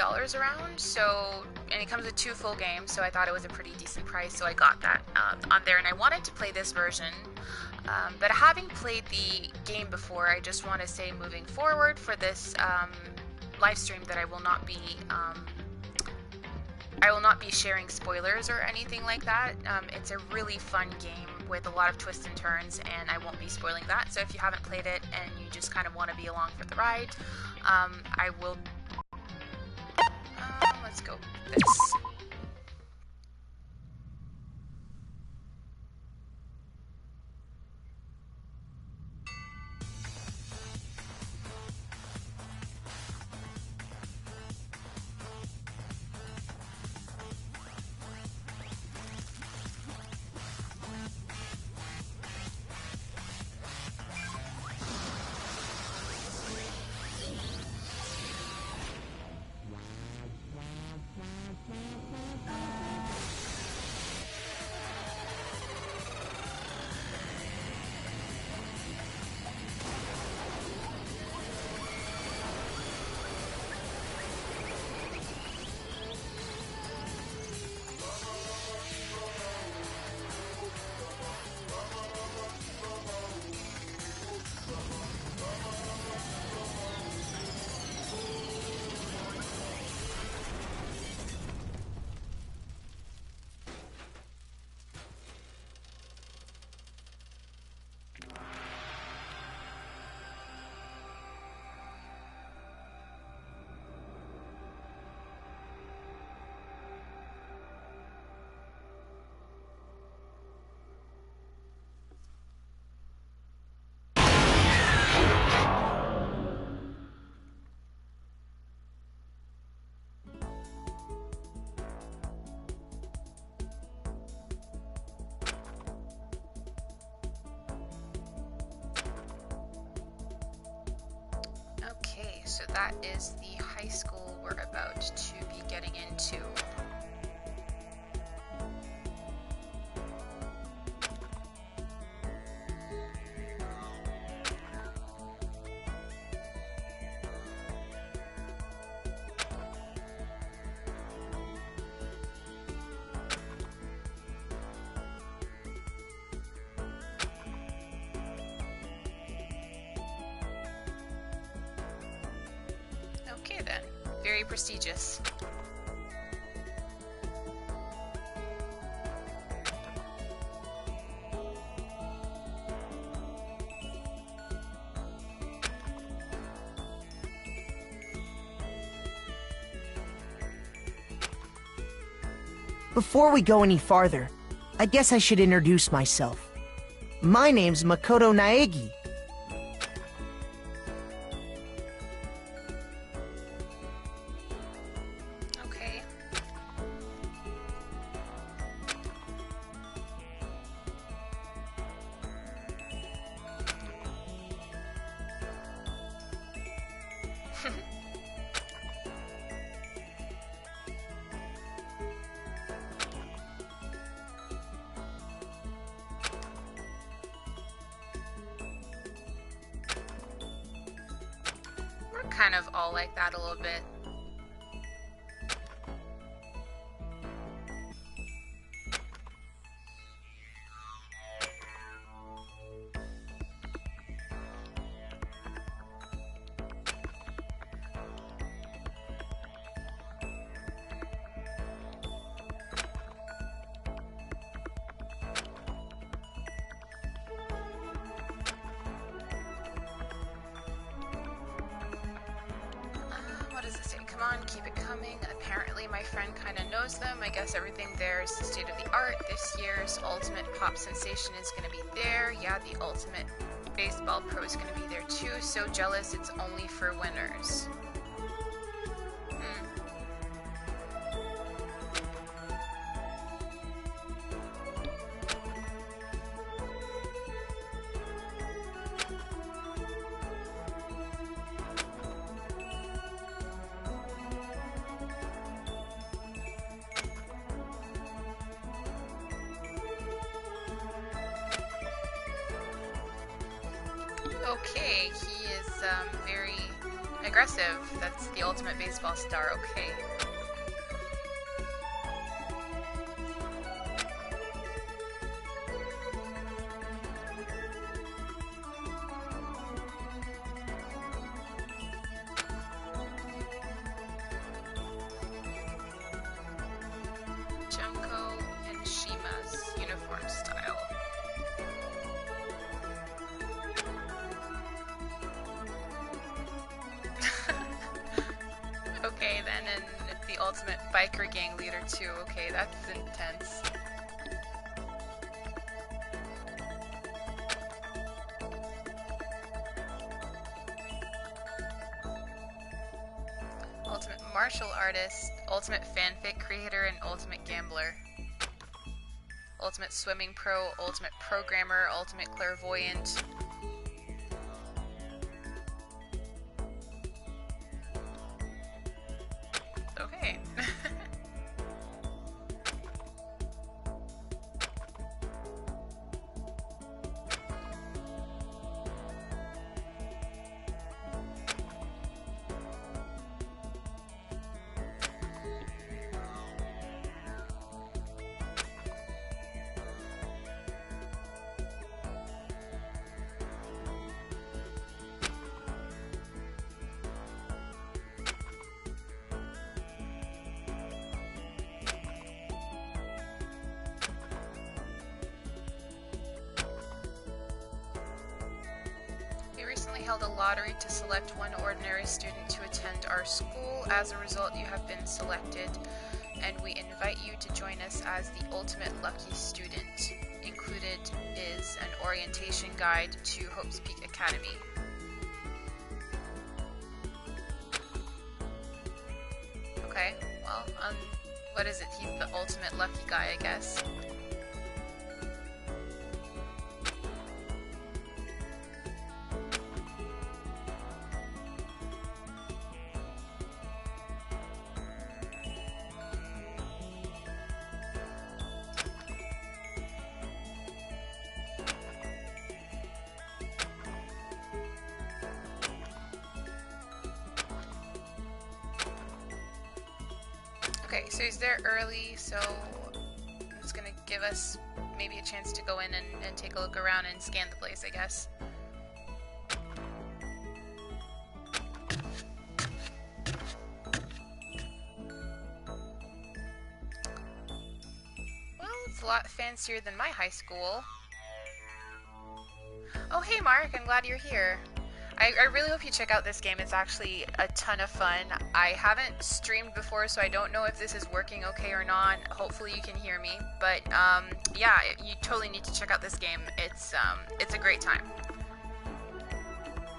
$30 around, so, and it comes with 2 full games, so I thought it was a pretty decent price, so I got that on there, and I wanted to play this version, but having played the game before, I just want to say moving forward for this live stream that I will not be sharing spoilers or anything like that. It's a really fun game with a lot of twists and turns, and I won't be spoiling that. So if you haven't played it and you just kind of want to be along for the ride, I will. Let's go with this. So that is the high school we're about to be getting into. Okay then, very prestigious. Before we go any farther, I guess I should introduce myself. My name's Makoto Naegi. Kind of all like that a little bit. Keep it coming. Apparently my friend kind of knows them. I guess everything there is the state of the art. This year's Ultimate Pop Sensation is going to be there. Yeah, the Ultimate Baseball Pro is going to be there too. So jealous, it's only for winners. Okay, he is very aggressive. That's the ultimate baseball star, okay. Junko and Shima's uniform style. Okay, then, and the ultimate biker gang leader too. Okay, that's intense. Ultimate martial artist, ultimate fanfic creator, and ultimate gambler. Ultimate swimming pro, ultimate programmer, ultimate clairvoyant. Okay. We recently held a lottery to select one ordinary student to attend our school. As a result, you have been selected, and we invite you to join us as the ultimate lucky student. Included is an orientation guide to Hope's Peak Academy. Okay, well, what is it? He's the ultimate lucky guy, I guess. Okay, so he's there early, so it's gonna give us maybe a chance to go in and take a look around and scan the place, I guess. Well, it's a lot fancier than my high school. Oh, hey Mark, I'm glad you're here. I really hope you check out this game. It's actually a ton of fun. I haven't streamed before, so I don't know if this is working okay or not. Hopefully you can hear me. But yeah, you totally need to check out this game. It's a great time.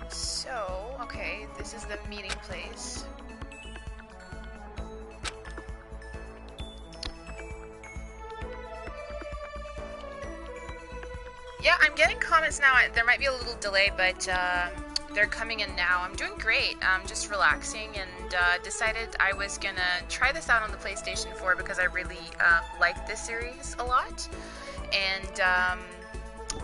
So, okay, this is the meeting place. Yeah, I'm getting comments now. There might be a little delay, but they're coming in now. I'm doing great. I'm just relaxing and decided I was gonna try this out on the PlayStation 4 because I really like this series a lot. And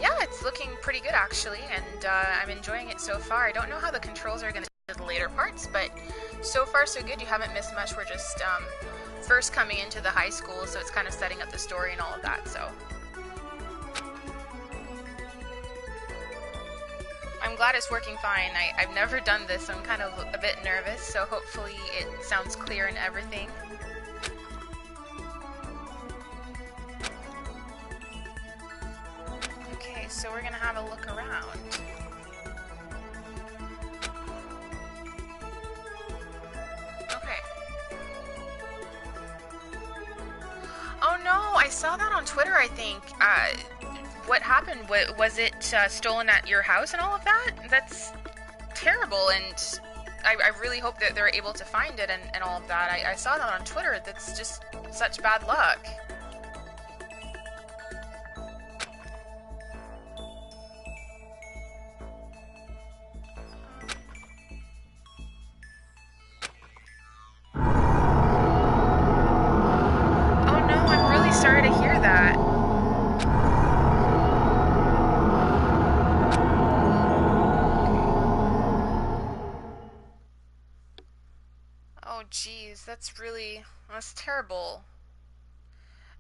yeah, it's looking pretty good actually, and I'm enjoying it so far. I don't know how the controls are gonna do the later parts, but so far so good. You haven't missed much. We're just first coming into the high school, so it's kind of setting up the story and all of that, so. I'm glad it's working fine. I've never done this, so I'm kind of a bit nervous, so hopefully it sounds clear and everything. Okay, so we're gonna have a look around. Okay. Oh no, I saw that on Twitter, I think. What happened? Was it stolen at your house and all of that? That's terrible, and I really hope that they're able to find it and all of that. I saw that on Twitter. That's just such bad luck. Oh no, I'm really sorry to hear that. that's terrible.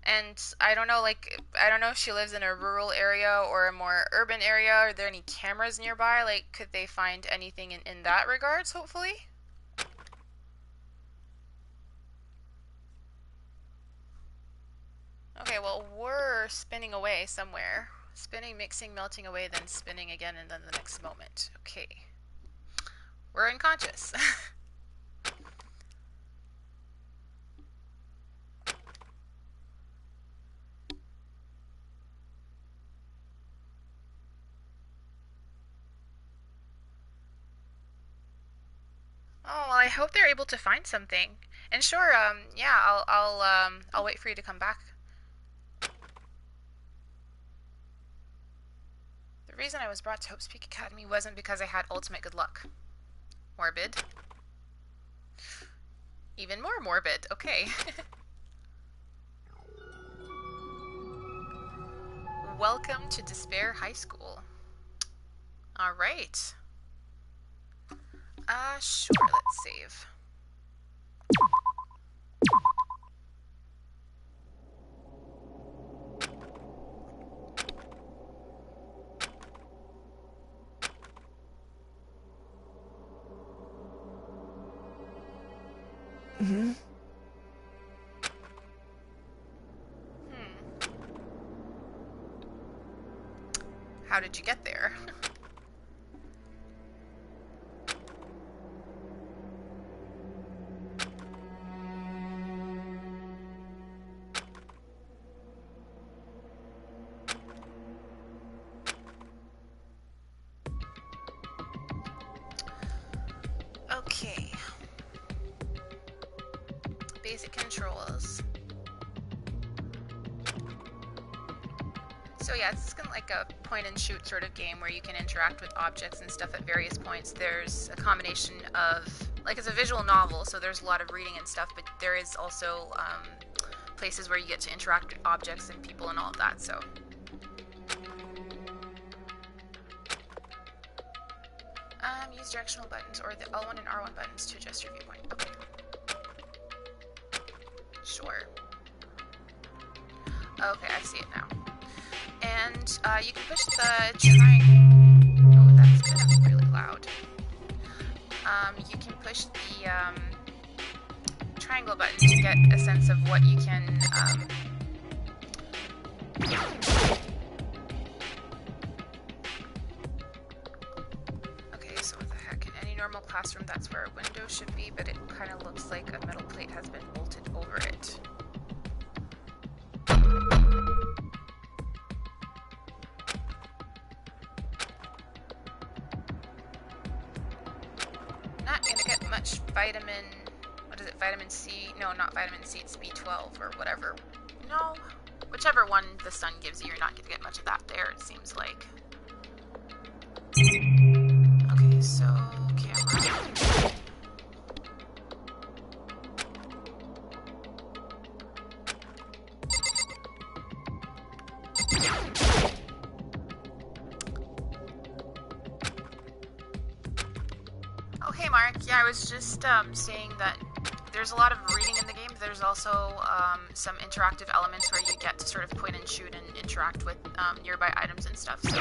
And I don't know, like, I don't know if she lives in a rural area or a more urban area. Are there any cameras nearby? Like, could they find anything in that regards, hopefully? Okay, well, we're spinning away somewhere. Spinning, mixing, melting away, then spinning again, and then the next moment. Okay. We're unconscious. Oh, well, I hope they're able to find something. And sure, yeah, I'll wait for you to come back. The reason I was brought to Hope's Peak Academy wasn't because I had ultimate good luck. Morbid. Even more morbid. Okay. Welcome to Despair High School. Alright. Sure, let's save. Mm-hmm. How did you get there? Okay. Basic controls. So yeah, it's kind of like a point and shoot sort of game where you can interact with objects and stuff at various points. There's a combination of, like, it's a visual novel, so there's a lot of reading and stuff, but there is also places where you get to interact with objects and people and all of that, so. Use directional buttons or the L1 and R1 buttons to adjust your viewpoint. Okay. Sure. Okay, I see it now. And you can push the triangle. Oh, that's kind of really loud. You can push the triangle button to get a sense of what you can. Okay, so what the heck? In any normal classroom, that's where a window should be, but it kind of looks like a metal plate has been bolted over it. Not gonna get much vitamin, what is it, vitamin C? No, not vitamin C, it's B12 or whatever. No, whichever one the sun gives you, you're not gonna get much of that there, it seems like. Okay, so camera. Oh, hey Mark. Yeah, I was just saying that there's a lot of reading in the game. There's also some interactive elements where you get to sort of point and shoot and interact with nearby items and stuff. So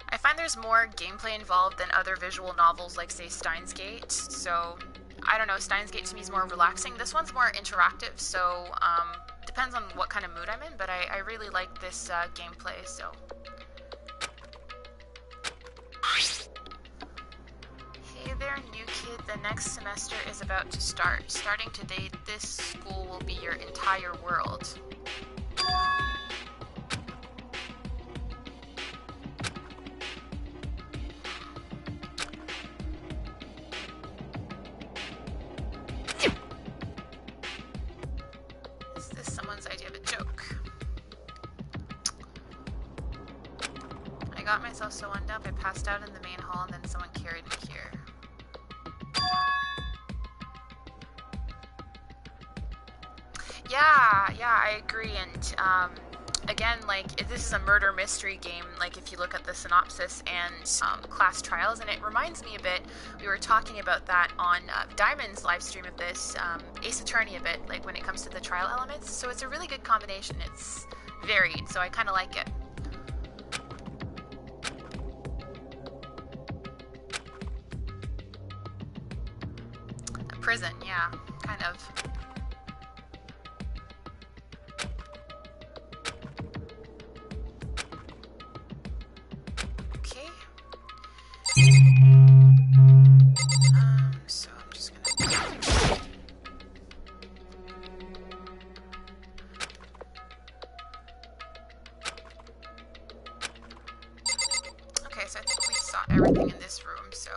I find there's more gameplay involved than other visual novels like, say, Steins Gate. So I don't know, Steins Gate to me is more relaxing. This one's more interactive, so depends on what kind of mood I'm in, but I really like this gameplay, so. Hey there, new kid. The next semester is about to start. Starting today, this school will be your entire world. Is this someone's idea of a joke? I got myself so wound up, I passed out in the main hall and then someone carried me here. Yeah, I agree, and again, like, this is a murder mystery game, like, if you look at the synopsis and class trials, and it reminds me a bit, we were talking about that on Diamond's live stream of this, Ace Attorney a bit, like, when it comes to the trial elements, so it's a really good combination. It's varied, so I kind of like it. A prison, yeah, kind of. So I'm just gonna... Okay, so I think we saw everything in this room, so...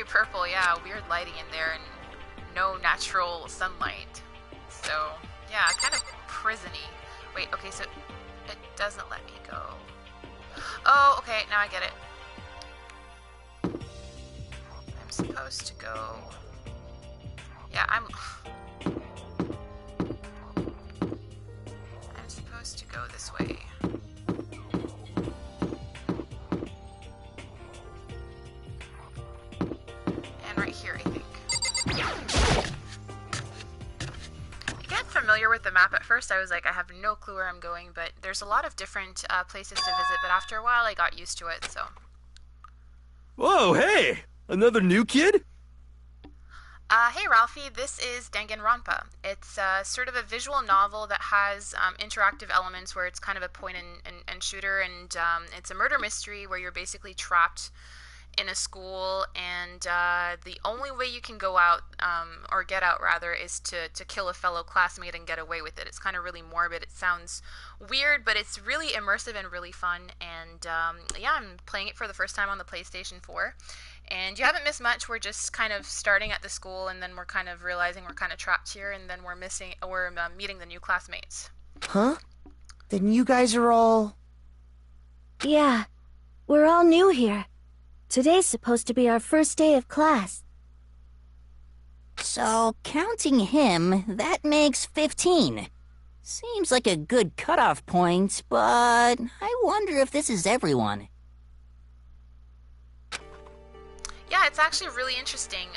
Purple, yeah, weird lighting in there and no natural sunlight. So, yeah, kind of prison-y. Wait, okay, so it doesn't let me go. Oh, okay, now I get it. I'm supposed to go... Yeah, I'm supposed to go this way. Here, I think. I get familiar with the map at first. I was like, I have no clue where I'm going, but there's a lot of different places to visit, but after a while I got used to it, so. Whoa, hey! Another new kid? Hey Ralphie, this is Danganronpa. It's sort of a visual novel that has interactive elements where it's kind of a point and shooter, and it's a murder mystery where you're basically trapped in a school, and the only way you can go out, or get out rather, is to kill a fellow classmate and get away with it. It's kind of really morbid. It sounds weird, but it's really immersive and really fun, and yeah, I'm playing it for the first time on the PlayStation 4, and you haven't missed much. We're just kind of starting at the school, and then we're kind of realizing we're kind of trapped here, and then we're meeting the new classmates. Huh? Then you guys are all... Yeah, we're all new here. Today's supposed to be our first day of class. So, counting him, that makes 15. Seems like a good cutoff point, but I wonder if this is everyone. Yeah, it's actually really interesting.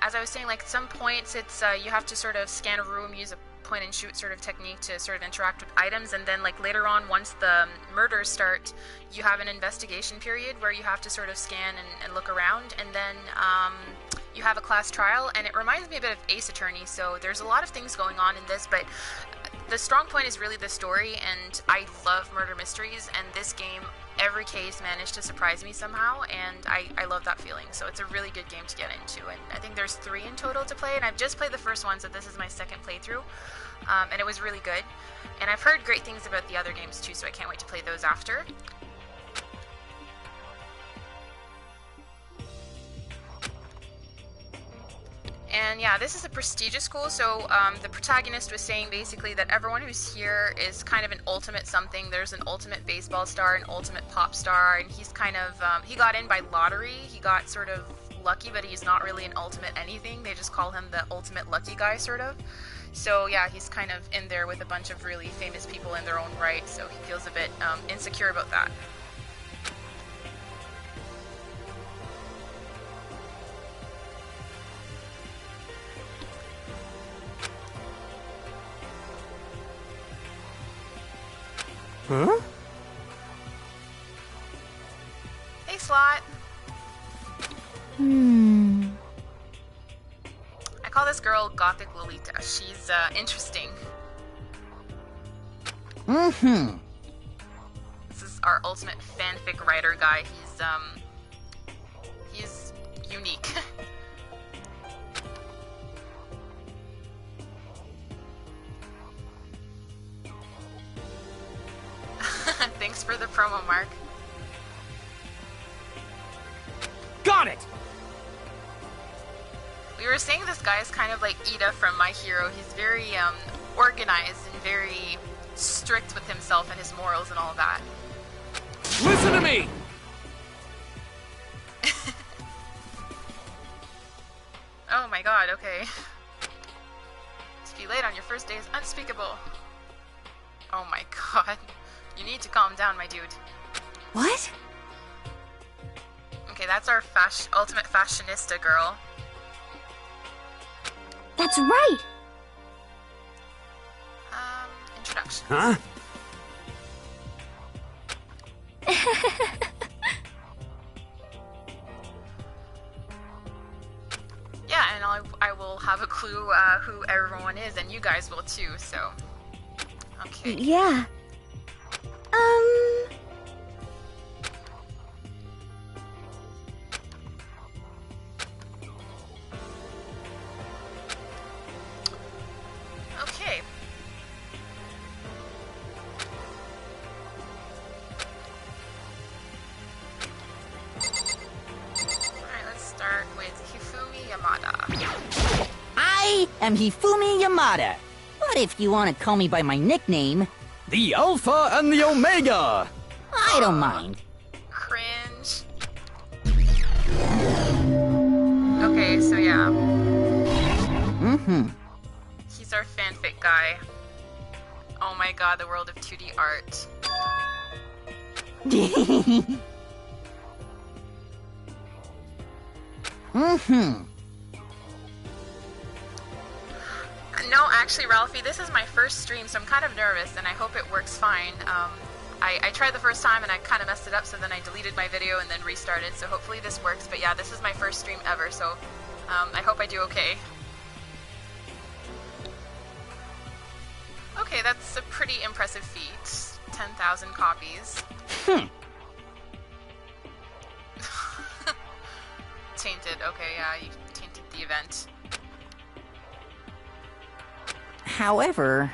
As I was saying, like, some points it's you have to sort of scan a room, use a point and shoot sort of technique to sort of interact with items, and then like later on, once the murders start, you have an investigation period where you have to sort of scan and look around, and then you have a class trial, and it reminds me a bit of Ace Attorney, so there's a lot of things going on in this, but the strong point is really the story, and I love murder mysteries, and this game, every case managed to surprise me somehow, and I love that feeling. So it's a really good game to get into, and I think there's 3 in total to play, and I've just played the first one, so this is my second playthrough, and it was really good. And I've heard great things about the other games too, so I can't wait to play those after. And yeah, this is a prestigious school, so the protagonist was saying basically that everyone who's here is kind of an ultimate something. There's an ultimate baseball star, an ultimate pop star, and he's kind of, he got in by lottery. He got sort of lucky, but he's not really an ultimate anything. They just call him the ultimate lucky guy, sort of. So yeah, he's kind of in there with a bunch of really famous people in their own right, so he feels a bit insecure about that. Huh? Hey, Slot. I call this girl Gothic Lolita. She's interesting. This is our ultimate fanfic writer guy. He's unique. Thanks for the promo, Mark. Got it! We were saying this guy is kind of like Ida from My Hero. He's very organized and very strict with himself and his morals and all that. Listen to me! Oh my god, okay. To be late on your first day is unspeakable. Oh my god. You need to calm down, my dude. What? Okay, that's our ultimate fashionista girl. That's right! Introduction. Huh? Yeah, and I will have a clue who everyone is, and you guys will too, so... Okay. Yeah. Okay. Alright, let's start with Hifumi Yamada. I am Hifumi Yamada. But if you want to call me by my nickname, The Alpha and the Omega! I don't mind. Cringe. Okay, so yeah. Mm-hmm. He's our fanfic guy. Oh my god, the world of 2D art. Mm-hmm. No, actually, Ralphie, this is my first stream, so I'm kind of nervous, and I hope it works fine. I tried the first time, and I kind of messed it up, so then I deleted my video and then restarted, so hopefully this works. But yeah, this is my first stream ever, so I hope I do okay. Okay, that's a pretty impressive feat. 10,000 copies. Tainted, okay, yeah, you tainted the event. However...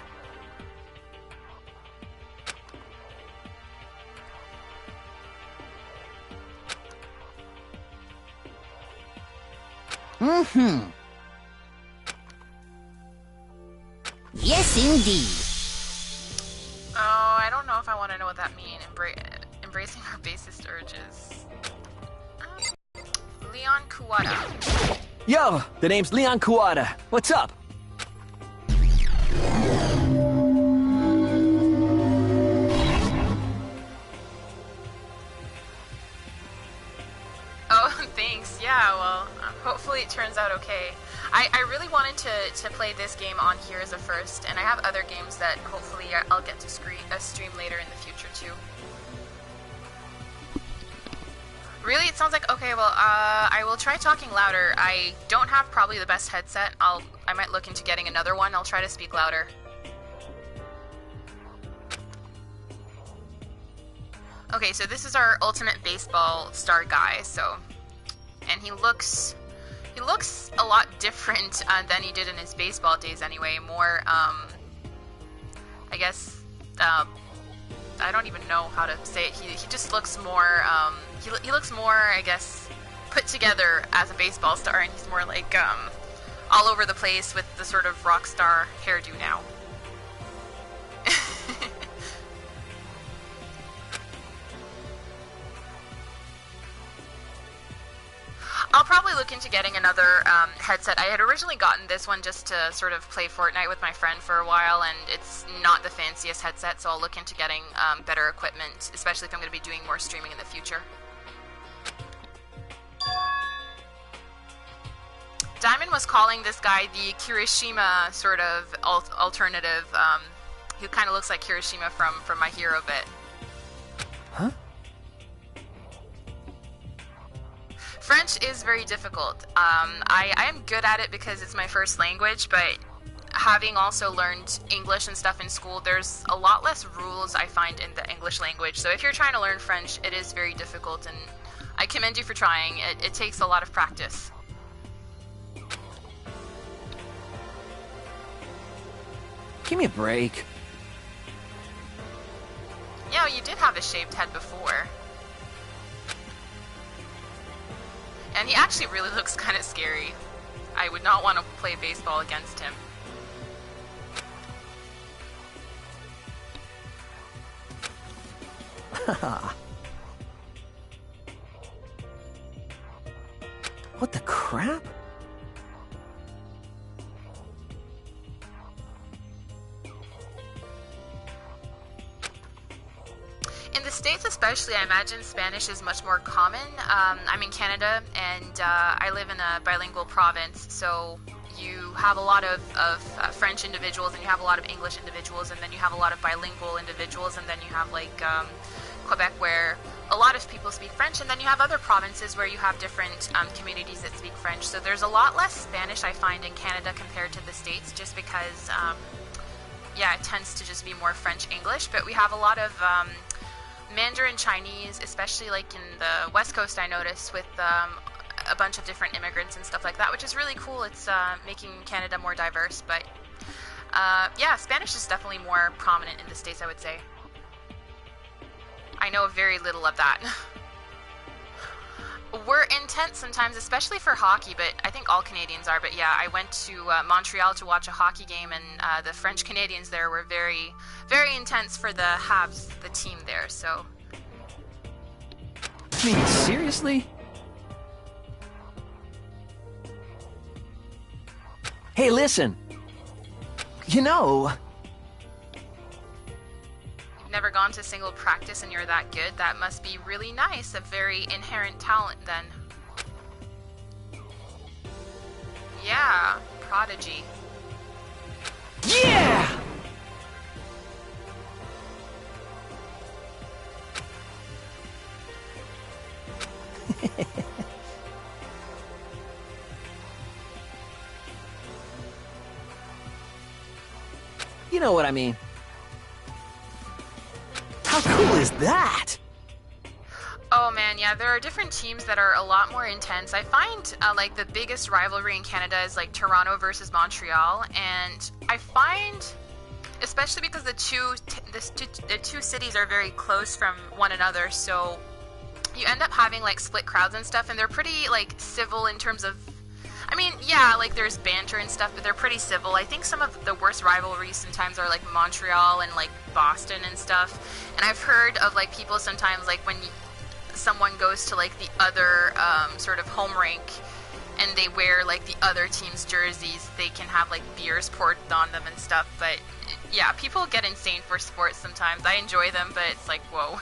Mm-hmm. Yes, indeed. Oh, I don't know if I want to know what that means. Embracing her basest urges. Leon Kuwata. Yo, the name's Leon Kuwata. What's up? Oh, thanks. Yeah, well, hopefully it turns out okay. I really wanted to play this game on here as a first, and I have other games that hopefully I'll get to stream later in the future too. Really? It sounds like... Okay, well, I will try talking louder. I don't have probably the best headset. I might look into getting another one. I'll try to speak louder. Okay, so this is our ultimate baseball star guy, so... And he looks a lot different than he did in his baseball days anyway. More, I guess, I don't even know how to say it. He just looks more, he looks more, I guess, put together as a baseball star, and he's more like, all over the place with the sort of rock star hairdo now. I'll probably look into getting another headset. I had originally gotten this one just to sort of play Fortnite with my friend for a while, and it's not the fanciest headset, so I'll look into getting better equipment, especially if I'm going to be doing more streaming in the future. Diamond was calling this guy the Kirishima sort of alternative, who kind of looks like Kirishima from My Hero a bit. Huh? French is very difficult. I am good at it because it's my first language, but having also learned English and stuff in school, there's a lot less rules I find in the English language. So if you're trying to learn French, it is very difficult, and I commend you for trying. It takes a lot of practice. Give me a break. Yeah, you did have a shaved head before. And he actually really looks kind of scary. I would not want to play baseball against him. What the crap? In the States especially, I imagine Spanish is much more common. I'm in Canada, and I live in a bilingual province, so you have a lot of French individuals, and you have a lot of English individuals, and then you have a lot of bilingual individuals, and then you have like Quebec, where a lot of people speak French, and then you have other provinces where you have different communities that speak French. So there's a lot less Spanish, I find, in Canada compared to the States, just because, yeah, it tends to just be more French-English, but we have a lot of Mandarin Chinese, especially like in the West Coast, I noticed, with a bunch of different immigrants and stuff like that, which is really cool. It's making Canada more diverse, but yeah, Spanish is definitely more prominent in the States, I would say. I know very little of that. We're intense sometimes, especially for hockey, but I think all Canadians are. But yeah, I went to Montreal to watch a hockey game, and the French Canadians there were very, very intense for the Habs, the team there, so... I mean, seriously? Hey, listen. You know... Never gone to single practice and you're that good? That must be really nice, a very inherent talent then. Yeah, prodigy. Yeah! You know what I mean. How cool is that? Oh man, yeah, there are different teams that are a lot more intense. I find like the biggest rivalry in Canada is like Toronto versus Montreal, and I find, especially because the two cities are very close from one another, so you end up having like split crowds and stuff, and they're pretty like civil in terms of, I mean, yeah, like there's banter and stuff, but they're pretty civil. I think some of the worst rivalries sometimes are like Montreal and like Boston and stuff. And I've heard of like people sometimes like when someone goes to like the other sort of home rink and they wear like the other team's jerseys, they can have like beers poured on them and stuff. But yeah, people get insane for sports sometimes. I enjoy them, but it's like, whoa.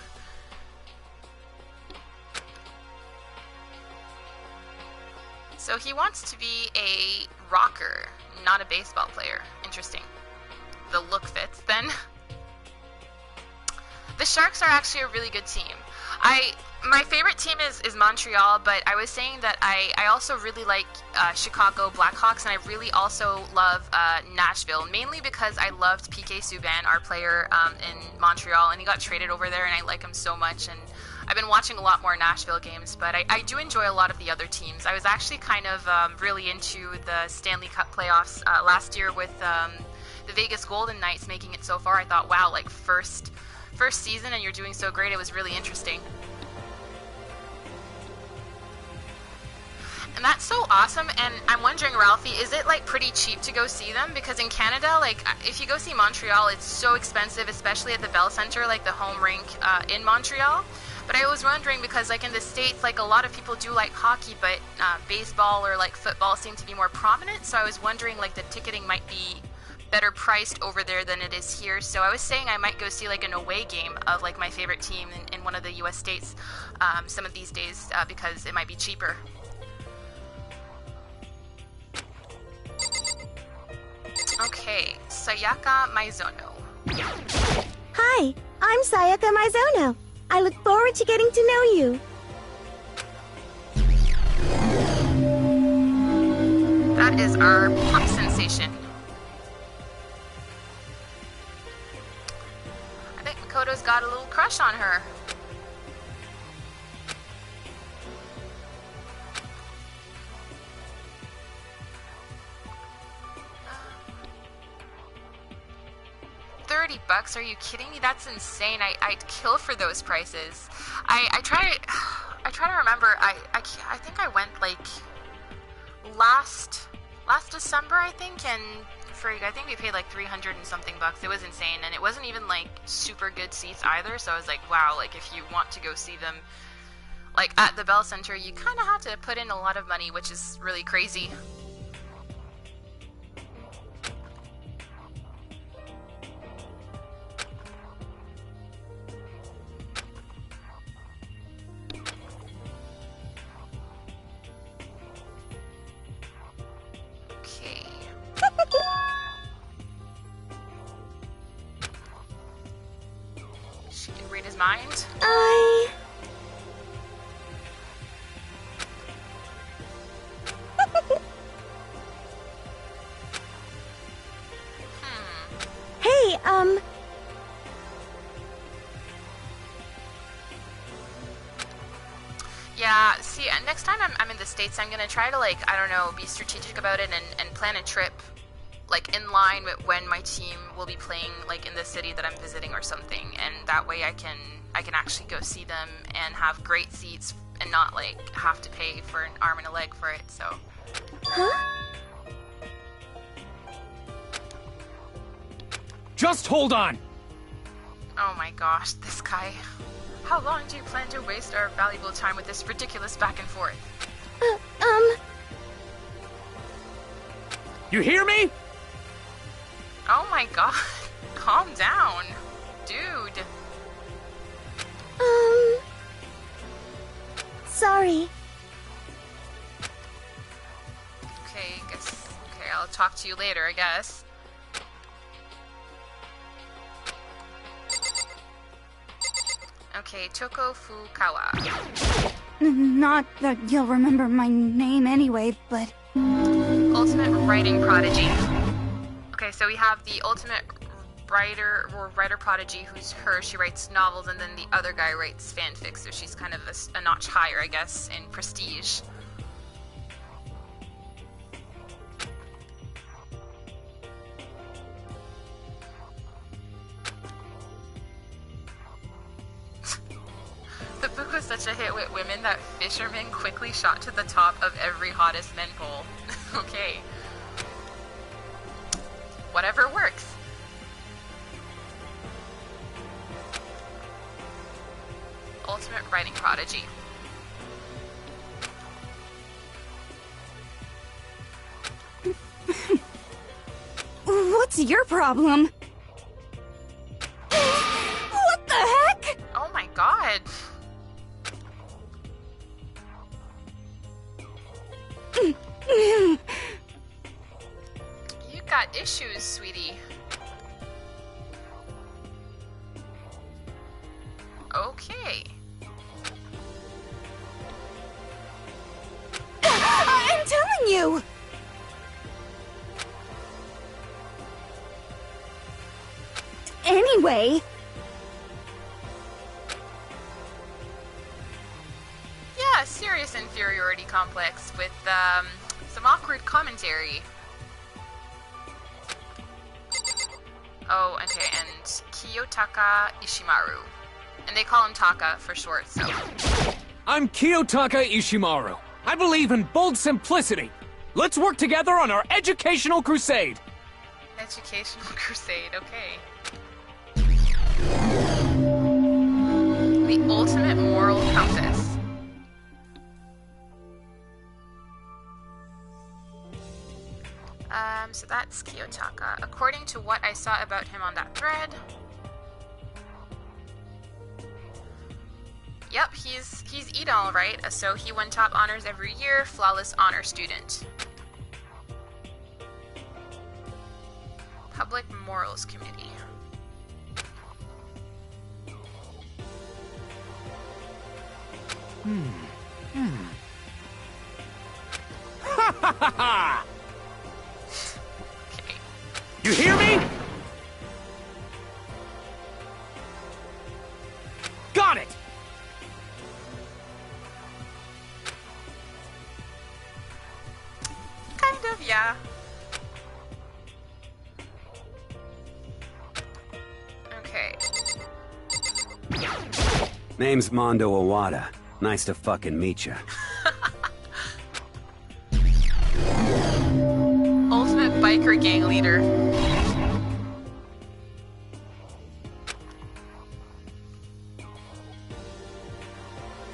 So he wants to be a rocker, not a baseball player. Interesting. The look fits, then. The Sharks are actually a really good team. My favorite team is Montreal, but I was saying that I also really like Chicago Blackhawks, and I really also love Nashville, mainly because I loved PK Subban, our player in Montreal, and he got traded over there, and I like him so much, and I've been watching a lot more Nashville games, but I do enjoy a lot of the other teams. I was actually kind of really into the Stanley Cup playoffs last year with the Vegas Golden Knights making it so far. I thought, wow, like first season and you're doing so great. It was really interesting. And that's so awesome, and I'm wondering, Ralphie, is it like pretty cheap to go see them? Because in Canada, like if you go see Montreal, it's so expensive, especially at the Bell Center, like the home rink in Montreal. But I was wondering, because like in the States, like a lot of people do like hockey, but baseball or like football seem to be more prominent. So I was wondering, like the ticketing might be better priced over there than it is here. So I was saying I might go see like an away game of like my favorite team in one of the US states some of these days because it might be cheaper. Okay, Sayaka Maizono. Hi, I'm Sayaka Maizono. I look forward to getting to know you. That is our pop sensation. I think Makoto's got a little crush on her. $30? Are you kidding me? That's insane. I'd kill for those prices. I try to remember. I think I went like last December, I think, and I think we paid like 300 and something bucks. It was insane, and it wasn't even like super good seats either. So I was like, wow, like if you want to go see them like at the Bell Center, you kind of have to put in a lot of money, which is really crazy. She can read his mind. Hey, Yeah, see, next time I'm in the States, I'm gonna try to, like, I don't know, be strategic about it and plan a trip, like, in line with when my team will be playing, like, in the city that I'm visiting or something, and that way I can actually go see them and have great seats and not, like, have to pay for an arm and a leg for it, so. huh? Just hold on! Oh my gosh, this guy. How long do you plan to waste our valuable time with this ridiculous back and forth? You hear me? Oh my god, calm down, dude. Sorry. Okay, I'll talk to you later, I guess. Okay, Toko Fukawa. Not that you'll remember my name anyway, but... Ultimate writing prodigy. Okay, so we have the ultimate writer prodigy, who's her. She writes novels, and then the other guy writes fanfic, so she's kind of a notch higher, I guess, in prestige. The book was such a hit with women that fishermen quickly shot to the top of every hottest men poll. Okay. Whatever works. Ultimate writing prodigy. What's your problem? What the heck? Oh my god. You got issues, sweetie. Okay. I'm telling you! Anyway... Yeah, serious inferiority complex with, some awkward commentary. Oh, okay, and Kiyotaka Ishimaru. And they call him Taka for short, so... I'm Kiyotaka Ishimaru. I believe in bold simplicity. Let's work together on our educational crusade. Educational crusade, okay. The ultimate moral compass. So that's Kiyotaka. According to what I saw about him on that thread... Yep, he's Eden, all right. So he won top honors every year, flawless honor student. Public Morals Committee. Ha ha ha ha! You hear me? Got it! Kind of, yeah. Name's Mondo Owada. Nice to fucking meet ya. Ultimate biker gang leader.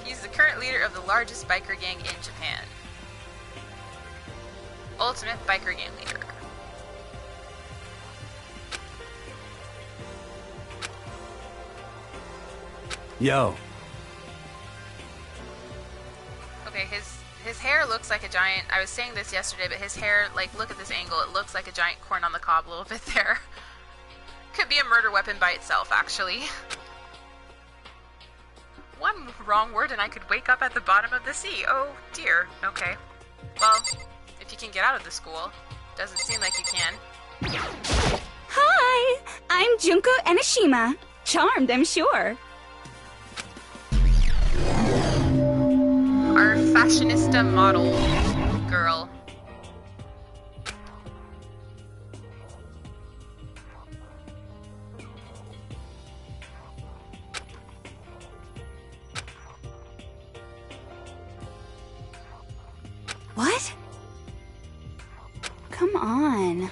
He's the current leader of the largest biker gang in Japan. Ultimate biker gang leader. Yo. Okay, his hair looks like a giant. I was saying this yesterday, but his hair, like, look at this angle. It looks like a giant corn on the cob a little bit there. Could be a murder weapon by itself, actually. One wrong word and I could wake up at the bottom of the sea. Oh dear. Okay. Well, if you can get out of the school. Doesn't seem like you can. Hi! I'm Junko Enoshima. Charmed, I'm sure. Our fashionista model girl. What? Come on.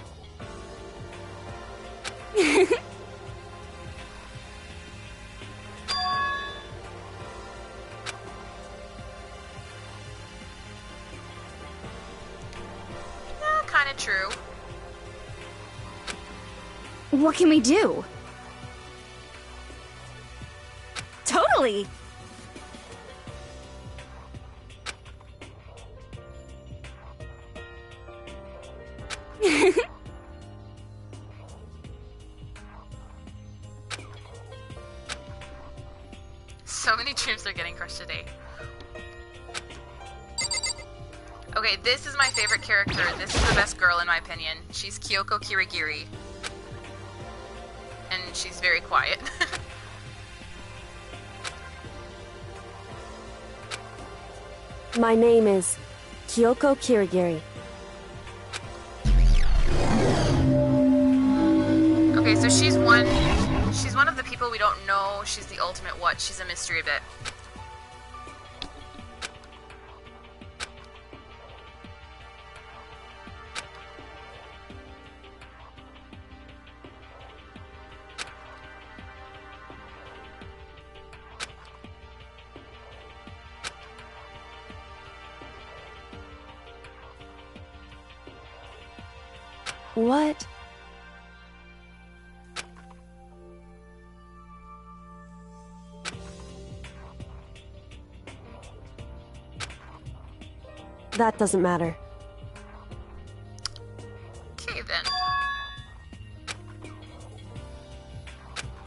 Kinda true. What can we do? Totally! So many dreams are getting crushed today. Okay, this is my favorite character. This is the best girl in my opinion. She's Kyoko Kirigiri. And she's very quiet. My name is Kyoko Kirigiri. Okay, so she's one of the people we don't know. She's the ultimate what? She's a mystery bit. What? That doesn't matter. Okay then.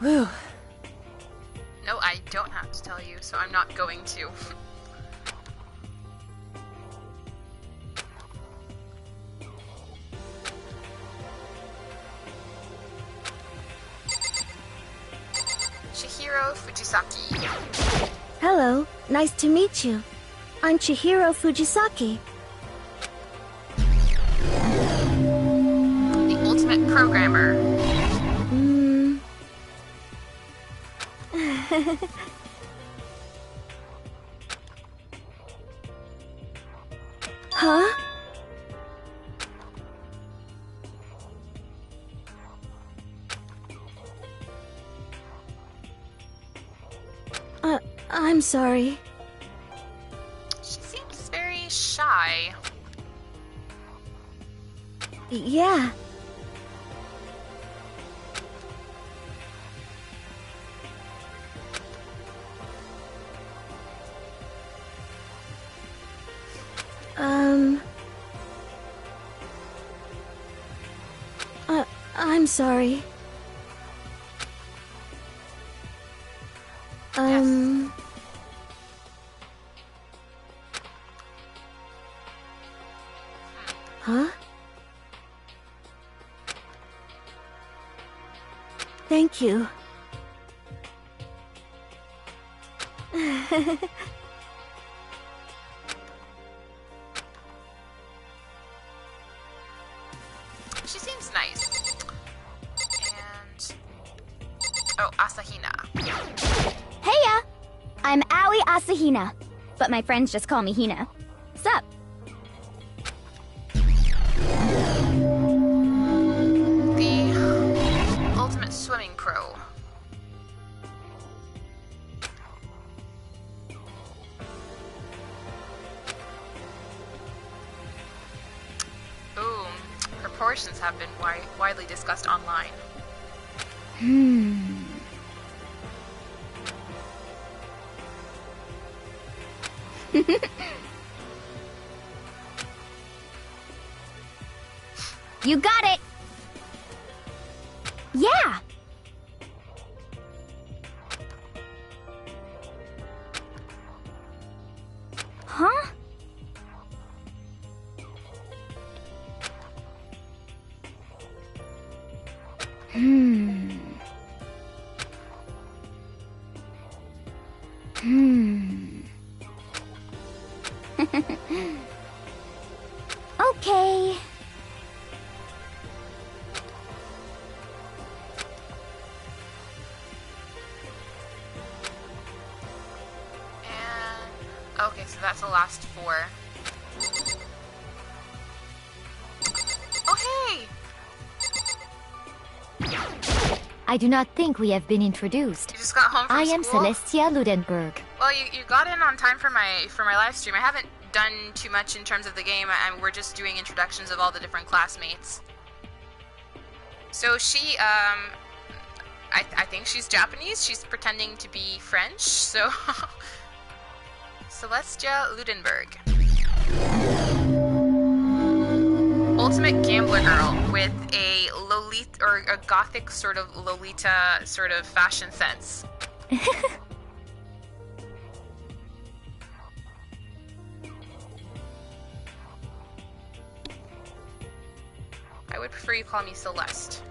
Whew. No, I don't have to tell you, so I'm not going to. Chihiro Fujisaki. Hello, nice to meet you. I'm Chihiro Fujisaki. The ultimate programmer. Huh? I'm sorry. She seems very shy. Yeah. I'm sorry. Yes. Huh? Thank you. She seems nice. And oh, Asahina. Heya! I'm Aoi Asahina, but my friends just call me Hina. Sup? The ultimate swimming pro. Ooh, proportions have been widely discussed online. You got it! Yeah! Huh? Okay. Okay, so that's the last 4. Oh, hey! I do not think we have been introduced. You just got home from I am school? Celestia Ludenberg. Well, you got in on time for my live stream. I haven't done too much in terms of the game. We're just doing introductions of all the different classmates. So she, I think she's Japanese. She's pretending to be French, so... Celestia Ludenberg. Ultimate gambler girl with a Lolita, or a gothic sort of Lolita sort of fashion sense. I would prefer you call me Celeste.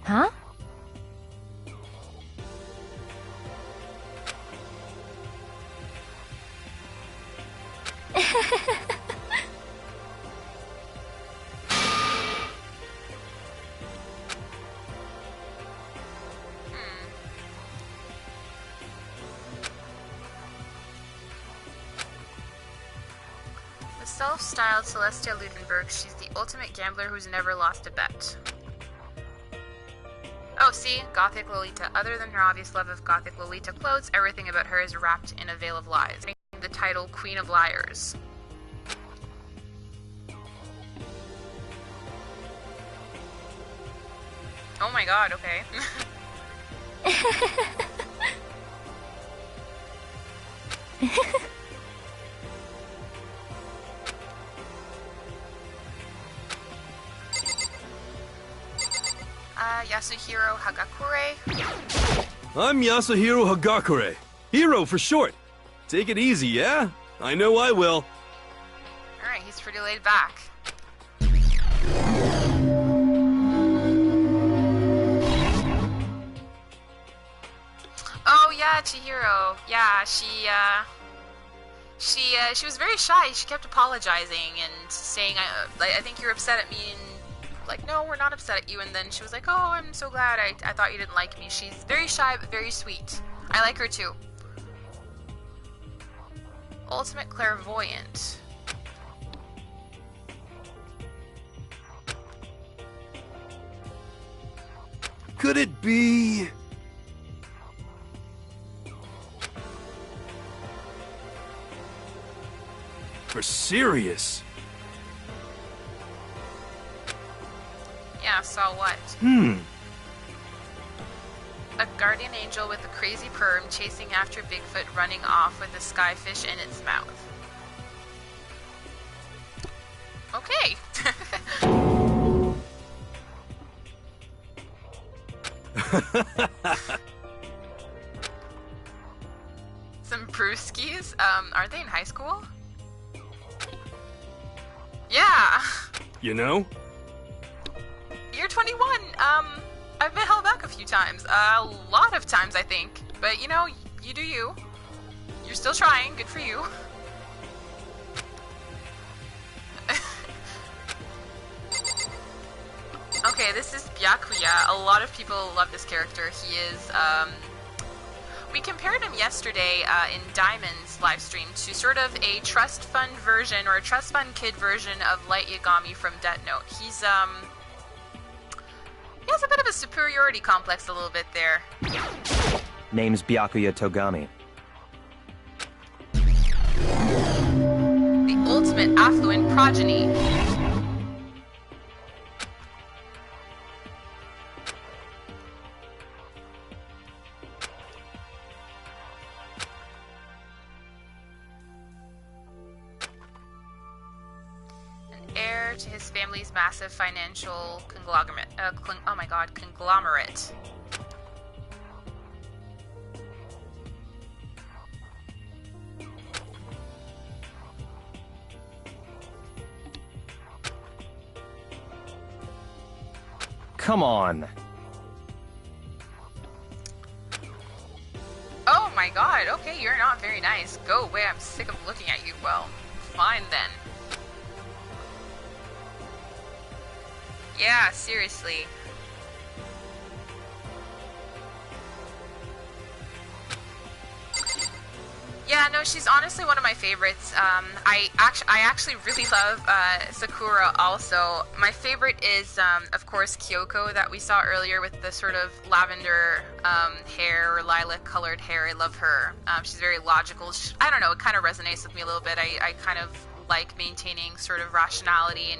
Huh? The self-styled Celestia Ludenberg, she's the ultimate gambler who's never lost a bet. Oh, see? Gothic Lolita. Other than her obvious love of Gothic Lolita clothes, everything about her is wrapped in a veil of lies. The title Queen of Liars. Oh my god, okay. Yasuhiro Hagakure. I'm Yasuhiro Hagakure. Hero for short. Take it easy, yeah? I know I will. Alright, he's pretty laid back. Oh yeah, Chihiro. Yeah, she was very shy. She kept apologizing and saying, I think you're upset at me, and like, no, we're not upset at you. And then she was like, oh, I'm so glad. I thought you didn't like me. She's very shy but very sweet. I like her too. Ultimate clairvoyant. Could it be... for serious? Yeah, saw what? A guardian angel with a crazy perm chasing after Bigfoot running off with a skyfish in its mouth. Okay. Some brewskis? Aren't they in high school? Yeah! You know? You're 21! I've been held back a few times. A lot of times, I think. But, you know, you do you. You're still trying. Good for you. Okay, Okay, this is Byakuya. A lot of people love this character. He is, we compared him yesterday in Diamond's live stream to sort of a trust fund version, or a trust fund kid version of Light Yagami from Death Note. He has a bit of a superiority complex a little bit there. Name's Byakuya Togami. The ultimate affluent progeny. Heir to his family's massive financial conglomerate. Conglomerate. Come on. Oh my god, okay, you're not very nice. Go away, I'm sick of looking at you. Well, fine then. Yeah, seriously. Yeah, no, she's honestly one of my favorites. I actually really love Sakura also. My favorite is, of course, Kyoko that we saw earlier with the sort of lavender hair or lilac-colored hair. I love her. She's very logical. I don't know, it kind of resonates with me a little bit. I kind of like maintaining sort of rationality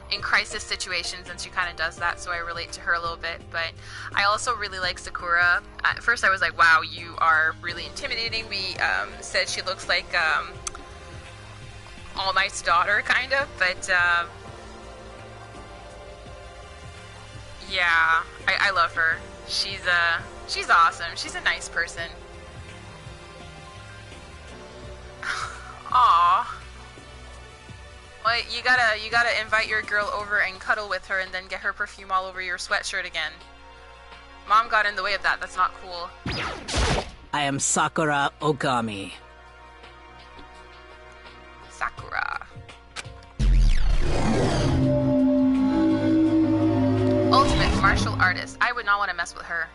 in crisis situations, and she kind of does that, so I relate to her a little bit. But I also really like Sakura. At first I was like, wow, you are really intimidating. We said she looks like All Might's daughter, kind of, but yeah, I love her. She's awesome. She's a nice person. Aww. Well, you gotta invite your girl over and cuddle with her and then get her perfume all over your sweatshirt again. Mom got in the way of that. That's not cool. I am Sakura Ogami. Sakura. Ultimate martial artist. I would not want to mess with her.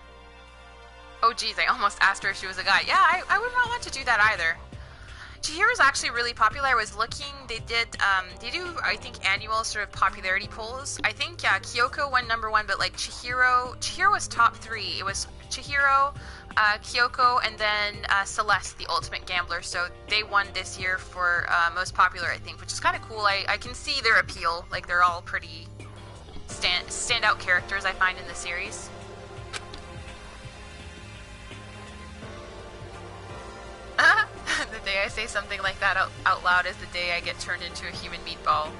Oh geez, I almost asked her if she was a guy. Yeah, I would not want to do that either. Chihiro's actually really popular. I was looking, they do, I think, annual sort of popularity polls. I think, yeah, Kyoko went #1, but like Chihiro was top 3. It was Chihiro, Kyoko, and then Celeste, the ultimate gambler. So they won this year for most popular, I think, which is kind of cool. I can see their appeal. Like, they're all pretty standout characters, I find, in the series. The day I say something like that out loud is the day I get turned into a human meatball.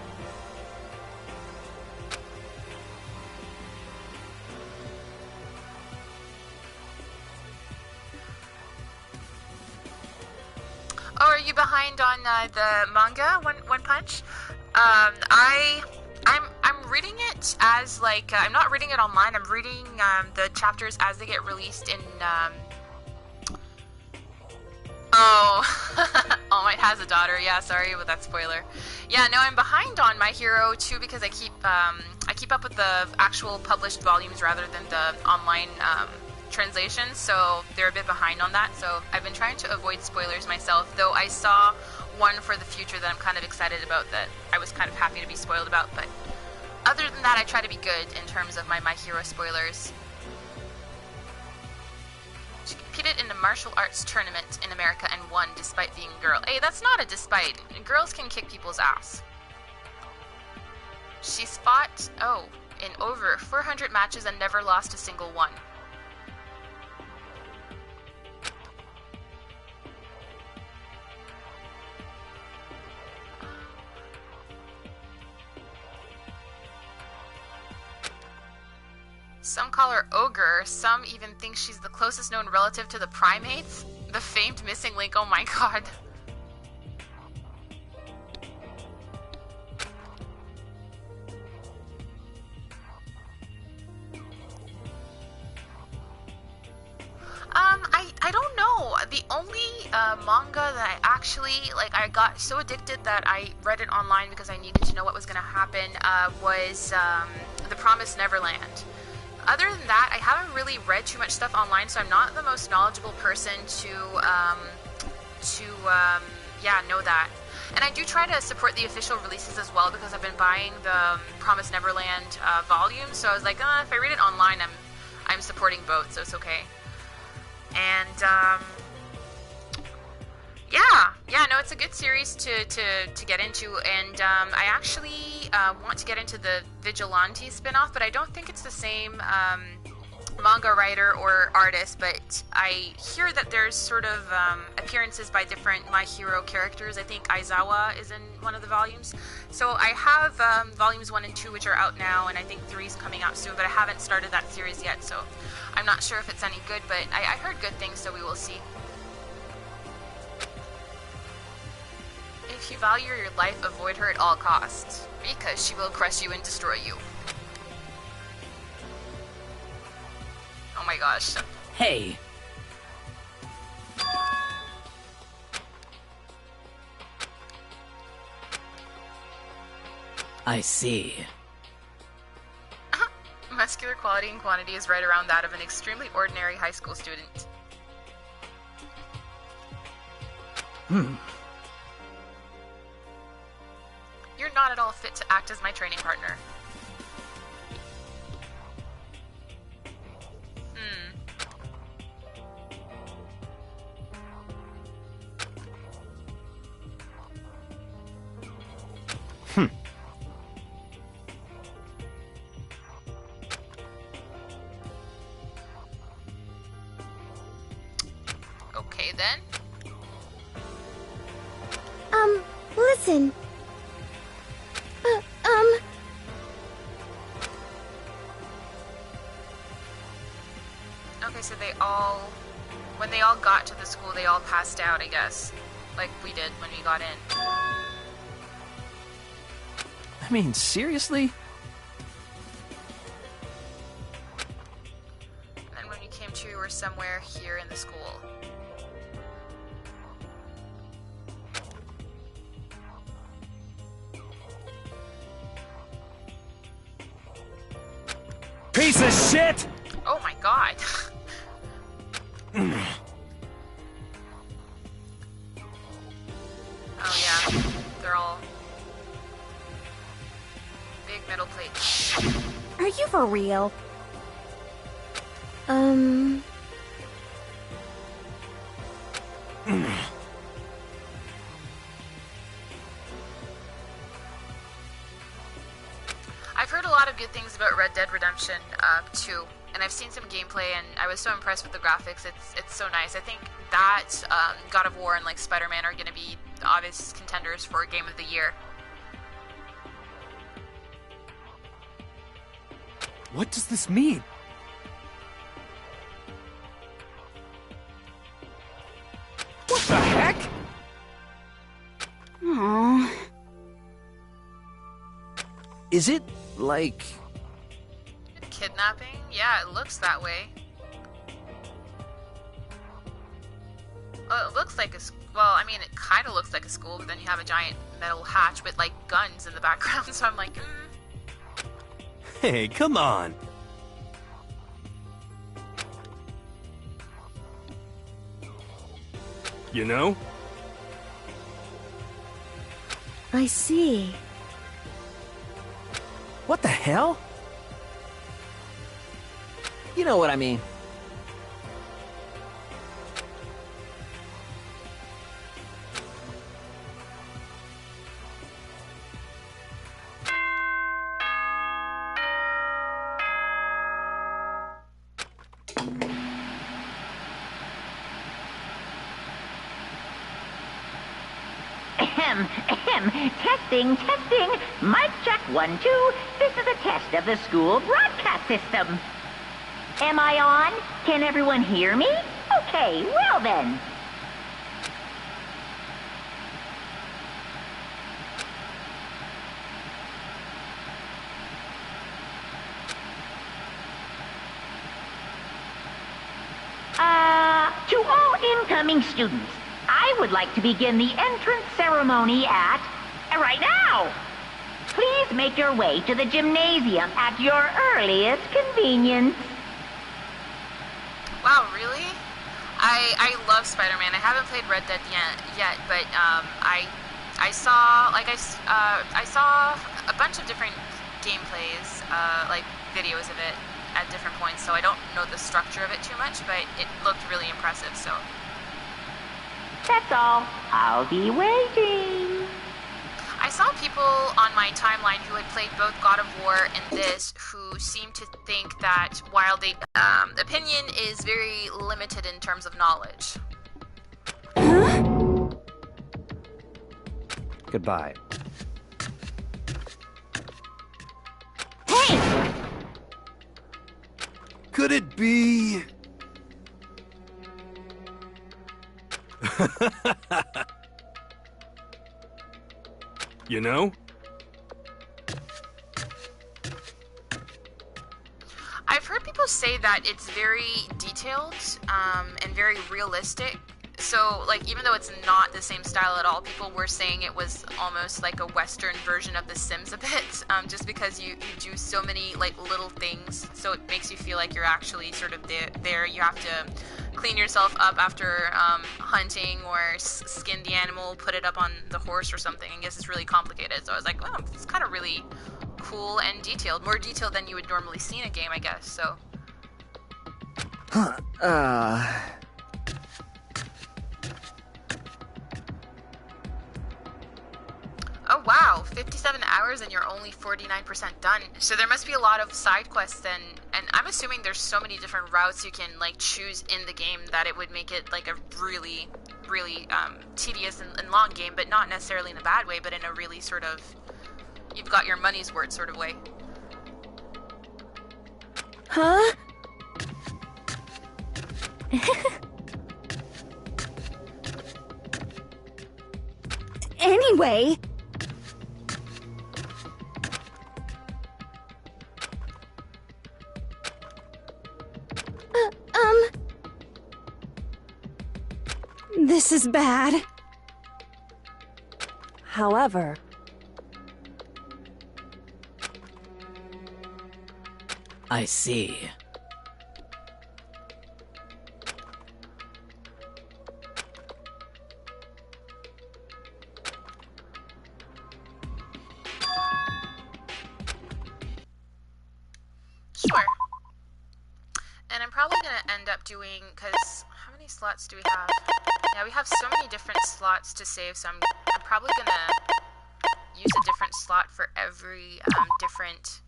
Oh, are you behind on the manga, One Punch? I'm reading it as like I'm not reading it online. I'm reading the chapters as they get released in. Oh, All Might has a daughter. Yeah, sorry about that spoiler. Yeah, no, I'm behind on My Hero too because I keep up with the actual published volumes rather than the online translations. So they're a bit behind on that. So I've been trying to avoid spoilers myself. Though I saw one for the future that I'm kind of excited about that I was kind of happy to be spoiled about. But other than that, I try to be good in terms of my Hero spoilers. She competed in a martial arts tournament in America and won despite being a girl. Hey, that's not a despite. Girls can kick people's ass. She's fought, in over 400 matches and never lost a single one. Some call her Ogre, some even think she's the closest known relative to the primates. The famed missing link, oh my god. I don't know. The only manga that I actually, I got so addicted that I read it online because I needed to know what was going to happen, was The Promised Neverland. Other than that, I haven't really read too much stuff online, so I'm not the most knowledgeable person to know that. And I do try to support the official releases as well, because I've been buying the Promised Neverland volume, so I was like, if I read it online, I'm supporting both, so it's okay. And, no, it's a good series to get into, and I actually want to get into the Vigilante spin-off, but I don't think it's the same manga writer or artist, but I hear that there's sort of appearances by different My Hero characters. I think Aizawa is in one of the volumes. So I have volumes 1 and 2, which are out now, and I think 3 is coming out soon, but I haven't started that series yet, so I'm not sure if it's any good, but I heard good things, so we will see. If you value your life, avoid her at all costs, because she will crush you and destroy you. Oh my gosh. Hey. I see. Muscular quality and quantity is right around that of an extremely ordinary high school student. You're not at all fit to act as my training partner. Okay then. Listen. Okay, so when they all got to the school, they all passed out, I guess. Like we did when we got in. I mean, seriously? And then when we came to, we were somewhere here in the school. Piece of shit! Oh my god. Oh yeah, they're all big metal plates. Are you for real? I've heard a lot of good things about Red Dead Redemption 2, and I've seen some gameplay, and I was so impressed with the graphics. It's so nice. I think that God of War and like Spider-Man are going to be the obvious contenders for Game of the Year. What does this mean? What the heck? Aww. Is it, like... Kidnapping? Yeah, it looks that way. Well, it looks like well, I mean, it kind of looks like a school, but then you have a giant metal hatch with, like, guns in the background, so I'm like, Hey, come on. You know? I see. What the hell? You know what I mean. Testing, testing. Mic check 1, 2. This is a test of the school broadcast system. Am I on? Can everyone hear me? Okay, well then. To all incoming students, I would like to begin the entrance ceremony at... right now! Please make your way to the gymnasium at your earliest convenience. Wow, really? I love Spider-Man. I haven't played Red Dead yet, but I saw a bunch of different gameplays, like videos of it at different points. So I don't know the structure of it too much, but it looked really impressive. So that's all. I'll be waiting. I saw people on my timeline who had played both God of War and this who seemed to think that while the opinion is very limited in terms of knowledge. Goodbye. Hey! Could it be... You know? I've heard people say that it's very detailed and very realistic. So, like, even though it's not the same style at all, people were saying it was almost like a Western version of The Sims a bit, just because you do so many, like, little things, so it makes you feel like you're actually sort of there. You have to clean yourself up after hunting or skin the animal, put it up on the horse or something. I guess it's really complicated. So I was like, oh, it's kind of really cool and detailed. More detailed than you would normally see in a game, I guess, so. Oh wow, 57 hours and you're only 49% done. So there must be a lot of side quests then, and I'm assuming there's so many different routes you can like choose in the game that it would make it like a really, really tedious and long game, but not necessarily in a bad way, but in a really sort of, you've got your money's worth sort of way. Huh? Anyway... This is bad. However... I see. Sure. And I'm probably going to end up doing, because how many slots do we have? Yeah, we have so many different slots to save, so I'm probably going to use a different slot for every different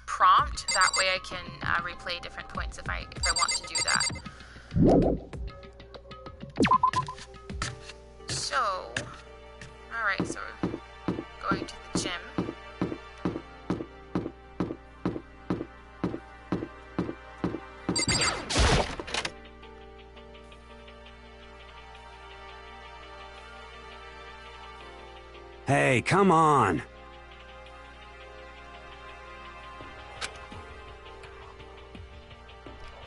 prompt. That way I can replay different points if I want to do that. So, alright, so we're going to the gym. Hey, come on!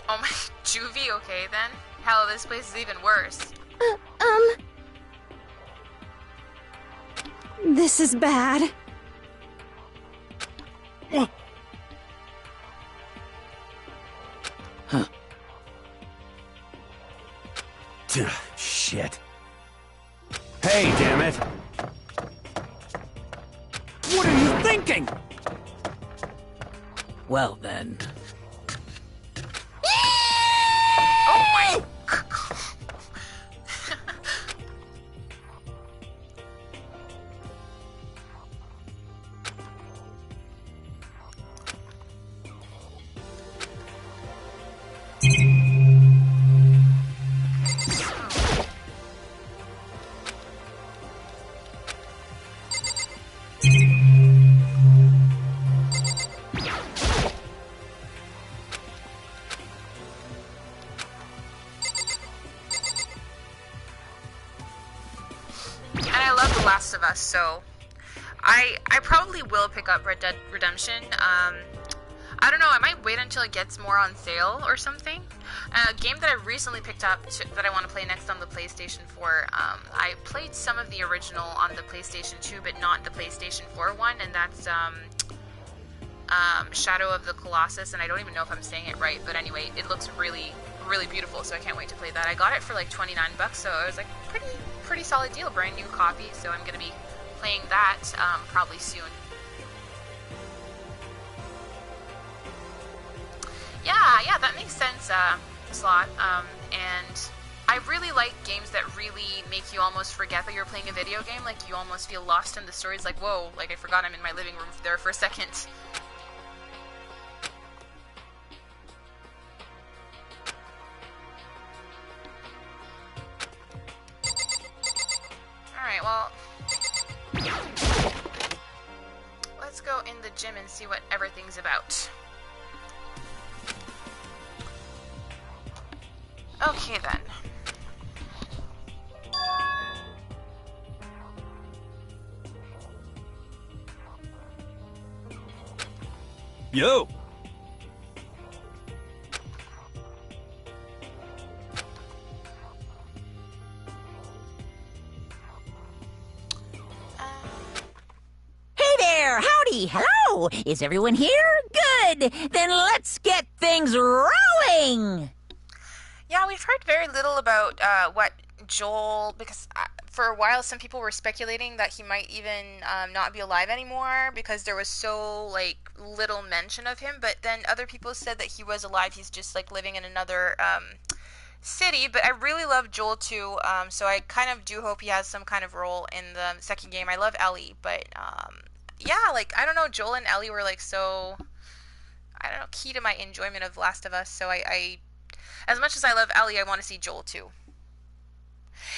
Oh my, juvie, okay then? Hell, this place is even worse. This is bad. Huh. Shit. Hey, damn it! What are you thinking? Well then. Oh my... Last of Us, so I probably will pick up Red Dead Redemption. I don't know, I might wait until it gets more on sale or something. A game that I recently picked up that I want to play next on the PlayStation 4, I played some of the original on the PlayStation 2, but not the PlayStation 4 one, and that's Shadow of the Colossus, and I don't even know if I'm saying it right, but anyway, it looks really, really beautiful, so I can't wait to play that. I got it for like 29 bucks, so it was like pretty solid deal, brand new copy, so I'm going to be playing that probably soon. Yeah, that makes sense, Slot. And I really like games that really make you almost forget that you're playing a video game. Like, you almost feel lost in the story. It's like, whoa, like I forgot I'm in my living room there for a second. Alright, well, let's go in the gym and see what everything's about. Okay then. Yo! Hey there! Howdy! Hello! Is everyone here? Good! Then let's get things rolling! Yeah, we've heard very little about what Joel, because for a while some people were speculating that he might even not be alive anymore because there was so like little mention of him, but then other people said that he was alive, he's just like living in another city. But I really love Joel too, so I kind of do hope he has some kind of role in the second game. I love Ellie, but yeah, like I don't know, Joel and Ellie were like so, I don't know, key to my enjoyment of Last of Us, so I as much as I love Ellie, I want to see Joel too.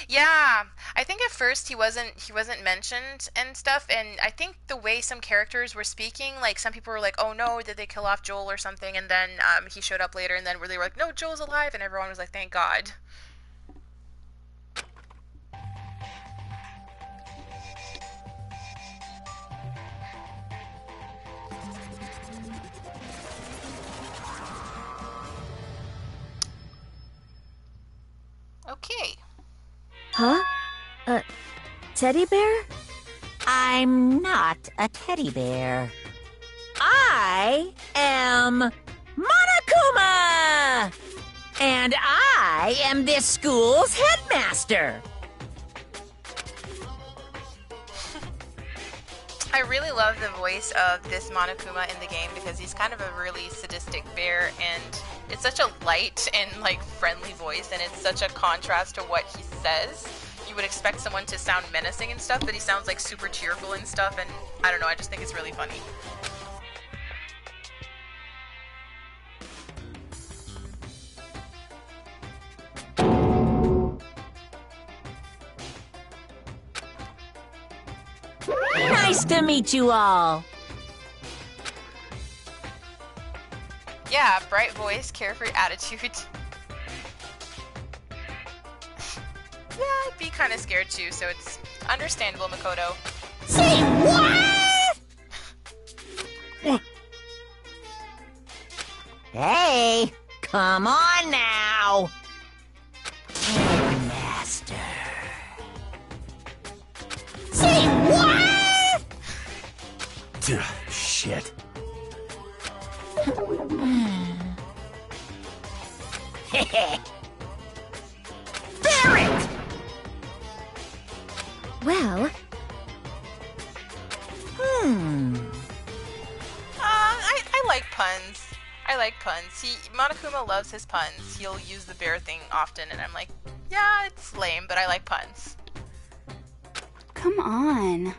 Yeah, I think at first he wasn't mentioned and stuff, and I think the way some characters were speaking, like some people were like, "Oh no, did they kill off Joel or something?" And then he showed up later, and then where they were like, "No, Joel's alive," and everyone was like, "Thank God." Okay. Huh? A teddy bear? I'm not a teddy bear. I am Monokuma! And I am this school's headmaster. I really love the voice of this Monokuma in the game because he's kind of a really sadistic bear, and it's such a light and like friendly voice, and it's such a contrast to what he says. You would expect someone to sound menacing and stuff, but he sounds like super cheerful and stuff, and I don't know, I just think it's really funny. Nice to meet you all. Yeah, bright voice, carefree attitude. Yeah, I'd be kind of scared too, so it's understandable, Makoto. Say what? Hey, come on now. Headmaster. Say what? Shit. Barrett! Well... I like puns. I like puns. Monokuma loves his puns. He'll use the bear thing often, and I'm like, yeah, it's lame, but I like puns. Come on.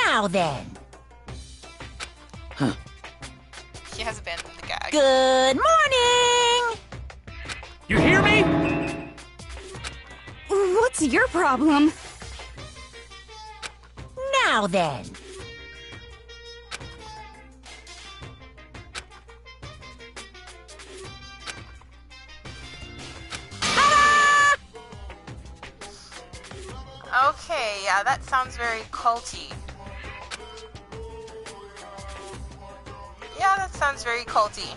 Now then. He has abandoned the gag. Good morning! You hear me? What's your problem? Now then. Okay, yeah, that sounds very culty. Yeah, that sounds very culty.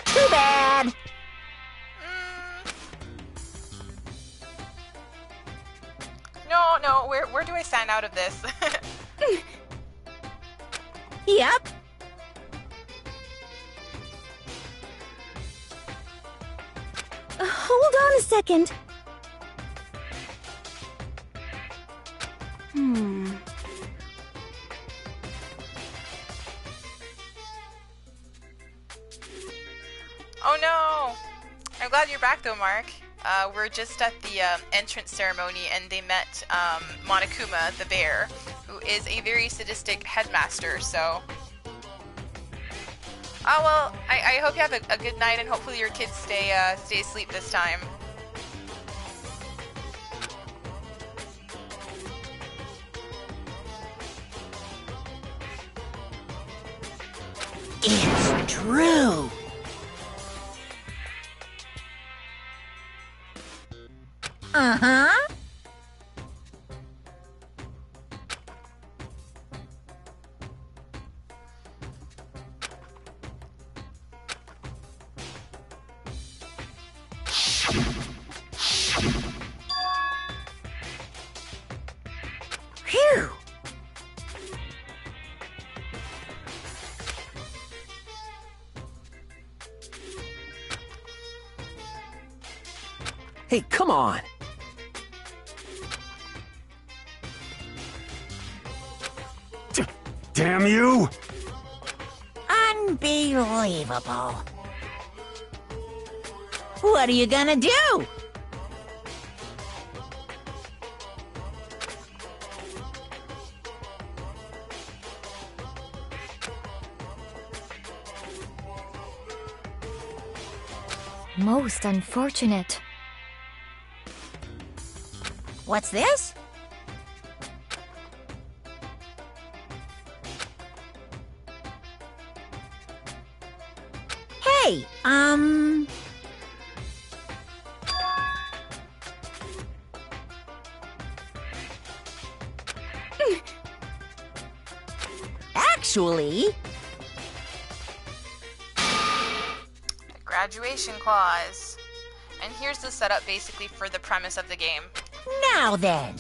Too bad. No, where do I stand out of this? Yep. Hold on a second. Oh no! I'm glad you're back though, Mark. We're just at the entrance ceremony and they met Monokuma, the bear, who is a very sadistic headmaster, so... Oh well, I hope you have a good night and hopefully your kids stay asleep this time. It's true. Uh-huh. Phew. Hey, come on! Damn you! Unbelievable. What are you gonna do? Most unfortunate. What's this? Hey, Actually... The graduation clause. And here's the setup basically for the premise of the game. Now then.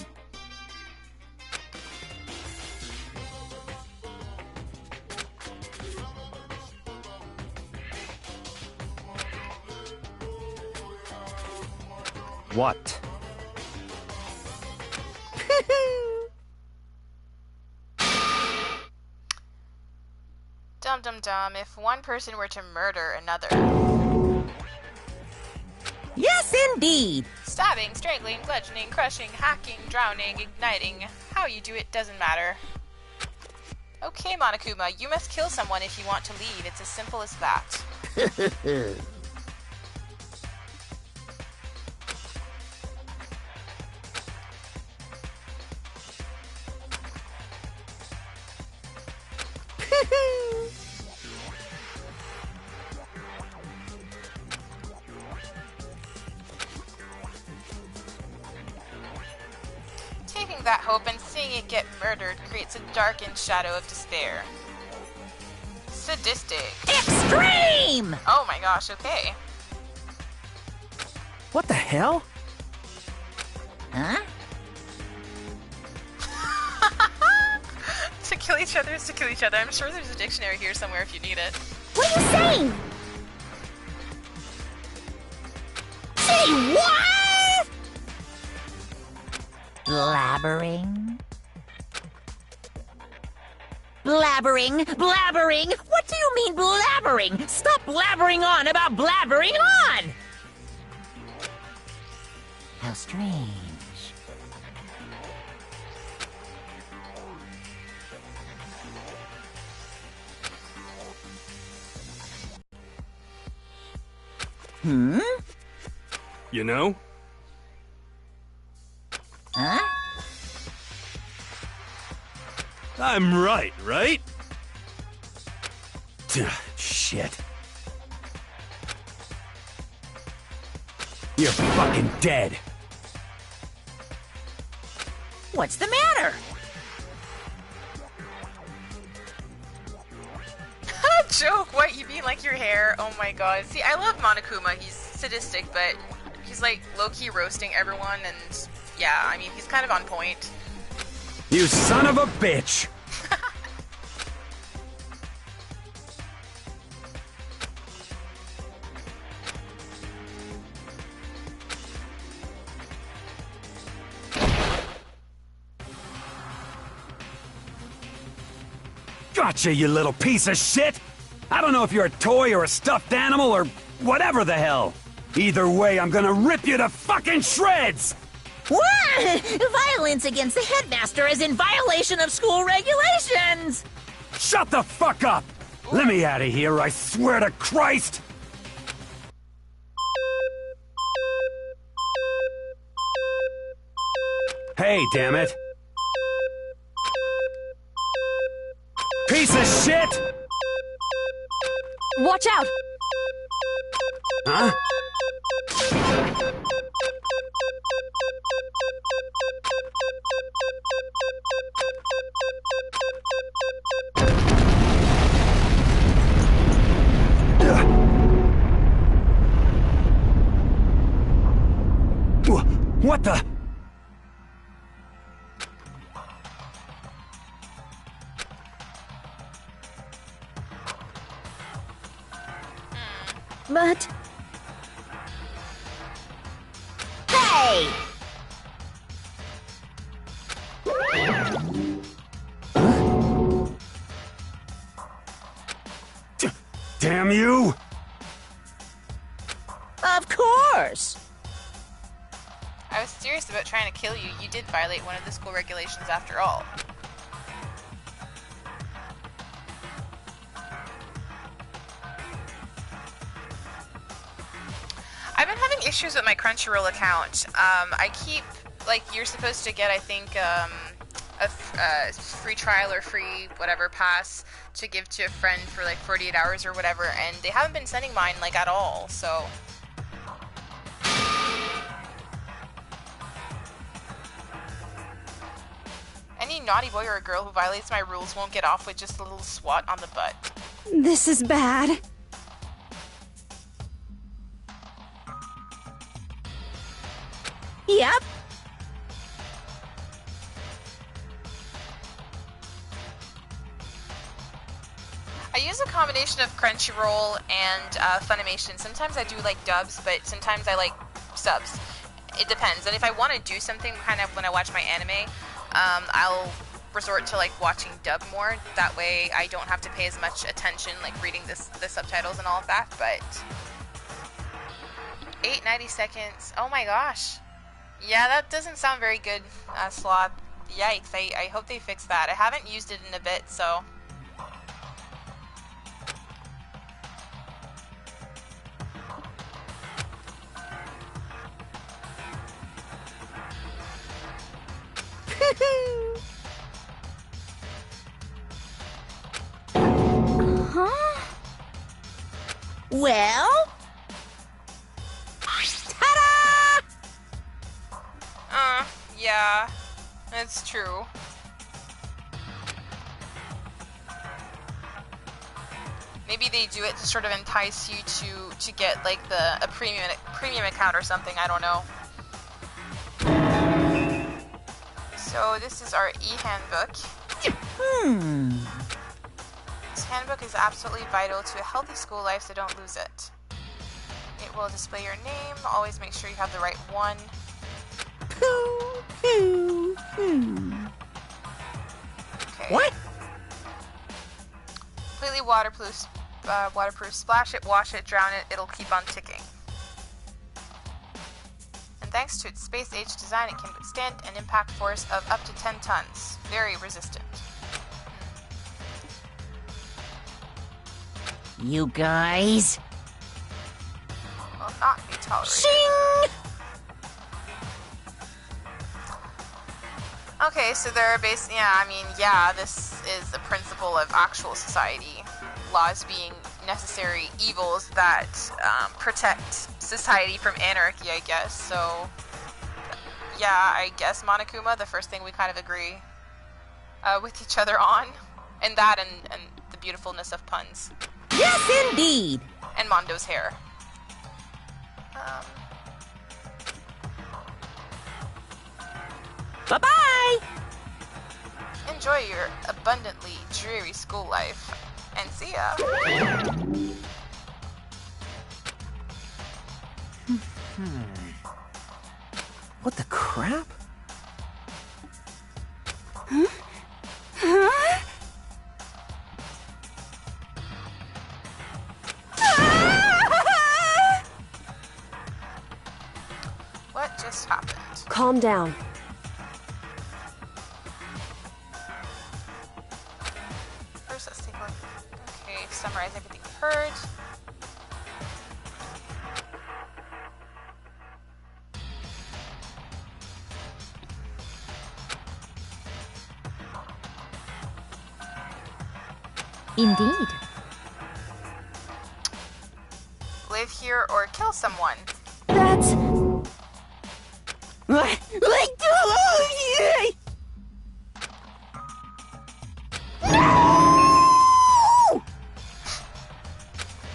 What? Dum dum dum, if one person were to murder another. Yes, indeed. Stabbing, strangling, bludgeoning, crushing, hacking, drowning, igniting. How you do it doesn't matter. Okay, Monokuma, you must kill someone if you want to leave. It's as simple as that. Taking that hope and seeing it get murdered creates a darkened shadow of despair. Sadistic. Extreme! Oh my gosh, okay. What the hell? Huh? To kill each other is to kill each other. I'm sure there's a dictionary here somewhere if you need it. What are you saying? Say what? Blabbering? Blabbering? Blabbering? What do you mean blabbering? Stop blabbering on about blabbering on! How strange. Hmm? You know? Huh? I'm right? Shit. You're fucking dead. What's the matter? Joke, what? You mean like your hair? Oh my god. See, I love Monokuma. He's sadistic, but he's like low-key roasting everyone, and yeah, I mean, he's kind of on point. You son of a bitch! Gotcha, you little piece of shit! I don't know if you're a toy or a stuffed animal or whatever the hell. Either way, I'm gonna rip you to fucking shreds! What? Violence against the headmaster is in violation of school regulations! Shut the fuck up! Let me out of here, I swear to Christ! Hey, damn it! Piece of shit! Watch out! Huh? What the? But... Hey! Damn you! Of course! I was serious about trying to kill you. You did violate one of the school regulations after all. I've been having issues with my Crunchyroll account. I keep, like, you're supposed to get, I think, a free trial or free whatever pass to give to a friend for like 48 hours or whatever, and they haven't been sending mine, like, at all, so... Any naughty boy or girl who violates my rules won't get off with just a little swat on the butt. This is bad. Yep. I use a combination of Crunchyroll and Funimation. Sometimes I do like dubs, but sometimes I like subs. It depends. And if I want to do something kind of when I watch my anime, I'll resort to like watching dub more. That way I don't have to pay as much attention, like reading the subtitles and all of that. But 8.90 seconds. Oh my gosh. Yeah, that doesn't sound very good, Sloth. Yikes. I hope they fix that. I haven't used it in a bit, so... Huh? Well? Ta-da! Yeah, that's true. Maybe they do it to sort of entice you to get like a premium account or something. I don't know. So this is our e-handbook. This handbook is absolutely vital to a healthy school life, so don't lose it. It will display your name. Always make sure you have the right one. Okay. What? Completely waterproof. Waterproof. Splash it, wash it, drown it. It'll keep on ticking. And thanks to its space-age design, it can withstand an impact force of up to 10 tons. Very resistant. You guys. Will not be tolerated. Shing! Okay, so there are yeah, I mean, yeah, this is the principle of actual society. Laws being necessary evils that protect society from anarchy, I guess. So, yeah, I guess Monokuma, the first thing we kind of agree with each other on. And that and the beautifulness of puns. Yes, indeed! And Mondo's hair. Bye-bye! Enjoy your abundantly dreary school life. And see ya. What the crap? Huh? Huh? What just happened? Calm down. First, let's take a look. Okay, summarize everything we heard. Indeed. Live here or kill someone. That's...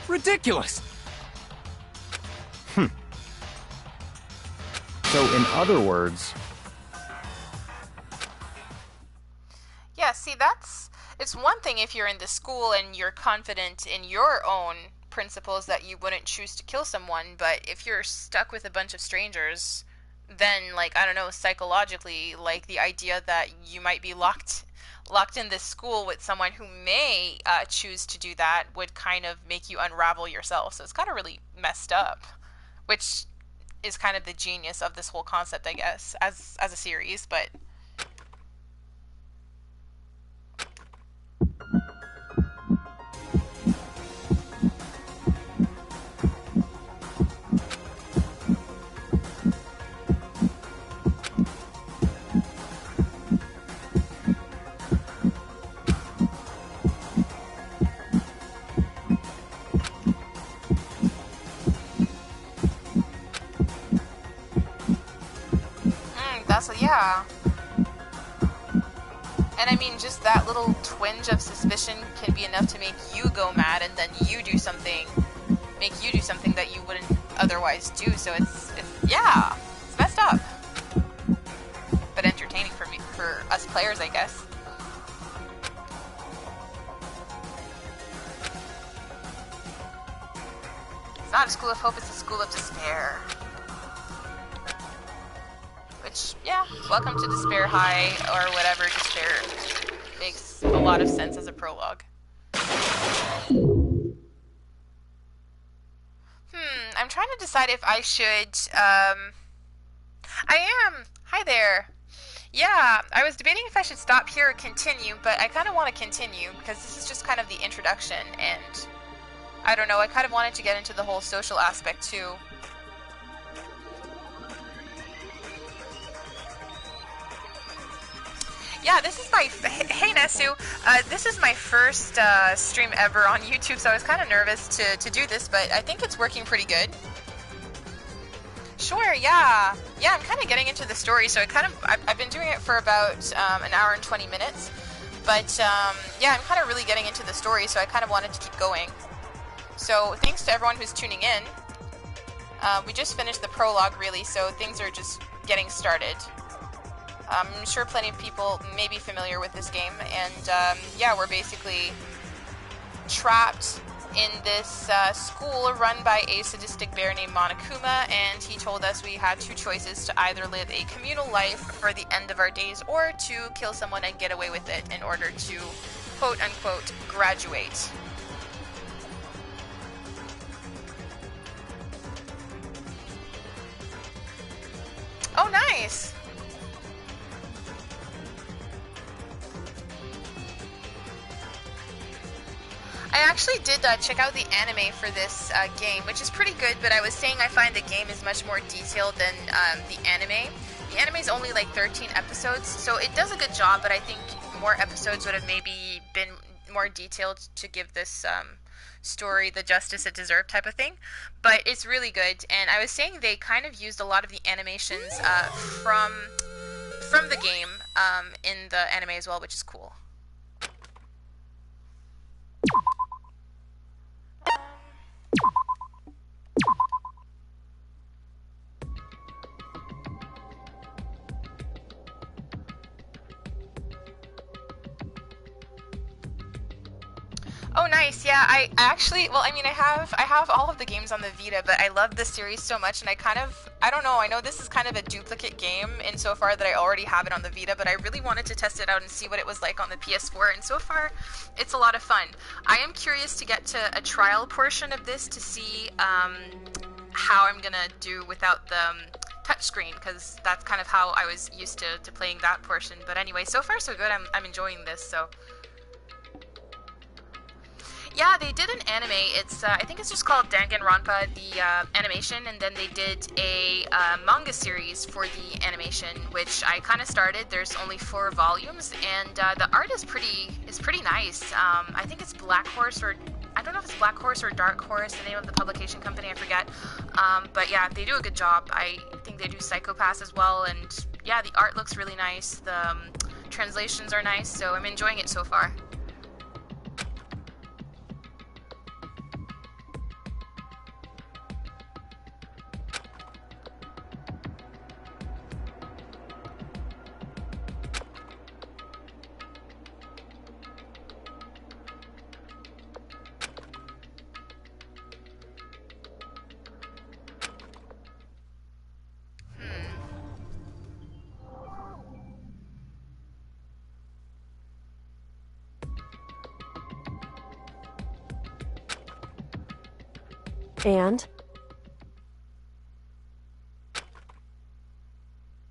Ridiculous! So, in other words... Yeah, see, it's one thing if you're in the school and you're confident in your own principles that you wouldn't choose to kill someone, but if you're stuck with a bunch of strangers, then, like, I don't know, psychologically, like, the idea that you might be locked in this school with someone who may choose to do that would kind of make you unravel yourself. So it's kind of really messed up, which is kind of the genius of this whole concept, I guess, as a series, but... Yeah. And I mean, just that little twinge of suspicion can be enough to make you go mad, and then make you do something that you wouldn't otherwise do. So it's messed up, but entertaining for us players, I guess. It's not a school of hope; it's a school of despair. Which, yeah, welcome to Despair High, or whatever. Despair makes a lot of sense as a prologue. I'm trying to decide if I should, I am! Hi there! Yeah, I was debating if I should stop here or continue, but I kind of want to continue, because this is just kind of the introduction, and I don't know, I kind of wanted to get into the whole social aspect, too. Yeah, this is my... Hey, Nesu. This is my first stream ever on YouTube, so I was kind of nervous to do this, but I think it's working pretty good. Sure, yeah. Yeah, I'm kind of getting into the story, so I've been doing it for about an hour and 20 minutes. But, yeah, I'm kind of really getting into the story, so I kind of wanted to keep going. So, thanks to everyone who's tuning in. We just finished the prologue, really, so things are just getting started. I'm sure plenty of people may be familiar with this game, and yeah, we're basically trapped in this school run by a sadistic bear named Monokuma, and he told us we had two choices: to either live a communal life for the end of our days, or to kill someone and get away with it in order to, quote-unquote, graduate. Oh, nice! I actually did check out the anime for this game, which is pretty good, but I was saying I find the game is much more detailed than the anime. The anime is only like 13 episodes, so it does a good job, but I think more episodes would have maybe been more detailed to give this story the justice it deserved type of thing. But it's really good, and I was saying they kind of used a lot of the animations from the game in the anime as well, which is cool. Oh, nice. Yeah, I actually, well, I mean, I have all of the games on the Vita, but I love this series so much, and I don't know, I know this is kind of a duplicate game insofar that I already have it on the Vita, but I really wanted to test it out and see what it was like on the PS4, and so far, it's a lot of fun. I am curious to get to a trial portion of this to see how I'm gonna do without the touchscreen, because that's kind of how I was used to playing that portion. But anyway, so far so good. I'm enjoying this, so... Yeah, they did an anime. It's I think it's just called Danganronpa, the animation, and then they did a manga series for the animation, which I kind of started. There's only 4 volumes, and the art is pretty nice. I think it's Black Horse, or I don't know if it's Black Horse or Dark Horse, the name of the publication company, I forget. But yeah, they do a good job. I think they do Psycho-Pass as well, and yeah, the art looks really nice. The translations are nice, so I'm enjoying it so far. And?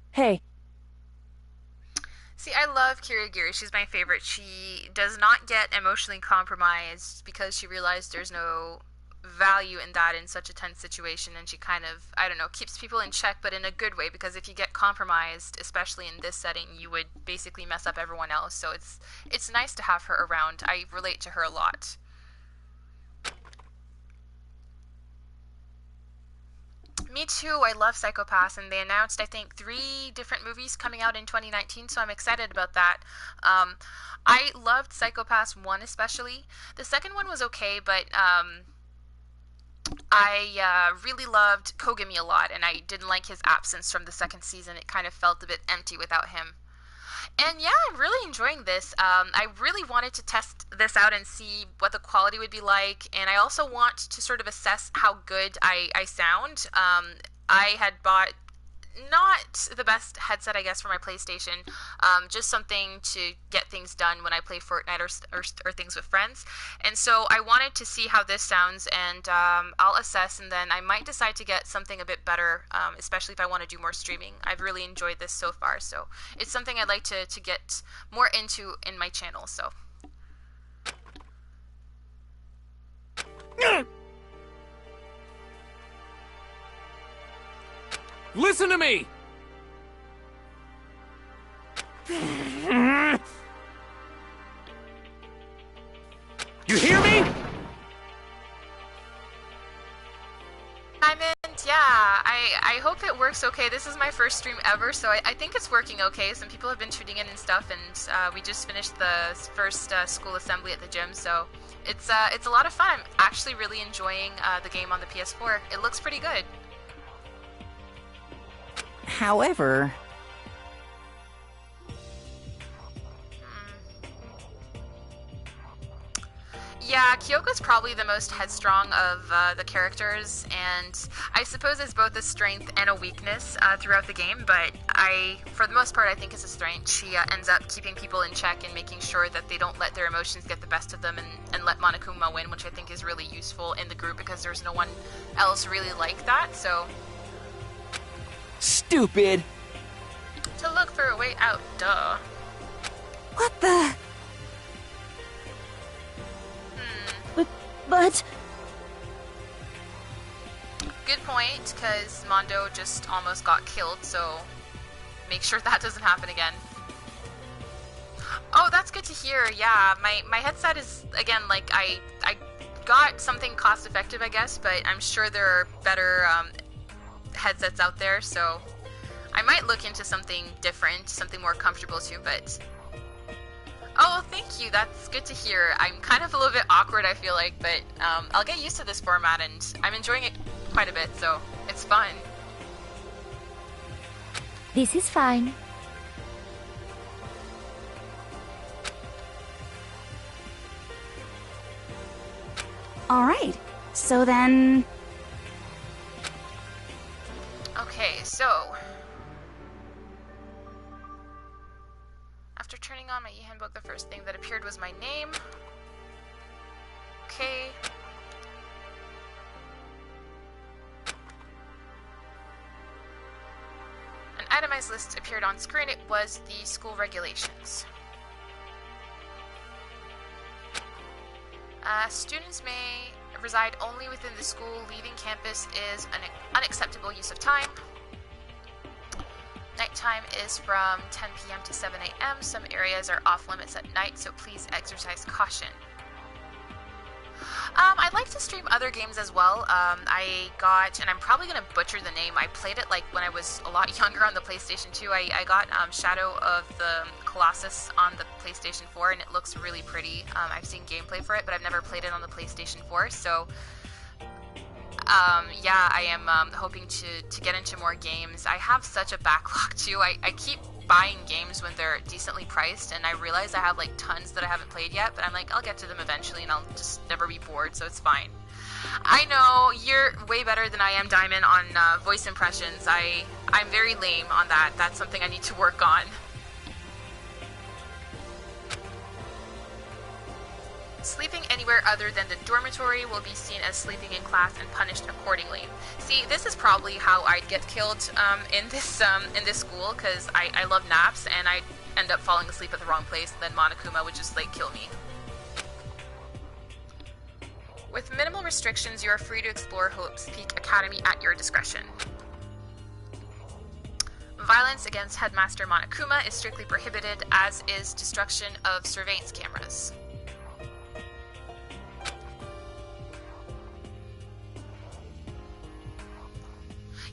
Hey. See, I love Kirigiri. She's my favorite. She does not get emotionally compromised because she realized there's no value in that in such a tense situation, and she kind of, I don't know, keeps people in check, but in a good way, because if you get compromised, especially in this setting, you would basically mess up everyone else. So it's nice to have her around. I relate to her a lot. Me too. I love Psycho-Pass, and they announced, I think, 3 different movies coming out in 2019, so I'm excited about that. I loved Psycho-Pass 1 especially. The second one was okay, but I really loved Kogami a lot, and I didn't like his absence from the second season. It kind of felt a bit empty without him. And yeah, I'm really enjoying this. I really wanted to test this out and see what the quality would be like, and I also want to sort of assess how good I sound. I had bought not the best headset, I guess, for my PlayStation, just something to get things done when I play Fortnite or things with friends, and so I wanted to see how this sounds, and I'll assess, and then I might decide to get something a bit better, especially if I want to do more streaming. I've really enjoyed this so far, so it's something I'd like to get more into in my channel, so... Listen to me! You hear me? Diamond, yeah, I hope it works okay. This is my first stream ever, so I think it's working okay. Some people have been tuning in and stuff, and we just finished the first school assembly at the gym, so it's a lot of fun. I'm actually really enjoying the game on the PS4. It looks pretty good. However... Yeah, Kyoko's probably the most headstrong of the characters, and I suppose it's both a strength and a weakness throughout the game, but for the most part, I think it's a strength. She ends up keeping people in check and making sure that they don't let their emotions get the best of them and let Monokuma win, which I think is really useful in the group because there's no one else really like that, so... Stupid! To look for a way out, duh. What the... But... Good point, because Mondo just almost got killed, so make sure that doesn't happen again. Oh, that's good to hear. Yeah, my headset is, again, like, I got something cost-effective, I guess, but I'm sure there are better headsets out there, so I might look into something different, something more comfortable too, but... Oh, thank you, that's good to hear. I'm kind of a little bit awkward, I feel like, but I'll get used to this format, and I'm enjoying it quite a bit, so it's fun. This is fine. Alright, so then... Okay, so... After turning on my e-handbook, the first thing that appeared was my name. Okay. An itemized list appeared on screen. It was the school regulations. Students may reside only within the school. Leaving campus is an unacceptable use of time. Nighttime is from 10 p.m. to 7 a.m. Some areas are off limits at night, so please exercise caution. I'd like to stream other games as well. I got, and I'm probably going to butcher the name, I played it like when I was a lot younger on the PlayStation 2. I got Shadow of the Colossus on the PlayStation 4, and it looks really pretty. I've seen gameplay for it, but I've never played it on the PlayStation 4, so... yeah, I am hoping to get into more games. I have such a backlog too. I keep buying games when they're decently priced, and I realize I have like tons that I haven't played yet, but I'm like, I'll get to them eventually and I'll just never be bored, so it's fine. I know, you're way better than I am, Diamond, on voice impressions. I'm very lame on that. That's something I need to work on. Sleeping anywhere other than the dormitory will be seen as sleeping in class and punished accordingly. See, this is probably how I'd get killed in this school, because I love naps, and I end up falling asleep at the wrong place, and then Monokuma would just, like, kill me. With minimal restrictions, you are free to explore Hope's Peak Academy at your discretion. Violence against Headmaster Monokuma is strictly prohibited, as is destruction of surveillance cameras.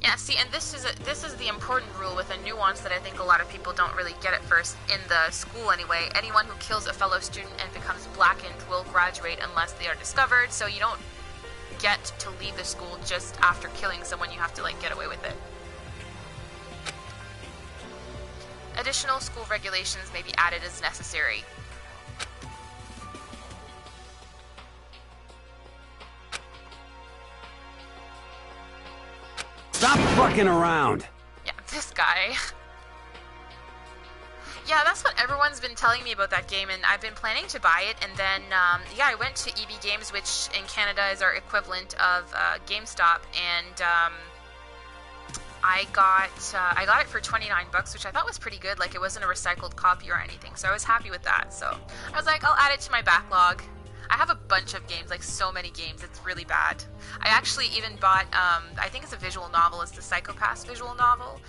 Yeah, see, and this is the important rule with a nuance that I think a lot of people don't really get at first, in the school anyway. Anyone who kills a fellow student and becomes blackened will graduate unless they are discovered, so you don't get to leave the school just after killing someone. You have to, like, get away with it. Additional school regulations may be added as necessary. Stop fucking around! Yeah, this guy. Yeah, that's what everyone's been telling me about that game, and I've been planning to buy it, and then, yeah, I went to EB Games, which in Canada is our equivalent of GameStop, and, I got it for $29, which I thought was pretty good. Like, it wasn't a recycled copy or anything, so I was happy with that. So I was like, I'll add it to my backlog. I have a bunch of games, like so many games, it's really bad. I actually even bought, I think it's a visual novel, it's the Psycho-Pass visual novel,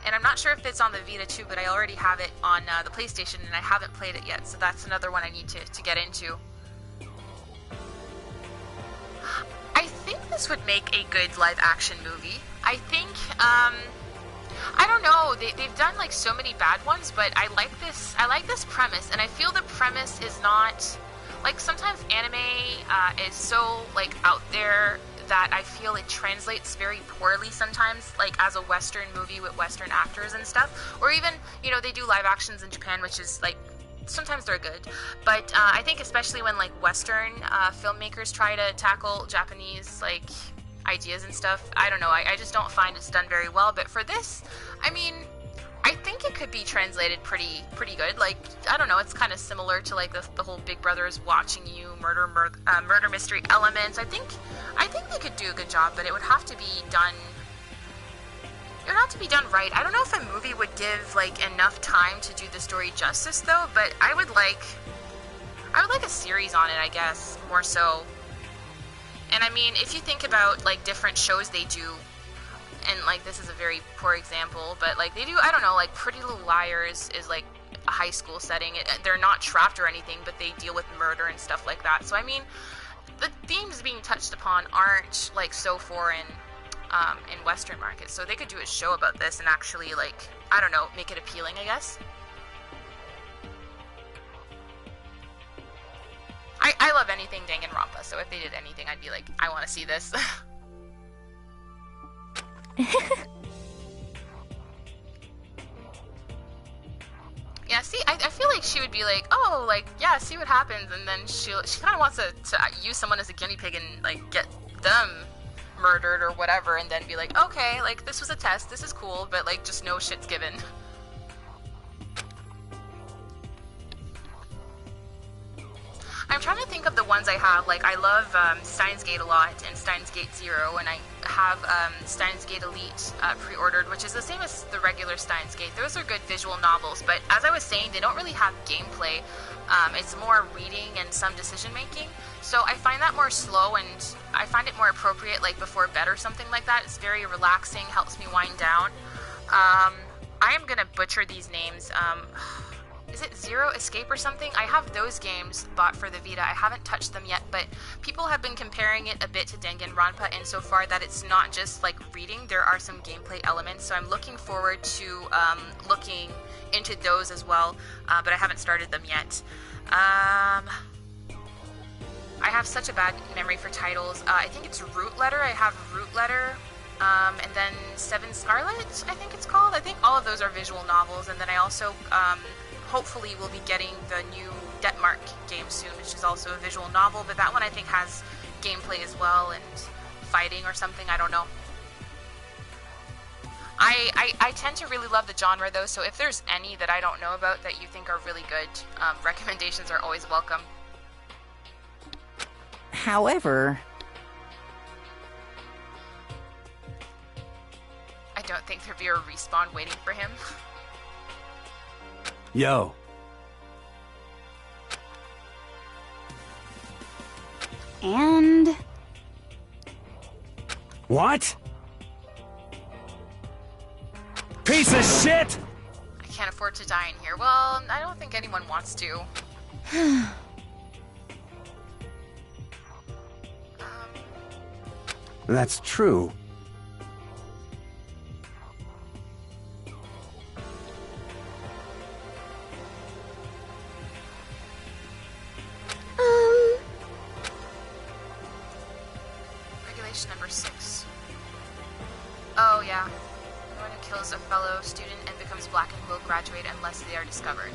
and I'm not sure if it's on the Vita too, but I already have it on the PlayStation, and I haven't played it yet, so that's another one I need to get into. I think this would make a good live-action movie. I think, I don't know, they've done like so many bad ones, but I like this premise, and I feel the premise is not... Like, sometimes anime is so, like, out there that I feel it translates very poorly sometimes, like, as a Western movie with Western actors and stuff. Or even, you know, they do live actions in Japan, which is, like, sometimes they're good. But I think especially when, like, Western filmmakers try to tackle Japanese, like, ideas and stuff, I don't know, I just don't find it's done very well. But for this, I mean... I think it could be translated pretty good. Like, I don't know, it's kind of similar to like the whole Big Brother is watching you murder mystery elements. I think they could do a good job, but it would have to be done. It would have to be done right. I don't know if a movie would give like enough time to do the story justice though, but I would like a series on it, I guess, more so. And I mean, if you think about like different shows they do, and like this is a very poor example, but like they do, I don't know, like Pretty Little Liars is like a high school setting. They're not trapped or anything, but they deal with murder and stuff like that. So I mean, the themes being touched upon aren't like so foreign in Western markets. So they could do a show about this and actually, like, I don't know, make it appealing, I guess. I love anything Danganronpa, so if they did anything, I'd be like, I want to see this. Yeah, see, I feel like she would be like, oh, like, yeah, see what happens, and then she kind of wants to use someone as a guinea pig and, like, get them murdered or whatever, and then be like, okay, like, this was a test, this is cool, but, like, just no shit's given. I'm trying to think of the ones I have. Like, I love Steins Gate a lot and Steins Gate Zero, and I have Steins Gate Elite pre-ordered, which is the same as the regular Steins Gate. Those are good visual novels, but as I was saying, they don't really have gameplay. It's more reading and some decision making. So I find that more slow, and I find it more appropriate, like before bed or something like that. It's very relaxing, helps me wind down. I am gonna butcher these names. Is it Zero Escape or something? I have those games bought for the Vita. I haven't touched them yet, but people have been comparing it a bit to Danganronpa insofar that it's not just like reading, there are some gameplay elements, so I'm looking forward to looking into those as well, but I haven't started them yet. I have such a bad memory for titles. I think it's Root Letter. I have Root Letter, and then Seven Scarlet, I think it's called. I think all of those are visual novels, and then I also hopefully we'll be getting the new Detmark game soon, which is also a visual novel, but that one I think has gameplay as well and fighting or something, I don't know. I tend to really love the genre though, so if there's any that I don't know about that you think are really good, recommendations are always welcome. However, I don't think there'd be a respawn waiting for him. Yo. And... What? Piece of shit! I can't afford to die in here. Well, I don't think anyone wants to. That's true. Regulation number 6. Oh, yeah. Anyone who kills a fellow student and becomes blackened will graduate unless they are discovered.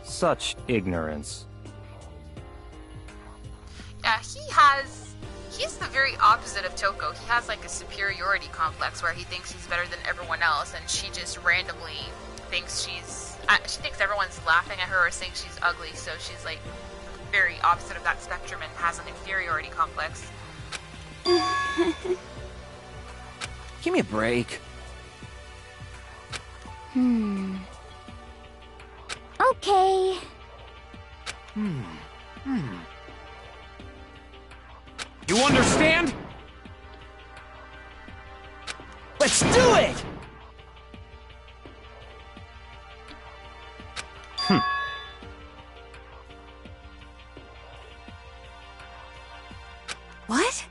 Such ignorance. Yeah, he's the very opposite of Toko. He has like a superiority complex where he thinks he's better than everyone else, and she just randomly thinks she thinks everyone's laughing at her or saying she's ugly, so she's like very opposite of that spectrum and has an inferiority complex. Give me a break. Okay. You understand? Let's do it! What?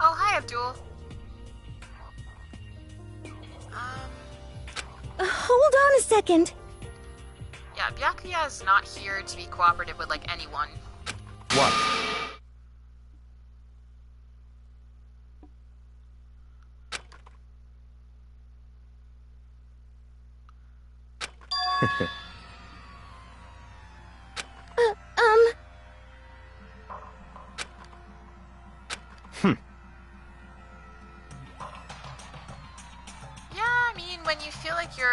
Oh, hi, Abdul. Hold on a second. Yeah, Byakuya is not here to be cooperative with, like, anyone. What? Yeah, I mean,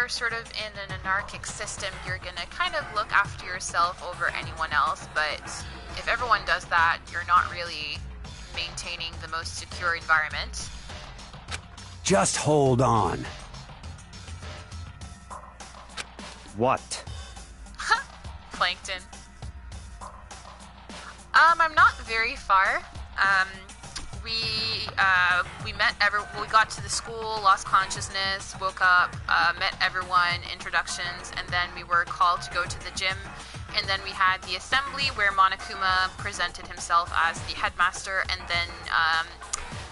you're sort of in an anarchic system, you're gonna kind of look after yourself over anyone else, but if everyone does that, you're not really maintaining the most secure environment. Just hold on. What? Plankton. I'm not very far. We got to the school, lost consciousness, woke up, met everyone, introductions, and then we were called to go to the gym. And then we had the assembly where Monokuma presented himself as the headmaster, and then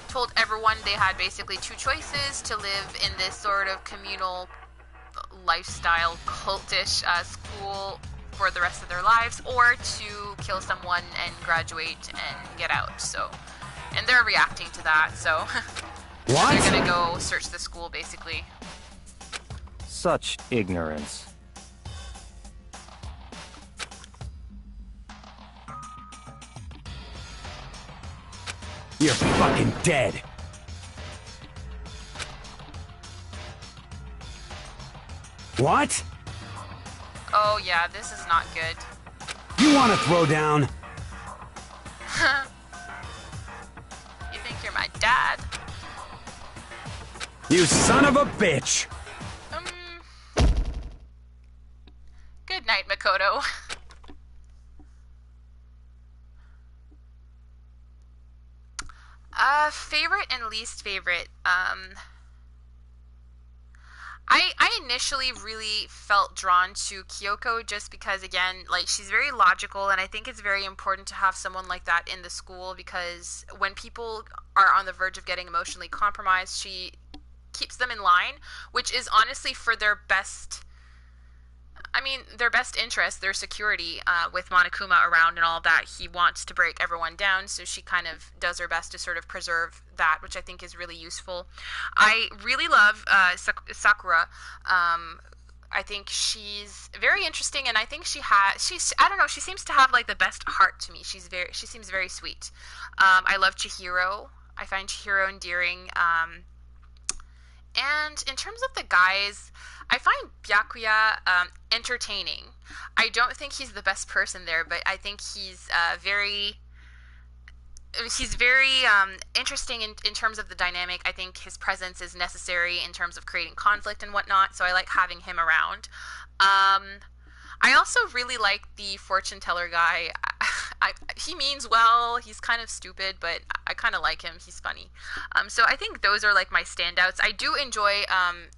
told everyone they had basically two choices: to live in this sort of communal lifestyle, cultish school for the rest of their lives, or to kill someone and graduate and get out. So, and they're reacting to that, so what? They're gonna go search the school basically. Such ignorance. You're fucking dead. What? Oh yeah, this is not good. You want to throw down? You think you're my dad? You son of a bitch! Good night, Makoto. Favorite and least favorite. I initially really felt drawn to Kyoko just because, again, like, she's very logical, and I think it's very important to have someone like that in the school, because when people are on the verge of getting emotionally compromised, she keeps them in line, which is honestly for their best, their best interest, their security, with Monokuma around and all that. He wants to break everyone down, so she kind of does her best to sort of preserve that, which I think is really useful. I really love Sakura. I think she's very interesting, and I think I don't know, she seems to have like the best heart to me. She seems very sweet. I love Chihiro. I find Chihiro endearing. And in terms of the guys, I find Byakuya entertaining. I don't think he's the best person there, but I think he's very interesting in terms of the dynamic. I think his presence is necessary in terms of creating conflict and whatnot, so I like having him around. I also really like the fortune teller guy. He means well. He's kind of stupid, but I kind of like him. He's funny. So I think those are like my standouts. I do enjoy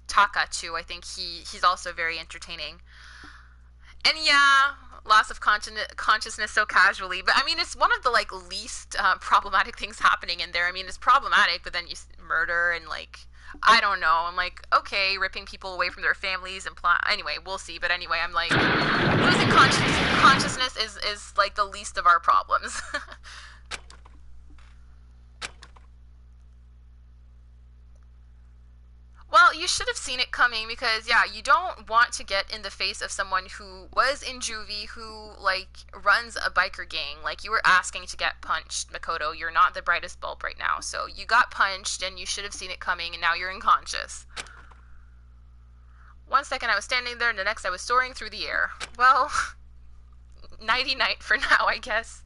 Taka too. I think he's also very entertaining. And yeah, loss of consciousness so casually, but I mean, it's one of the like least problematic things happening in there. I mean, it's problematic, but then you murder and like, I don't know. I'm like, okay, ripping people away from their families and anyway, we'll see. But anyway, I'm like, losing consciousness is like the least of our problems. Well, you should have seen it coming, because yeah, you don't want to get in the face of someone who was in juvie, who like runs a biker gang. Like, you were asking to get punched, Makoto. You're not the brightest bulb right now, so you got punched and you should have seen it coming, and now you're unconscious. 1 second I was standing there, and the next I was soaring through the air. Well, nighty night for now, I guess.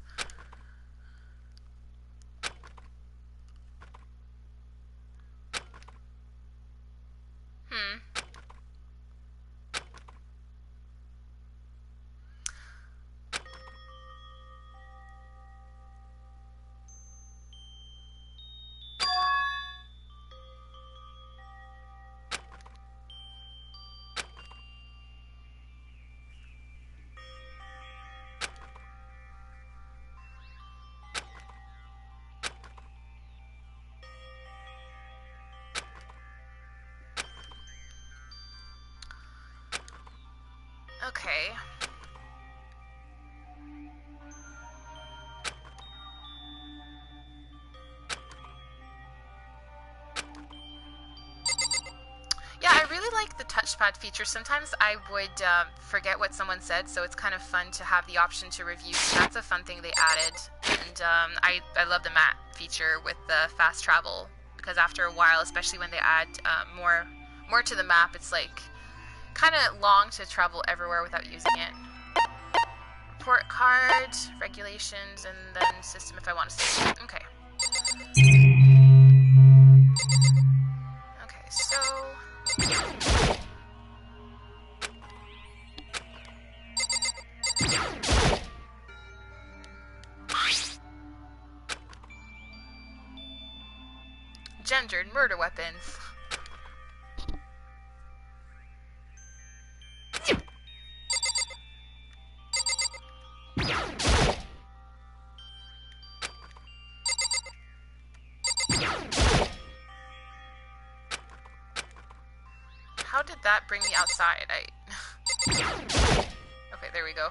Okay. Yeah, I really like the touchpad feature. Sometimes I would forget what someone said, so it's kind of fun to have the option to review. So that's a fun thing they added. And I love the map feature with the fast travel, because after a while, especially when they add more to the map, it's like kind of long to travel everywhere without using it. Report card, regulations, and then system if I want to see it. Okay. Okay, so... gendered murder weapons. How did that bring me outside? Okay, there we go.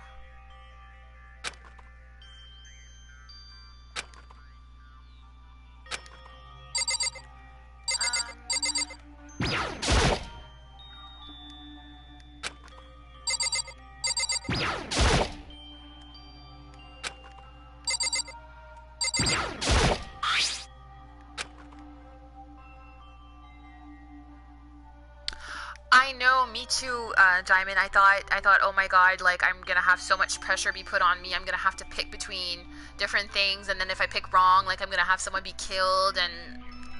I know, me too, Diamond. I thought, oh my god, like, I'm gonna have so much pressure be put on me. I'm gonna have to pick between different things, and then if I pick wrong, like, I'm gonna have someone be killed, and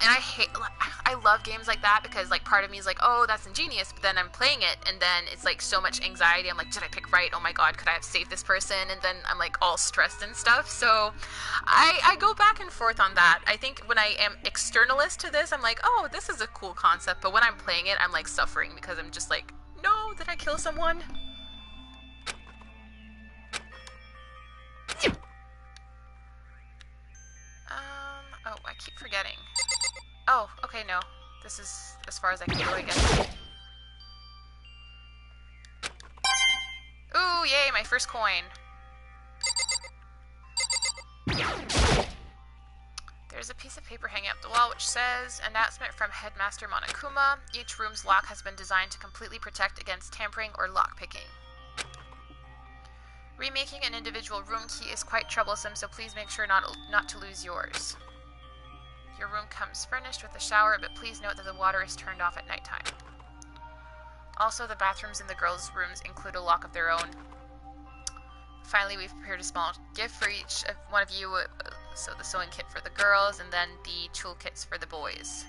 I love games like that, because, like, part of me is like, oh, that's ingenious, but then I'm playing it, and then it's, like, so much anxiety. I'm like, did I pick right? Oh my god, could I have saved this person? And then I'm, like, all stressed and stuff, so I go back and forth on that. I think when I am externalist to this, I'm like, oh, this is a cool concept, but when I'm playing it, I'm, like, suffering, because I'm just like, no, did I kill someone? Oh, I keep forgetting. Oh, okay, no. This is as far as I can go, I guess. Ooh, yay, my first coin. There's a piece of paper hanging up the wall which says, announcement from Headmaster Monokuma. Each room's lock has been designed to completely protect against tampering or lockpicking. Remaking an individual room key is quite troublesome, so please make sure not to lose yours. Your room comes furnished with a shower, but please note that the water is turned off at nighttime. Also, the bathrooms in the girls' rooms include a lock of their own. Finally, we've prepared a small gift for each one of you, so the sewing kit for the girls, and then the toolkits for the boys.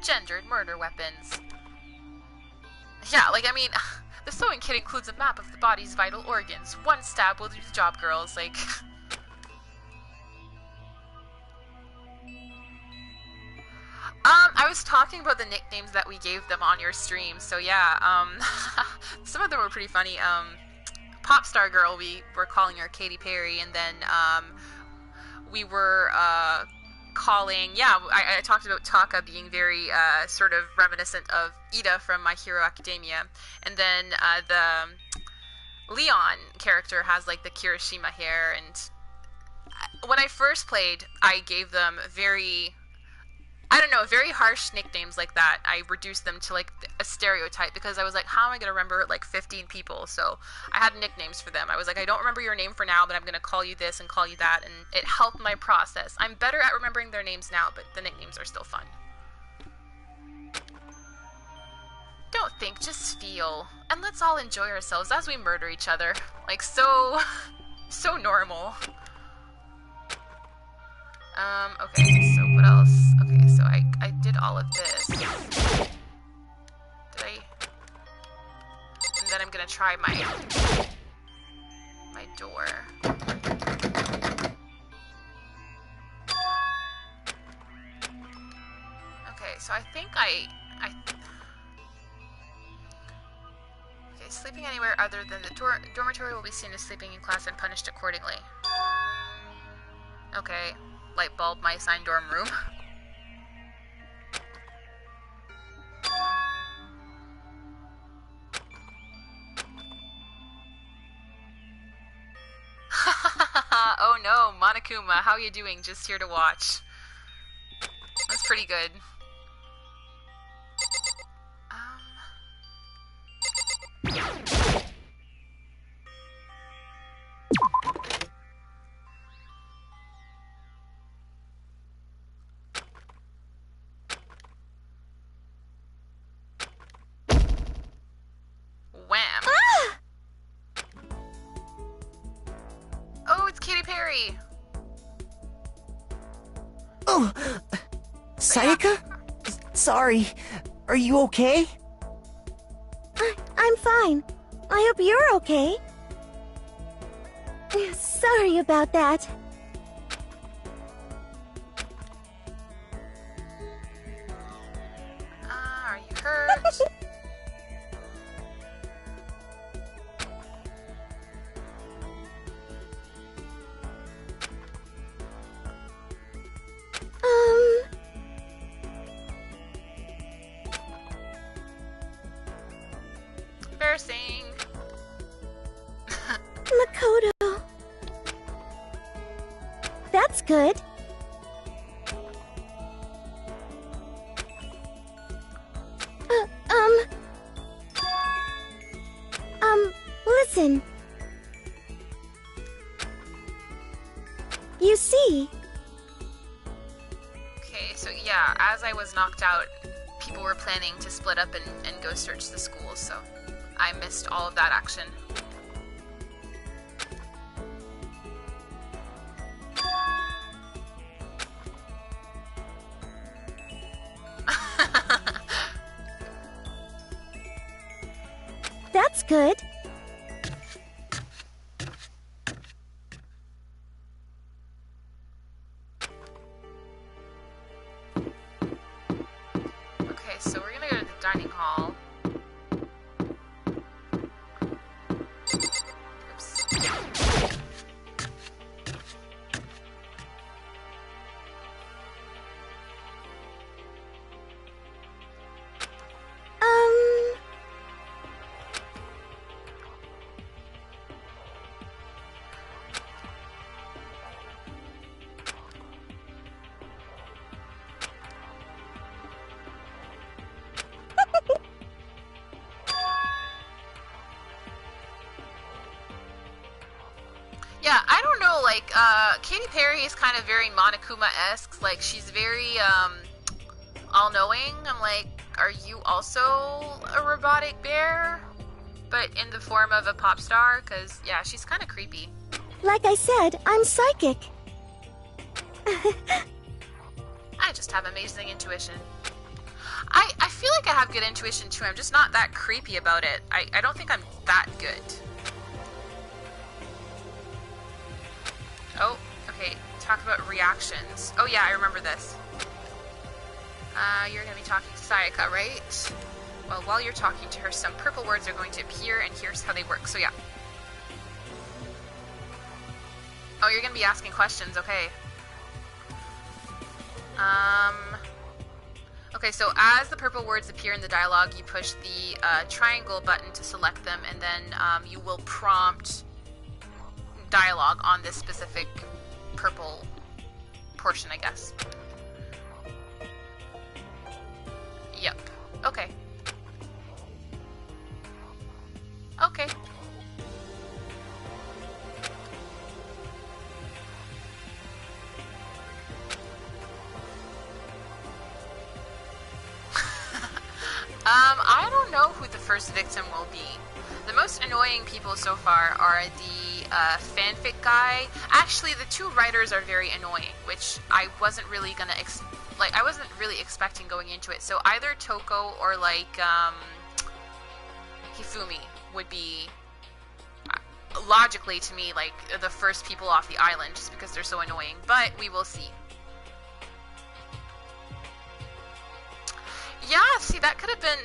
Gendered murder weapons. Yeah, like, I mean, the sewing kit includes a map of the body's vital organs. One stab will do the job, girls, like... I was talking about the nicknames that we gave them on your stream, so yeah, some of them were pretty funny. Popstar Girl, we were calling her Katy Perry, and then, we were, calling, yeah, I talked about Taka being very, sort of reminiscent of Ida from My Hero Academia, and then, the Leon character has, like, the Kirishima hair, and when I first played, I gave them very... I don't know, very harsh nicknames like that. I reduced them to, like, a stereotype, because I was like, how am I going to remember, like, 15 people? So I had nicknames for them. I was like, I don't remember your name for now, but I'm going to call you this and call you that, and it helped my process. I'm better at remembering their names now, but the nicknames are still fun. Don't think, just feel. And let's all enjoy ourselves as we murder each other. Like, so normal. Okay, so what else? Okay, so I did all of this. Did I? And then I'm gonna try my door. Okay, so I think okay, sleeping anywhere other than the dormitory will be seen as sleeping in class and punished accordingly. Okay. Light bulb, my assigned dorm room. Oh no, Monokuma, how are you doing? Just here to watch. That's pretty good. Perry! Oh, Sayaka? Sorry. Are you okay? I'm fine. I hope you're okay. Sorry about that. Are you hurt? Embarrassing. Makoto. That's good. Listen. You see. Okay, so yeah, as I was knocked out, people were planning to split up and go search the school, so I missed all of that action. That's good. Okay, so we're gonna go to the dining hall. Yeah, I don't know, like, Katy Perry is kind of very Monokuma-esque, like, she's very, all-knowing. I'm like, are you also a robotic bear? But in the form of a pop star? Because, yeah, she's kind of creepy. Like I said, I'm psychic. I just have amazing intuition. I feel like I have good intuition, too. I'm just not that creepy about it. I don't think I'm that good. Oh, okay. Talk about reactions. Oh yeah, I remember this. You're gonna be talking to Sayaka, right? Well, while you're talking to her, some purple words are going to appear, and here's how they work. So yeah. Oh, you're gonna be asking questions, okay. Okay, so as the purple words appear in the dialogue, you push the triangle button to select them, and then you will prompt dialogue on this specific purple portion, I guess. Yep. Okay. Okay. I don't know who the first victim will be. The most annoying people so far are the fanfic guy. Actually, the two writers are very annoying, which I wasn't really gonna I wasn't really expecting going into it. So either Toko or like Hifumi would be logically to me like the first people off the island, just because they're so annoying. But we will see. Yeah, see, that could have been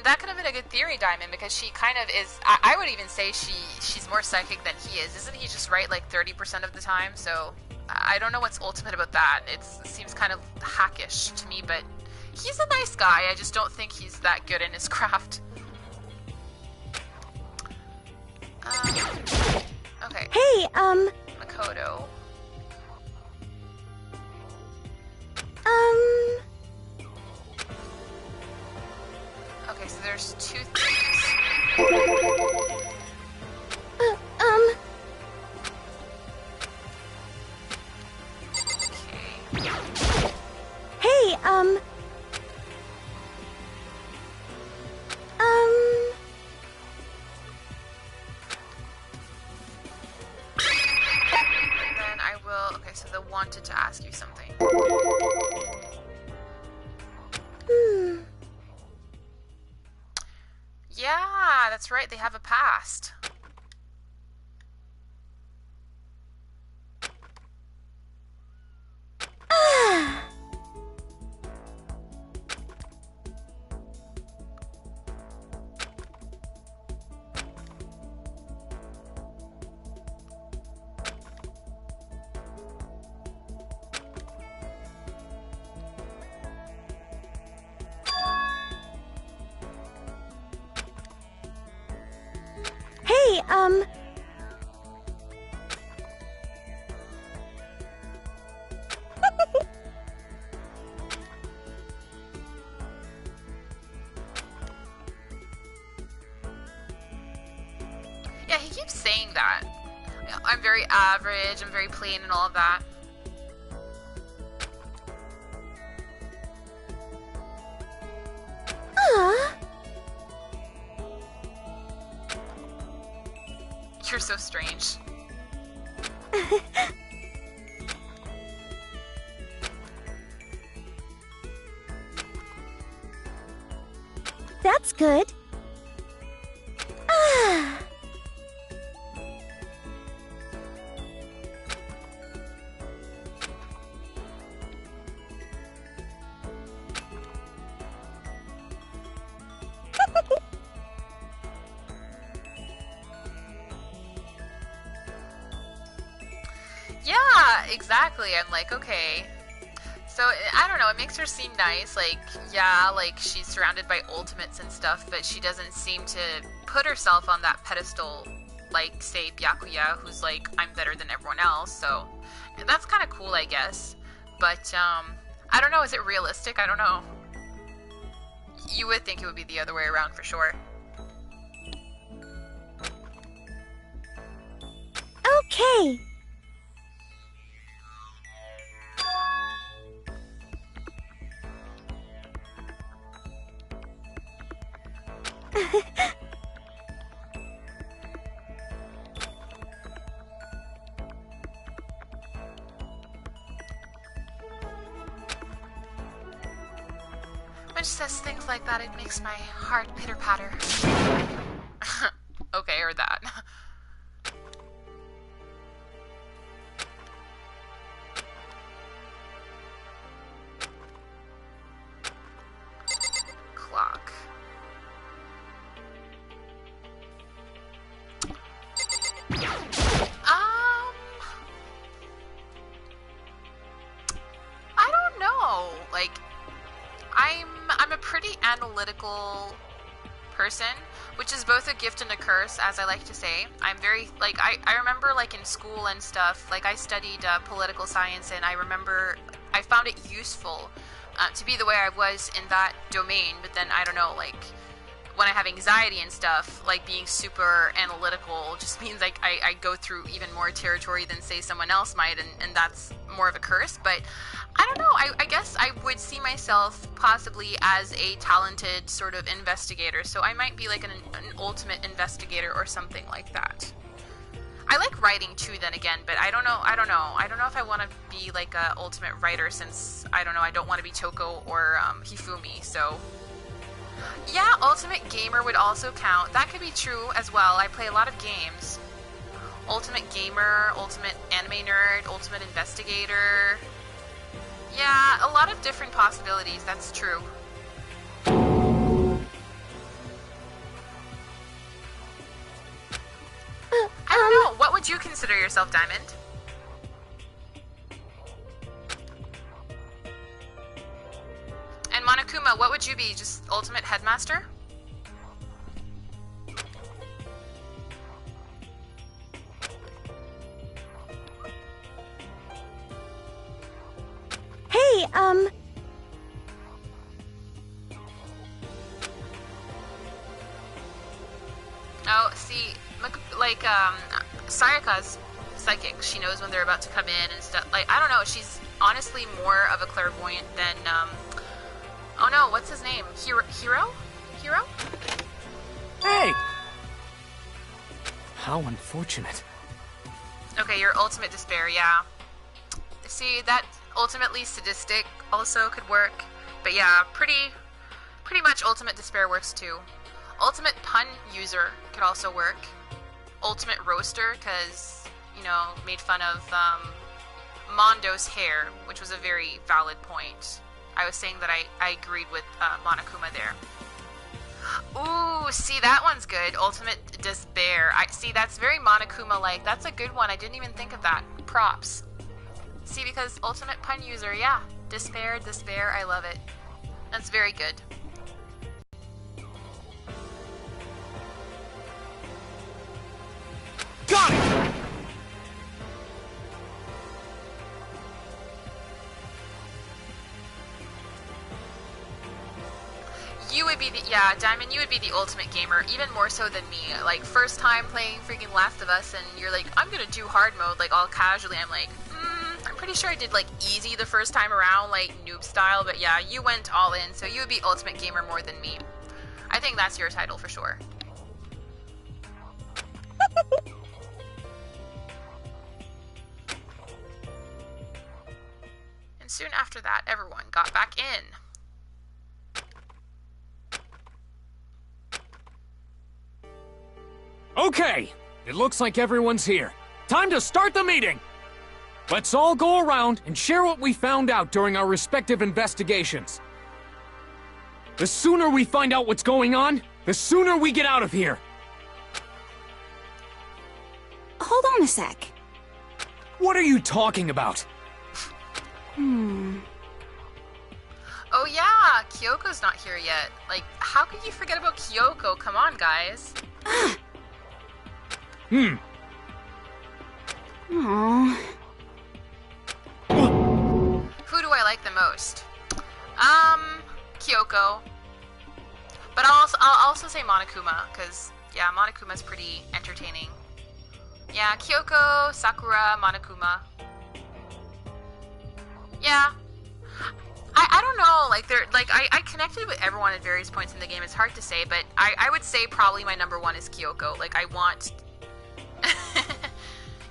a good theory, Diamond, because she kind of is. I would even say she's more psychic than he is. Isn't he just right like 30% of the time? So I don't know what's ultimate about that. It seems kind of hackish to me, but he's a nice guy. I just don't think he's that good in his craft. Okay. Hey, Makoto. Okay, so there's two things. Hey, And then I will because I wanted to ask you something. Yeah, that's right, they have a past. Hey, Yeah, he keeps saying that. I'm very average, I'm very plain and all of that. You're so strange. That's good. Yeah, exactly. I'm like, okay. So, I don't know, it makes her seem nice. Like, yeah, like, she's surrounded by ultimates and stuff, but she doesn't seem to put herself on that pedestal, like, say, Byakuya, who's like, I'm better than everyone else, so that's kind of cool, I guess. But, I don't know, is it realistic? I don't know. You would think it would be the other way around for sure. Okay. When she says things like that, it makes my heart pitter-patter. Okay, or that. Clock. I don't know. Like, I'm a pretty analytical person, which is both a gift and a curse, as I like to say. I'm very, like, I remember, like, in school and stuff, like, I studied political science, and I remember I found it useful to be the way I was in that domain, but then, I don't know, like, when I have anxiety and stuff, like, being super analytical just means, like, I go through even more territory than, say, someone else might, and that's more of a curse, but I don't know, I guess I would see myself possibly as a talented sort of investigator, so I might be like an ultimate investigator or something like that. I like writing too then again, but I don't know if I want to be like a ultimate writer since, I don't know, I don't want to be Toko or Hifumi, so... Yeah, ultimate gamer would also count. That could be true as well. I play a lot of games. Ultimate gamer, ultimate anime nerd, ultimate investigator... Yeah, a lot of different possibilities, that's true. I don't know, what would you consider yourself, Diamond? And Monokuma, what would you be, just ultimate headmaster? Hey, Oh, see, like, Sayaka's psychic. She knows when they're about to come in and stuff. Like, I don't know, she's honestly more of a clairvoyant than, oh no, what's his name? Hiro? Hiro? Hey! How unfortunate. Okay, your ultimate despair, yeah. See, that ultimately sadistic also could work. But yeah, pretty much ultimate despair works too. Ultimate pun user could also work. Ultimate roaster, because, you know, made fun of Mondo's hair, which was a very valid point. I was saying that I agreed with Monokuma there. Ooh, see, that one's good. Ultimate despair. See, that's very Monokuma-like. That's a good one. I didn't even think of that. Props. See, because ultimate pun user, yeah. Despair, I love it. That's very good. Got it! You would be the, yeah, Diamond, you would be the ultimate gamer, even more so than me. Like, first time playing freaking Last of Us, and you're like, I'm gonna do hard mode, like, all casually. I'm like, I'm pretty sure I did, like, easy the first time around, like, noob style, but yeah, you went all in, so you would be ultimate gamer more than me. I think that's your title for sure. And soon after that, everyone got back in. Okay, it looks like everyone's here. Time to start the meeting! Let's all go around and share what we found out during our respective investigations. The sooner we find out what's going on, the sooner we get out of here. Hold on a sec. What are you talking about? Oh yeah, Kyoko's not here yet. Like, how could you forget about Kyoko? Come on, guys. Aww. Who do I like the most? Kyoko. But I'll also say Monokuma, because, yeah, Monokuma's pretty entertaining. Yeah, Kyoko, Sakura, Monokuma. Yeah. I don't know, like, I connected with everyone at various points in the game. It's hard to say, but I would say probably my number one is Kyoko. Like, I want...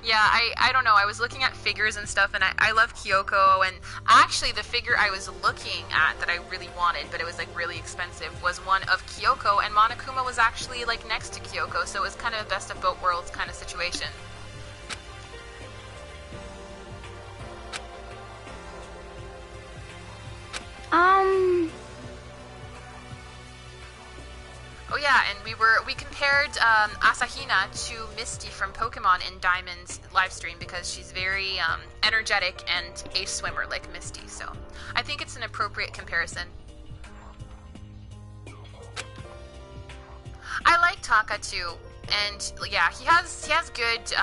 Yeah, I don't know, I was looking at figures and stuff, and I love Kyoko, and actually the figure I was looking at that I really wanted, but it was, like, really expensive, was one of Kyoko, and Monokuma was actually, like, next to Kyoko, so it was kind of a best of both worlds kind of situation. Oh yeah, and we compared Asahina to Misty from Pokemon in Diamond's live stream because she's very energetic and a swimmer like Misty, so I think it's an appropriate comparison. I like Taka too, and yeah, he has good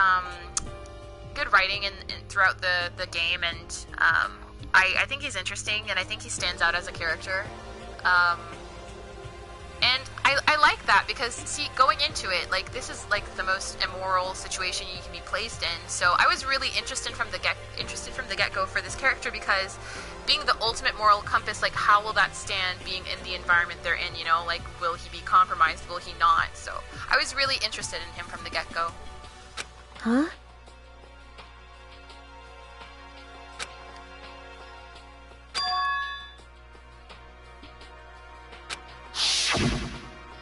good writing throughout the game, and I think he's interesting, and I think he stands out as a character. And I like that because, see, going into it, like, this is, like, the most immoral situation you can be placed in, so I was really interested from the get-go for this character because being the ultimate moral compass, like, how will that stand being in the environment they're in, you know? Like, will he be compromised? Will he not? So I was really interested in him from the get-go. Huh?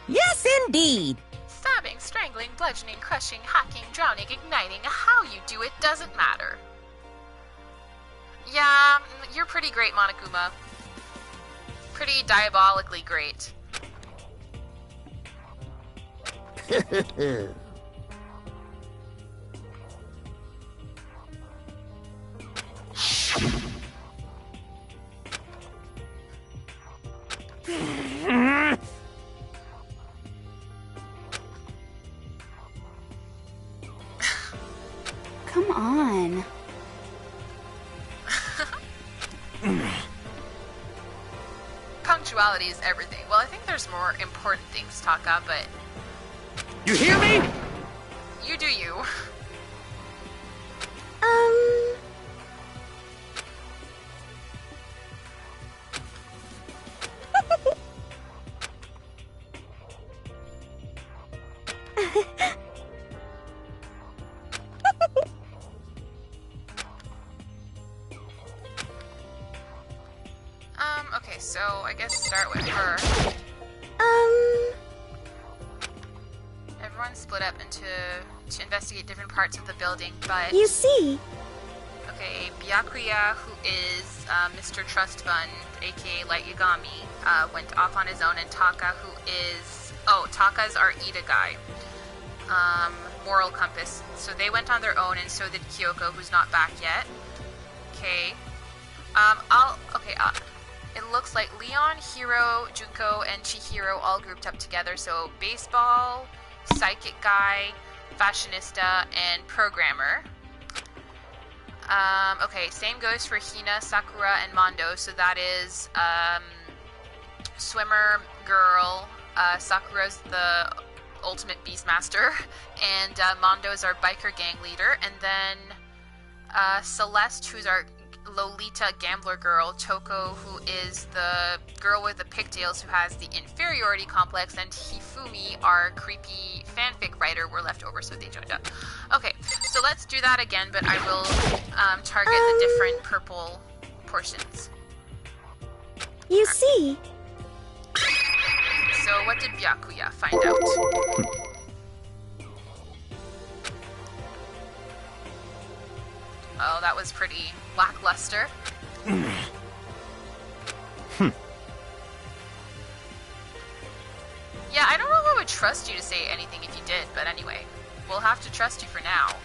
Yes, indeed! Stabbing, strangling, bludgeoning, crushing, hacking, drowning, igniting, how you do it doesn't matter. Yeah, you're pretty great, Monokuma. Pretty diabolically great. Come on. Punctuality is everything. Well, I think there's more important things, Taka, but... You hear me? You do you. Okay, so I guess start with her. Everyone split up to investigate different parts of the building, but... You see... Okay, Byakuya, who is Mr. Trust Fund, aka Light Yagami, went off on his own, and Taka, who is... Oh, Taka's our Ida guy. Moral compass. So they went on their own, and so did Kyoko, who's not back yet. Okay. It looks like Leon, Hiro, Junko, and Chihiro all grouped up together. So baseball, psychic guy, fashionista, and programmer. Okay, same goes for Hina, Sakura, and Mondo. So that is swimmer, girl. Sakura's the ultimate beastmaster, and Mondo's our biker gang leader. And then Celeste, who's our Lolita gambler girl, Toko, who is the girl with the pigtails who has the inferiority complex, and Hifumi, our creepy fanfic writer, were left over, so they joined up. Okay, so let's do that again, but I will target the different purple portions. You see. So what did Byakuya find out? Oh, that was pretty lackluster. Yeah, I don't know if I would trust you to say anything if you did, but anyway, we'll have to trust you for now.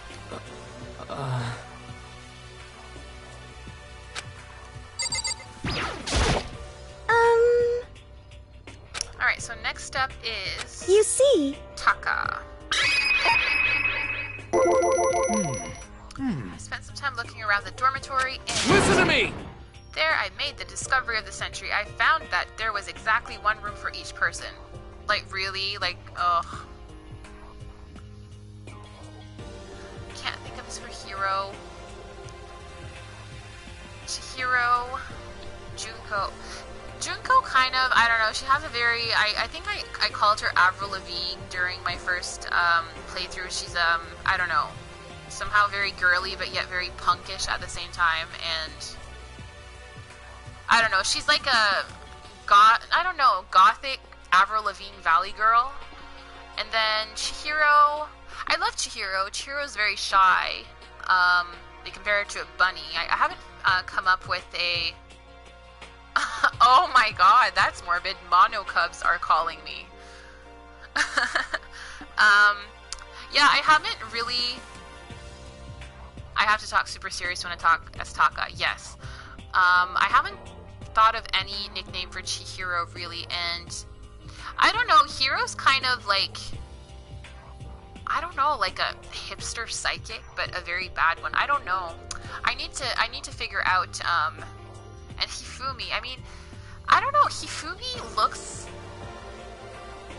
Alright, so next up is... You see. Taka. I spent some time looking around the dormitory and... Listen to me! There I made the discovery of the century. I found that there was exactly one room for each person. Like, really? Like, ugh. Can't think of this for Hiro. Chihiro. Junko. Junko kind of, I don't know, she has a very, I think I called her Avril Lavigne during my first playthrough. She's, I don't know, somehow very girly but yet very punkish at the same time, and I don't know, she's like a gothic Avril Lavigne Valley girl. And then Chihiro, I love Chihiro. Chihiro's very shy. They compare her to a bunny. I haven't come up with a... Oh my god, that's morbid. Mono cubs are calling me. Yeah, I haven't really... I have to talk super serious when I talk as Taka, yes. I haven't thought of any nickname for Chihiro, really, and... I don't know, Hiro's kind of like... I don't know, like a hipster psychic, but a very bad one. I don't know. I need to figure out, and Hifumi, I mean, I don't know, Hifumi looks...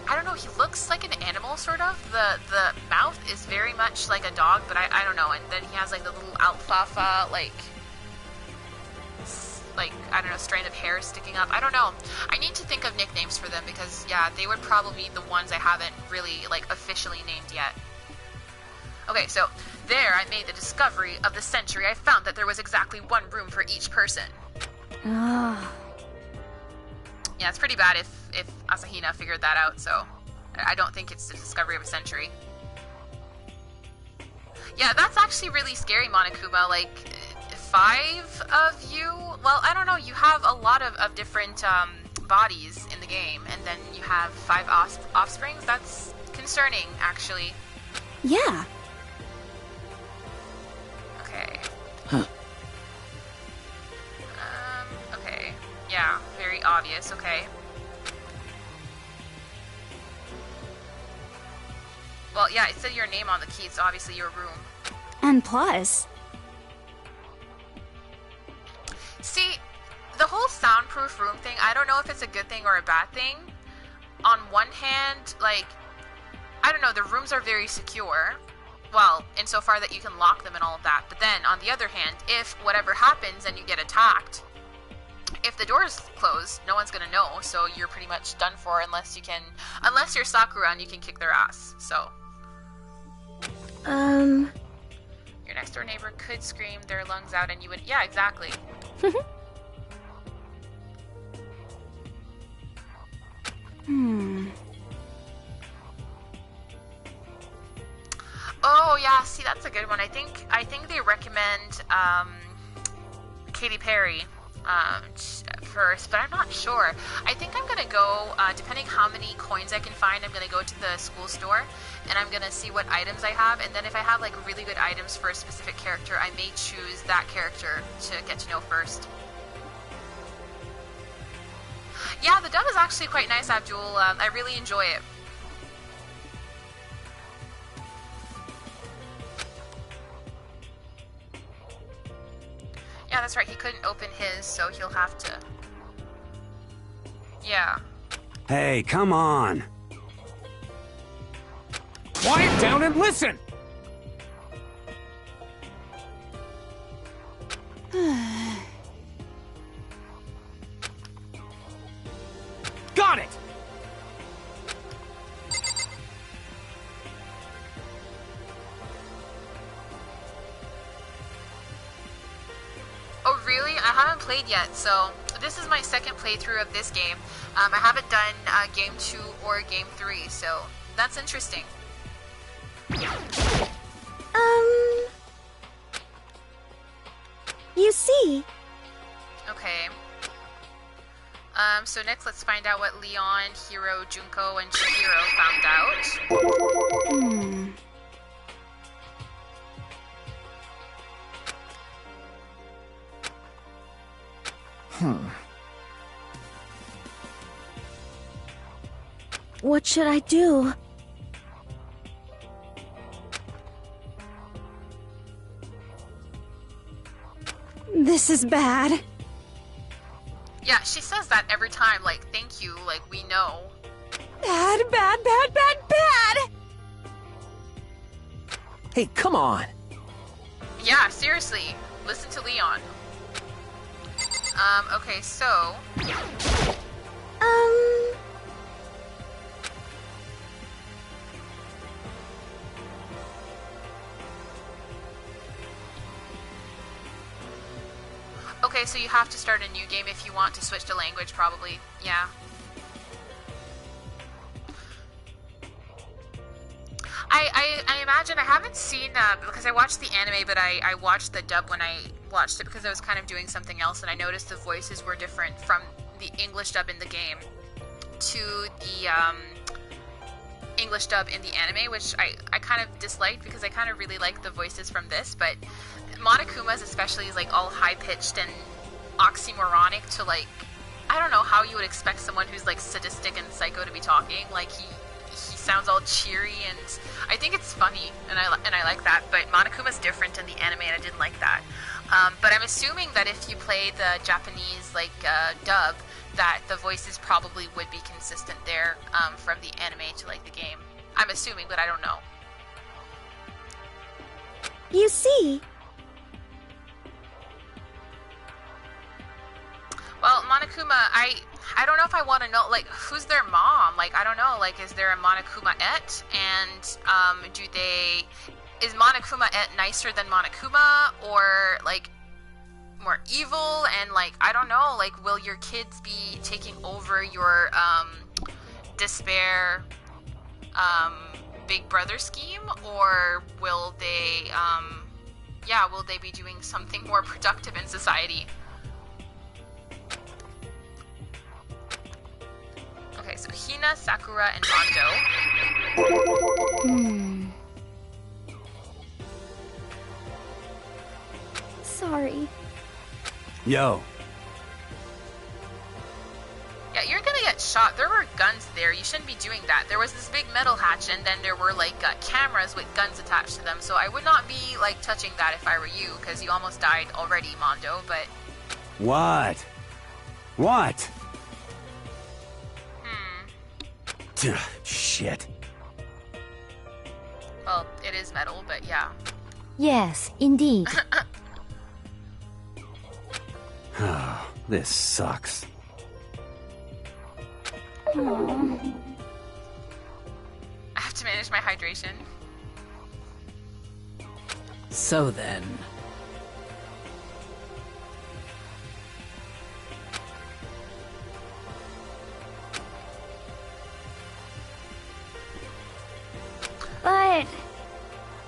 I don't know, he looks like an animal, sort of. The mouth is very much like a dog, but I don't know, and then he has like the little alfalfa, like, I don't know, strand of hair sticking up. I don't know. I need to think of nicknames for them because, yeah, they would probably be the ones I haven't really, like, officially named yet. Okay, so there I made the discovery of the century. I found that there was exactly one room for each person. Yeah, it's pretty bad if Asahina figured that out, so I don't think it's the discovery of a century. Yeah, that's actually really scary, Monokuma. Like, 5 of you? Well, I don't know, you have a lot of different bodies in the game, and then you have 5 offsprings? That's concerning, actually. Yeah. Okay. Huh. Okay. Yeah, very obvious, okay. Well, yeah, it said your name on the key, it's obviously your room. And plus... See, the whole soundproof room thing, I don't know if it's a good thing or a bad thing. On one hand, like, I don't know, the rooms are very secure. Well, insofar that you can lock them and all of that. But then, on the other hand, if whatever happens and you get attacked, if the door's closed, no one's gonna know, so you're pretty much done for unless you're Sakura and you can kick their ass, so. Your next door neighbor could scream their lungs out and you would, yeah, exactly. Oh yeah, see that's a good one. I think they recommend Katy Perry first, but I'm not sure. I think I'm gonna go, depending how many coins I can find, I'm gonna go to the school store and I'm gonna see what items I have, and then if I have like really good items for a specific character, I may choose that character to get to know first. Yeah, the dub is actually quite nice, Abdul. I really enjoy it. Yeah, that's right, he couldn't open his, so he'll have to... Yeah. Hey, come on! Quiet down and listen! Got it! Oh really? I haven't played yet, so this is my second playthrough of this game. I haven't done Game 2 or Game 3, so that's interesting. You see? Okay. So next let's find out what Leon, Hiro, Junko, and Chihiro found out. What should I do? This is bad. Yeah, she says that every time, like, thank you, like, we know. Bad, bad, bad, bad, bad! Hey, come on! Yeah, seriously, listen to Leon. Okay, so... Okay, so you have to start a new game if you want to switch to language, probably. Yeah. I imagine, I haven't seen, because I watched the anime, but I watched the dub when I watched it because I was kind of doing something else, and I noticed the voices were different from the English dub in the game to the English dub in the anime, which I kind of disliked because I kind of really like the voices from this, but Monokuma's especially is like all high-pitched and oxymoronic to, like, I don't know how you would expect someone who's like sadistic and psycho to be talking. Like he sounds all cheery, and I think it's funny, and I like that. But Monokuma's different in the anime, and I didn't like that. But I'm assuming that if you play the Japanese like dub, that the voices probably would be consistent there from the anime to like the game. I'm assuming, but I don't know. You see? Well, Monokuma, I don't know if I want to know, like, who's their mom? Like, I don't know, like, is there a Monokuma-et? And, is Monokuma-et nicer than Monokuma? Or, like, more evil? And, like, I don't know, like, will your kids be taking over your, despair, Big Brother scheme? Or will they, will they be doing something more productive in society? Okay, so Hina, Sakura, and Mondo. Sorry. Yo. Yeah, you're gonna get shot. There were guns there. You shouldn't be doing that. There was this big metal hatch, and then there were, like, cameras with guns attached to them. So I would not be, like, touching that if I were you, because you almost died already, Mondo, but... What? What? Shit. Well, it is metal, but yeah. Yes, indeed. Oh, this sucks. I have to manage my hydration. So then... But...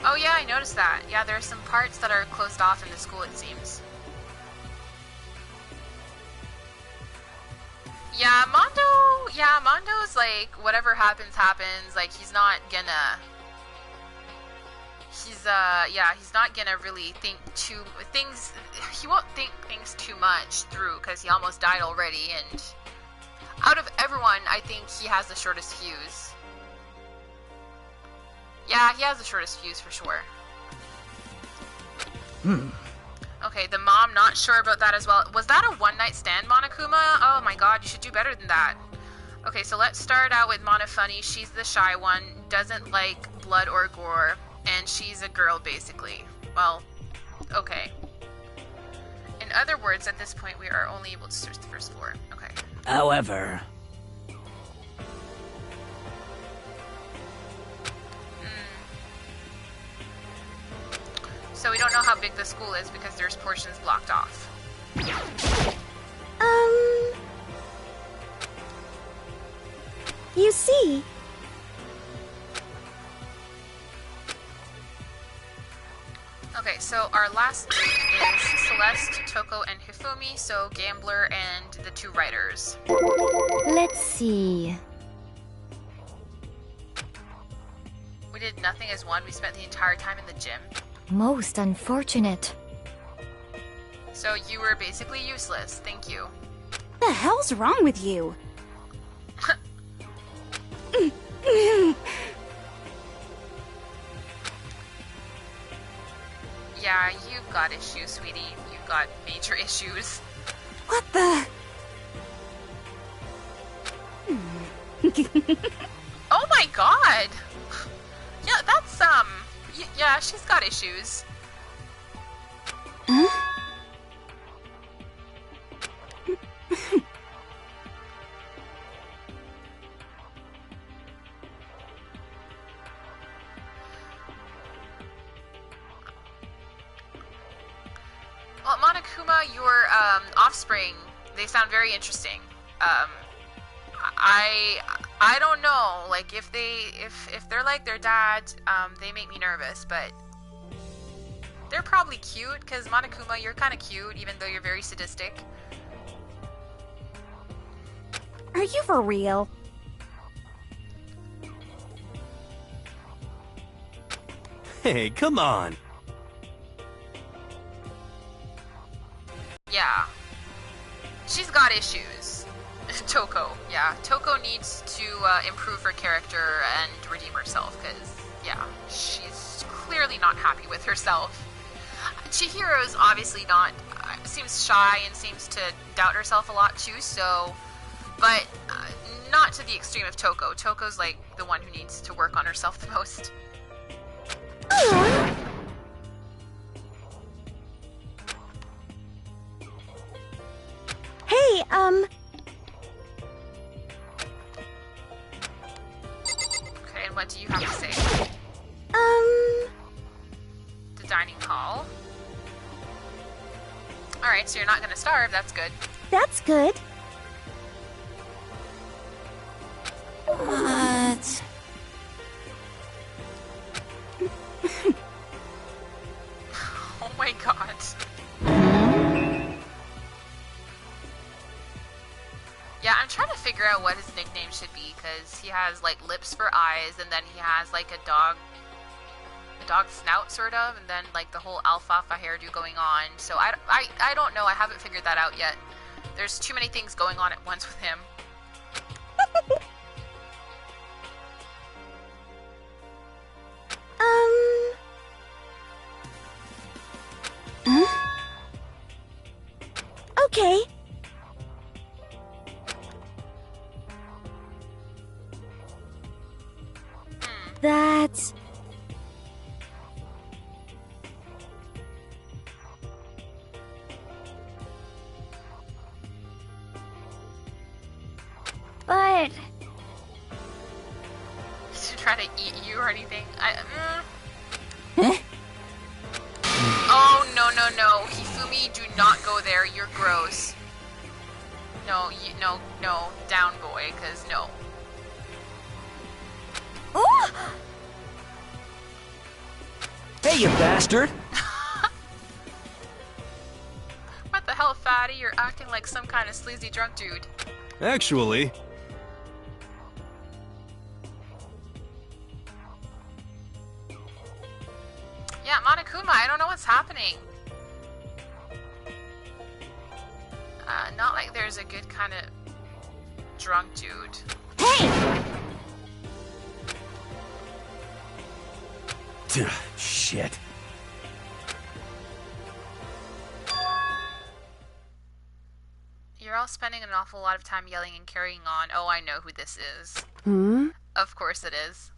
Oh yeah, I noticed that. Yeah, there are some parts that are closed off in the school, it seems. Yeah, Mondo's like, whatever happens, happens. Like, he's not gonna... he's not gonna really think he won't think things too much through, because he almost died already, and out of everyone, I think he has the shortest fuse. Yeah, he has the shortest fuse for sure. Okay, the mom, not sure about that as well. Was that a one-night stand, Monokuma? Oh my god, you should do better than that. Okay, so let's start out with Monofunny. She's the shy one, doesn't like blood or gore, and she's a girl, basically. Well, okay. In other words, at this point, we are only able to search the first floor. Okay. However... So we don't know how big the school is because there's portions blocked off. You see... Okay, so our last group is Celeste, Toko, and Hifumi, so Gambler and the two writers. Let's see. We did nothing as one. We spent the entire time in the gym. Most unfortunate. So you were basically useless. Thank you. What the hell's wrong with you? Yeah, you've got issues, sweetie. You've got major issues. What the? Oh my god! Yeah, that's, yeah, she's got issues. Huh? Well, Monokuma, your offspring, they sound very interesting. I don't know, like, if they're like their dad, they make me nervous, but they're probably cute, because Monokuma, you're kind of cute, even though you're very sadistic. Are you for real? Hey, come on. Yeah. She's got issues. Toko, yeah. Toko needs to improve her character and redeem herself, because, yeah, she's clearly not happy with herself. Chihiro's obviously not, seems shy and seems to doubt herself a lot too, so, but not to the extreme of Toko. Toko's like the one who needs to work on herself the most. Hey, Okay, and what do you have to say? The dining hall. Alright, so you're not gonna starve, that's good. That's good. What? Oh my god. Yeah, I'm trying to figure out what his nickname should be, because he has like lips for eyes, and then he has like a dog snout sort of, and then like the whole alfalfa hairdo going on. So I don't know, I haven't figured that out yet. There's too many things going on at once with him. Okay. That's... But... To try to eat you or anything? Oh, no, no, no. Hifumi, do not go there. You're gross. No, no. Down, boy, because no. Hey, you bastard! What the hell, fatty? You're acting like some kind of sleazy drunk dude. Actually, Yeah, Monokuma, I don't know what's happening. Not like there's a good kind of drunk dude. Hey! Shit. You're all spending an awful lot of time yelling and carrying on. Oh, I know who this is. Hmm? Of course it is.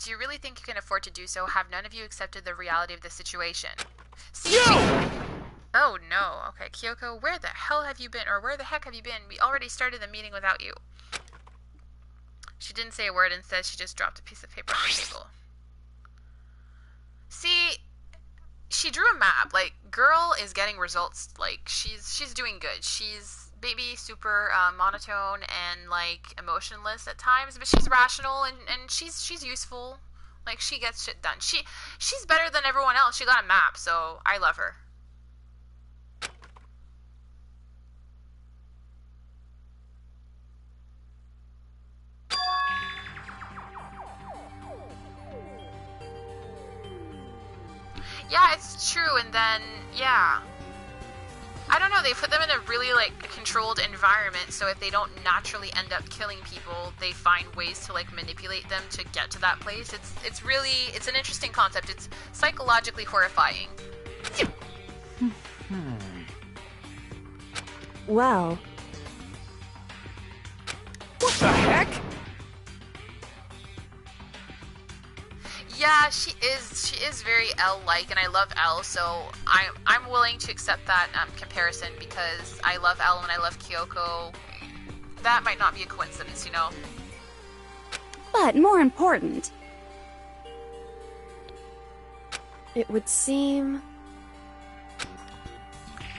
Do you really think you can afford to do so? Have none of you accepted the reality of the situation? See, oh no. Okay, Kyoko, where the hell have you been? Or where the heck have you been? We already started the meeting without you. She didn't say a word. Instead, she just dropped a piece of paper on the table. See, she drew a map. Like, girl is getting results. Like, she's doing good. She's maybe super monotone and like emotionless at times, but she's rational and she's useful. Like, she gets shit done. She's better than everyone else. She got a map, so I love her. Yeah, it's true, and then, yeah. I don't know, they put them in a really, like, controlled environment, so if they don't naturally end up killing people, they find ways to, like, manipulate them to get to that place. It's really, it's an interesting concept. It's psychologically horrifying. Well... What the heck? Yeah, she is very L-like, and I love L, so I'm willing to accept that comparison because I love L and I love Kyoko. That might not be a coincidence, you know? But more important, It would seem... The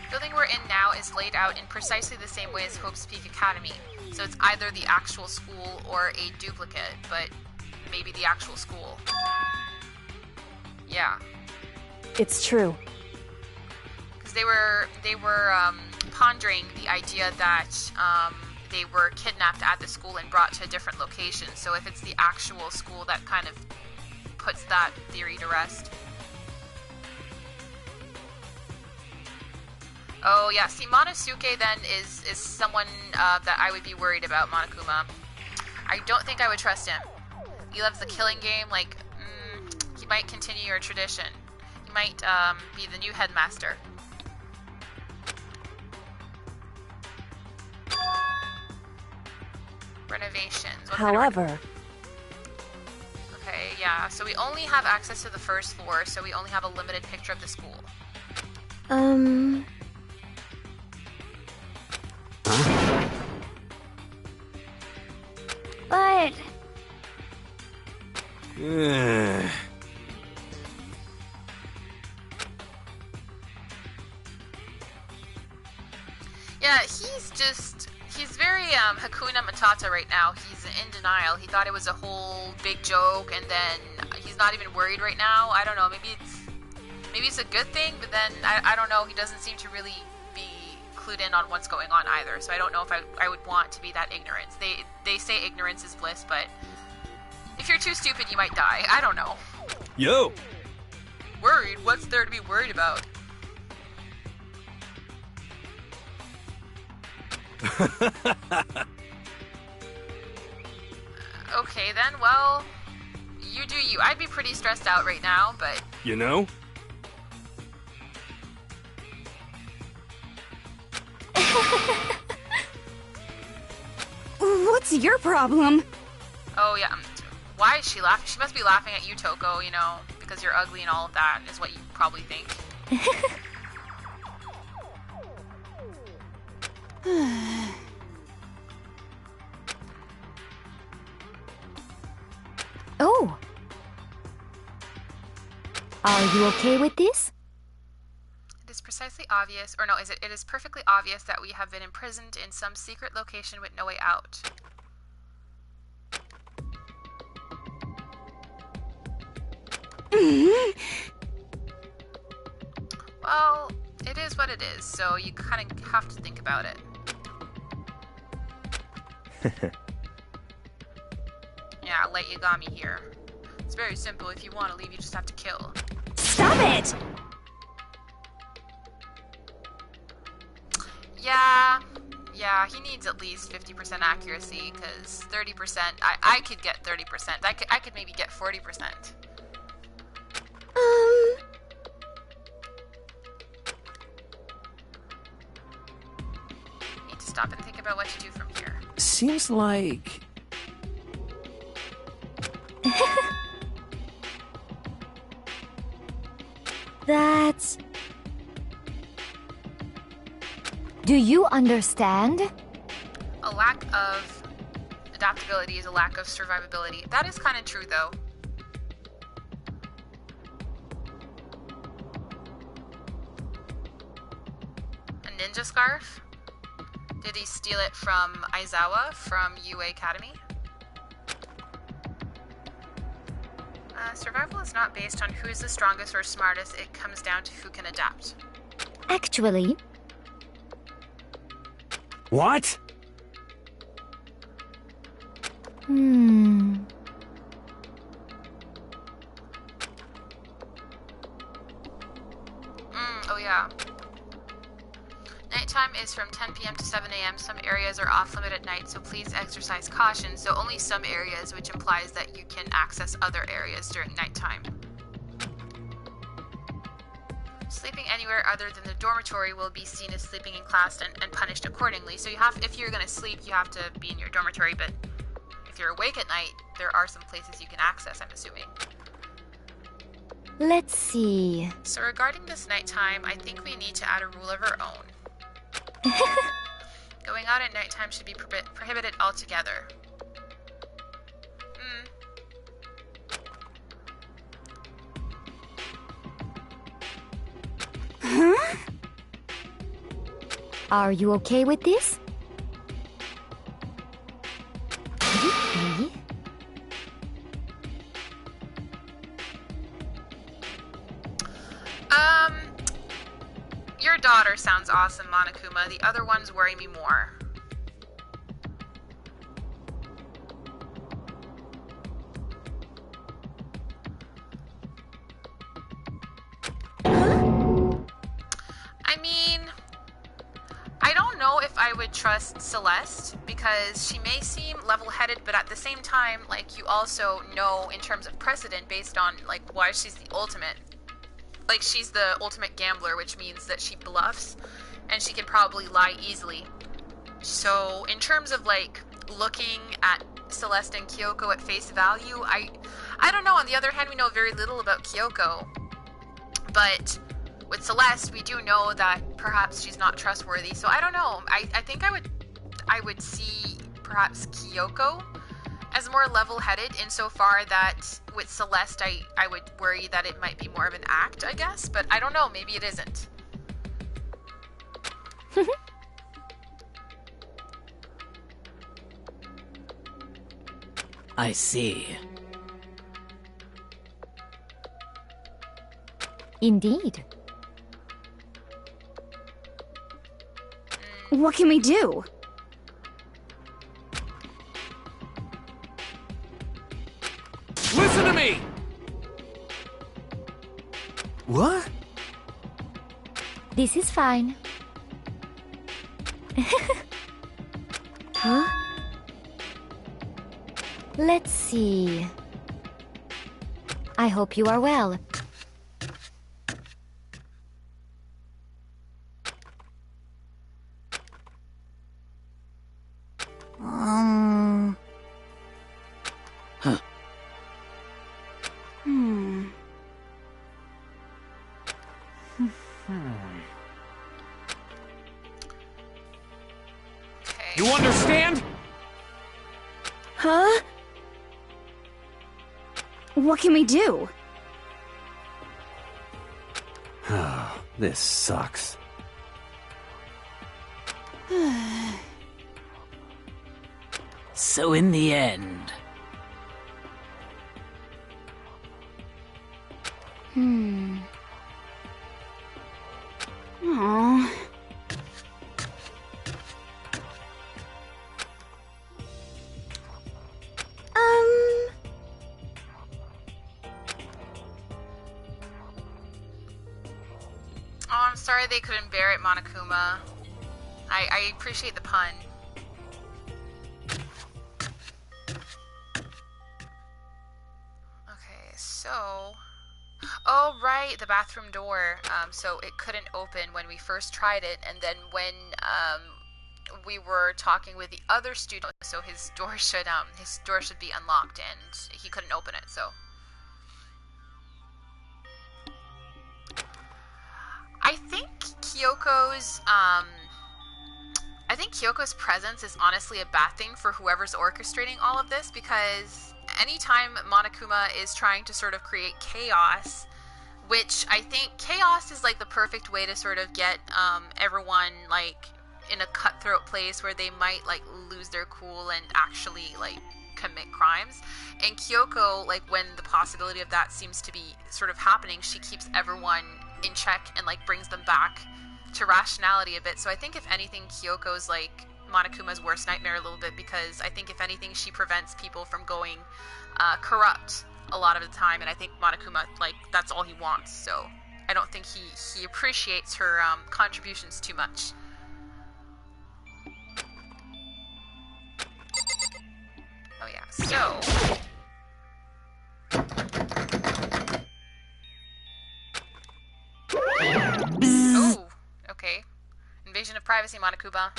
building we're in now is laid out in precisely the same way as Hope's Peak Academy, so it's either the actual school or a duplicate, but maybe the actual school. Yeah. It's true. Because they were pondering the idea that they were kidnapped at the school and brought to a different location. So if it's the actual school, that kind of puts that theory to rest. Oh yeah, see, Monosuke then is someone that I would be worried about, Monokuma. I don't think I would trust him. He loves the killing game, like, he might continue your tradition. He might be the new headmaster. Renovations. However... Okay, yeah, so we only have access to the first floor, so we only have a limited picture of the school. But... Yeah, he's very Hakuna Matata right now. He's in denial. He thought it was a whole big joke, and then he's not even worried right now. I don't know, maybe it's a good thing, but then I don't know, he doesn't seem to really be clued in on what's going on either, so I don't know if I would want to be that ignorant. They say ignorance is bliss, but if you're too stupid, you might die. I don't know. Yo! Worried? What's there to be worried about? Okay then, well, you do you. I'd be pretty stressed out right now, but... You know? what's your problem? Oh yeah, why is she laughing? She must be laughing at you, Toko, you know, because you're ugly and all of that, is what you probably think. Oh! Are you okay with this? It is precisely obvious, or no, it is perfectly obvious that we have been imprisoned in some secret location with no way out. Well, it is what it is, so you kind of have to think about it. Yeah, Light Yagami here. It's very simple. If you want to leave, you just have to kill. Stop it! Yeah, he needs at least 50% accuracy, because 30%, I could get 30%. I could maybe get 40%. Need to stop and think about what to do from here. Seems like... That's... Do you understand? A lack of adaptability is a lack of survivability. That is kind of true, though. A ninja scarf? Did he steal it from Aizawa from UA Academy? Survival is not based on who is the strongest or smartest. It comes down to who can adapt. Actually... What? Oh yeah. Nighttime is from 10 p.m. to 7 a.m. Some areas are off limit at night, so please exercise caution. So only some areas, which implies that you can access other areas during nighttime. Sleeping anywhere other than the dormitory will be seen as sleeping in class and punished accordingly. So if you're gonna sleep, you have to be in your dormitory, but if you're awake at night, there are some places you can access, I'm assuming. Let's see... So regarding this nighttime, I think we need to add a rule of our own. Going out at nighttime should be prohibited altogether. Huh? Are you okay with this? Your daughter sounds awesome, Monokuma. The other ones worry me more. I mean, I don't know if I would trust Celeste, because she may seem level-headed, but at the same time, like, you also know in terms of precedent based on, like, why she's the ultimate. Like, she's the ultimate gambler, which means that she bluffs, and she can probably lie easily. So, in terms of, like, looking at Celeste and Kyoko at face value, I don't know. On the other hand, we know very little about Kyoko. But with Celeste, we do know that perhaps she's not trustworthy. So, I don't know. I think I would see perhaps Kyoko as more level-headed, insofar that with Celeste, I would worry that it might be more of an act, I guess, but I don't know, maybe it isn't. I see. Indeed. What can we do? Listen to me! What? This is fine. Huh? Let's see. I hope you are well. You understand? Huh? What can we do? This sucks. So in the end... they couldn't bear it, Monokuma. I appreciate the pun. Okay, so... Oh, right, the bathroom door. So it couldn't open when we first tried it, and then when we were talking with the other student, so his door should be unlocked, and he couldn't open it. So I think Kyoko's presence is honestly a bad thing for whoever's orchestrating all of this, because anytime Monokuma is trying to sort of create chaos, which I think chaos is like the perfect way to sort of get everyone like in a cutthroat place where they might like lose their cool and actually like commit crimes. And Kyoko, like when the possibility of that seems to be sort of happening, she keeps everyone in check and like brings them back to rationality a bit. So I think if anything, Kyoko's like Monokuma's worst nightmare a little bit, because I think if anything, she prevents people from going corrupt a lot of the time, and I think Monokuma, like, that's all he wants. So I don't think he appreciates her contributions too much. Oh yeah, so... Oh, okay. Invasion of privacy, Monokuma.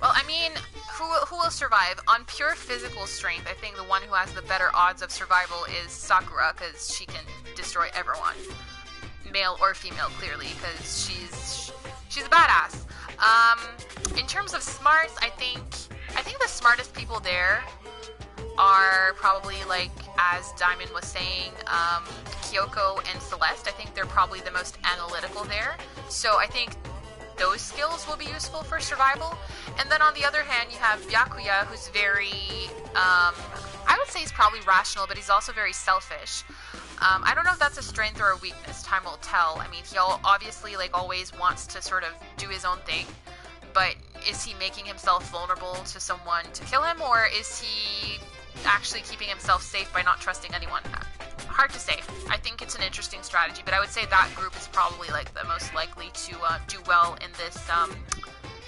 Well, I mean, who will survive? On pure physical strength, I think the one who has the better odds of survival is Sakura, because she can destroy everyone. Male or female, clearly, because she's a badass. In terms of smarts, I think the smartest people there are probably, like, as Diamond was saying, Kyoko and Celeste. I think they're probably the most analytical there. So I think those skills will be useful for survival. And then on the other hand, you have Byakuya, who's very, I would say he's probably rational, but he's also very selfish. I don't know if that's a strength or a weakness. Time will tell. I mean, he obviously, like, always wants to sort of do his own thing, but is he making himself vulnerable to someone to kill him, or is he actually keeping himself safe by not trusting anyone? Hard to say. I think it's an interesting strategy, but I would say that group is probably, like, the most likely to do well in this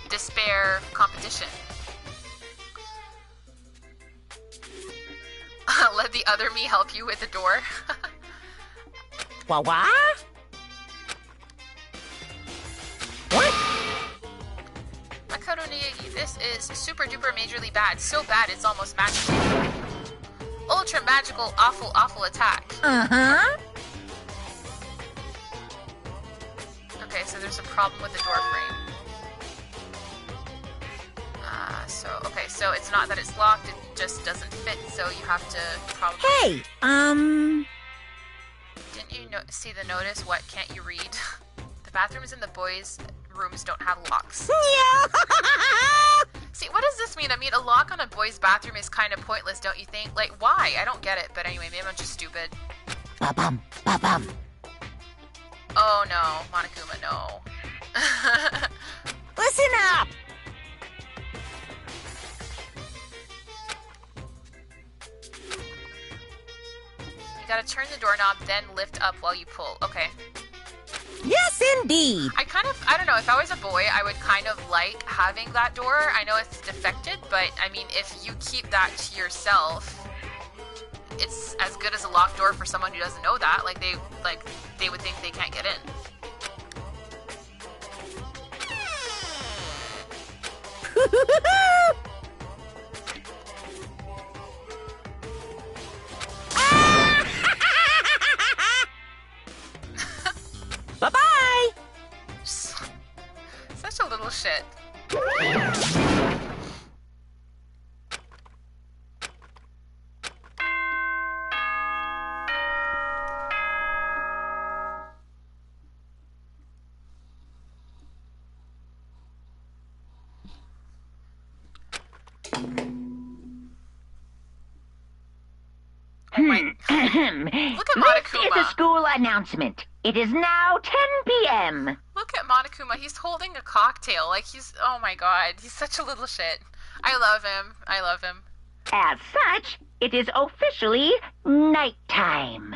despair competition. Let the other me help you with the door. What? Makoto Niyagi, this is super duper majorly bad. So bad it's almost magical. Ultra magical, awful attack. Uh-huh. Okay, so there's a problem with the door frame. So it's not that it's locked, it just doesn't fit, so you have to probably... Hey, Didn't you see the notice? What can't you read? The bathrooms in the boys' rooms don't have locks. Yeah. See, what does this mean? I mean, a lock on a boy's bathroom is kind of pointless, don't you think? Like, why? I don't get it, but anyway, maybe I'm just stupid. Ba-bum, ba-bum. Oh no, Monokuma, no. Listen up! You gotta turn the doorknob, then lift up while you pull. Okay. Yes, indeed! I don't know, if I was a boy, I would kind of like having that door. I know it's defected, but I mean, if you keep that to yourself, it's as good as a locked door for someone who doesn't know that. Like, they would think they can't get in. Bye-bye! Such a little shit. Look at Monokuma. This is a school announcement. It is now 10 p.m. Look at Monokuma. He's holding a cocktail. Like, oh my god. He's such a little shit. I love him. As such, It is officially nighttime.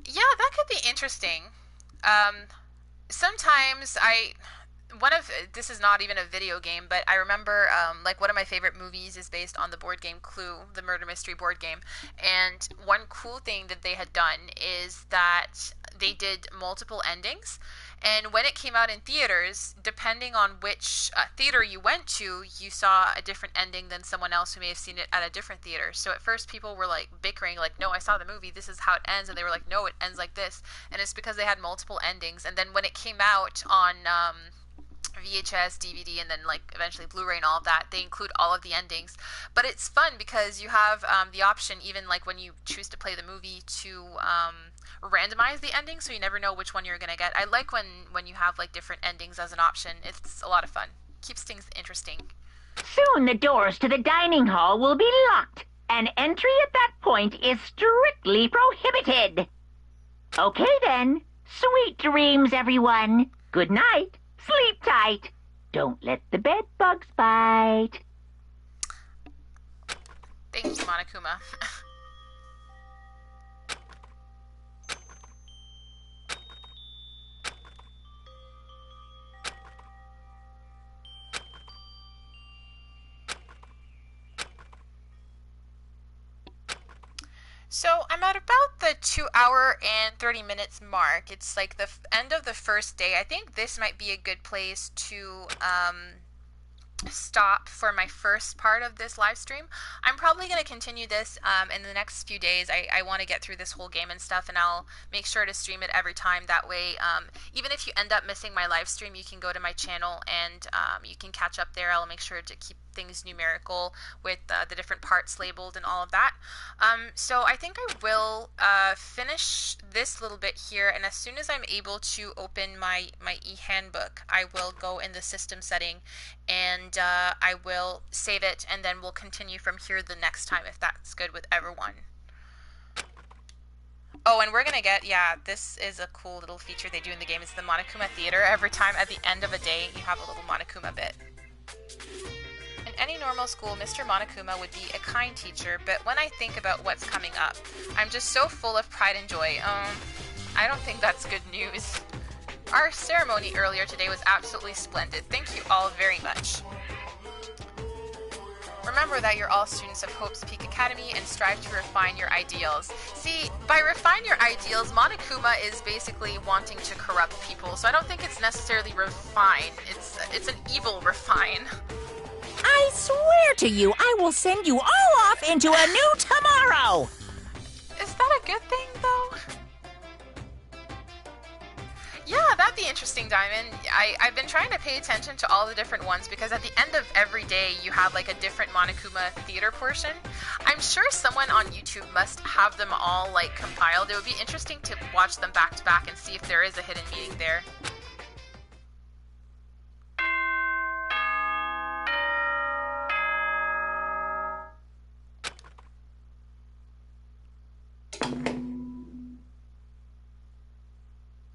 Yeah, that could be interesting. Sometimes this is not even a video game, but I remember, like, one of my favorite movies is based on the board game Clue, the murder mystery board game. And one cool thing that they had done is that they did multiple endings. And when it came out in theaters, depending on which theater you went to, you saw a different ending than someone else who may have seen it at a different theater. So at first people were like bickering, like, no, I saw the movie, this is how it ends. And they were like, no, it ends like this. And it's because they had multiple endings. And then when it came out on VHS, DVD, and then like eventually Blu-ray and all of that, they include all of the endings. But it's fun because you have the option, even like when you choose to play the movie, to randomize the ending, so you never know which one you're gonna get. I like when you have like different endings as an option. It's a lot of fun. Keeps things interesting. Soon the doors to the dining hall will be locked, and entry at that point is strictly prohibited. Okay then. Sweet dreams, everyone. Good night. Sleep tight. Don't let the bed bugs bite. Thanks, Monokuma. So I'm at about the 2 hour and 30 minutes mark. It's like the end of the first day. I think this might be a good place to stop for my first part of this live stream. I'm probably going to continue this in the next few days. I want to get through this whole game and stuff, and I'll make sure to stream it every time. That way, even if you end up missing my live stream, you can go to my channel and you can catch up there. I'll make sure to keep things numerical with the different parts labeled and all of that. So I think I will finish this little bit here, and as soon as I'm able to open my e-handbook, I will go in the system setting and I will save it, and then we'll continue from here the next time if that's good with everyone. Oh, and we're gonna get, yeah, this is a cool little feature they do in the game. It's the Monokuma Theater. Every time at the end of a day, you have a little Monokuma bit. In any normal school, Mr. Monokuma would be a kind teacher, but when I think about what's coming up, I'm just so full of pride and joy. I don't think that's good news. Our ceremony earlier today was absolutely splendid. Thank you all very much. Remember that you're all students of Hope's Peak Academy and strive to refine your ideals. See, by refine your ideals, Monokuma is basically wanting to corrupt people, so I don't think it's necessarily refine. It's an evil refine. I swear to you, I will send you all off into a new tomorrow! Is that a good thing, though? Yeah, that'd be interesting, Diamond. I've been trying to pay attention to all the different ones because at the end of every day you have like a different Monokuma theater portion. I'm sure someone on YouTube must have them all like compiled. It would be interesting to watch them back to back and see if there is a hidden meaning there.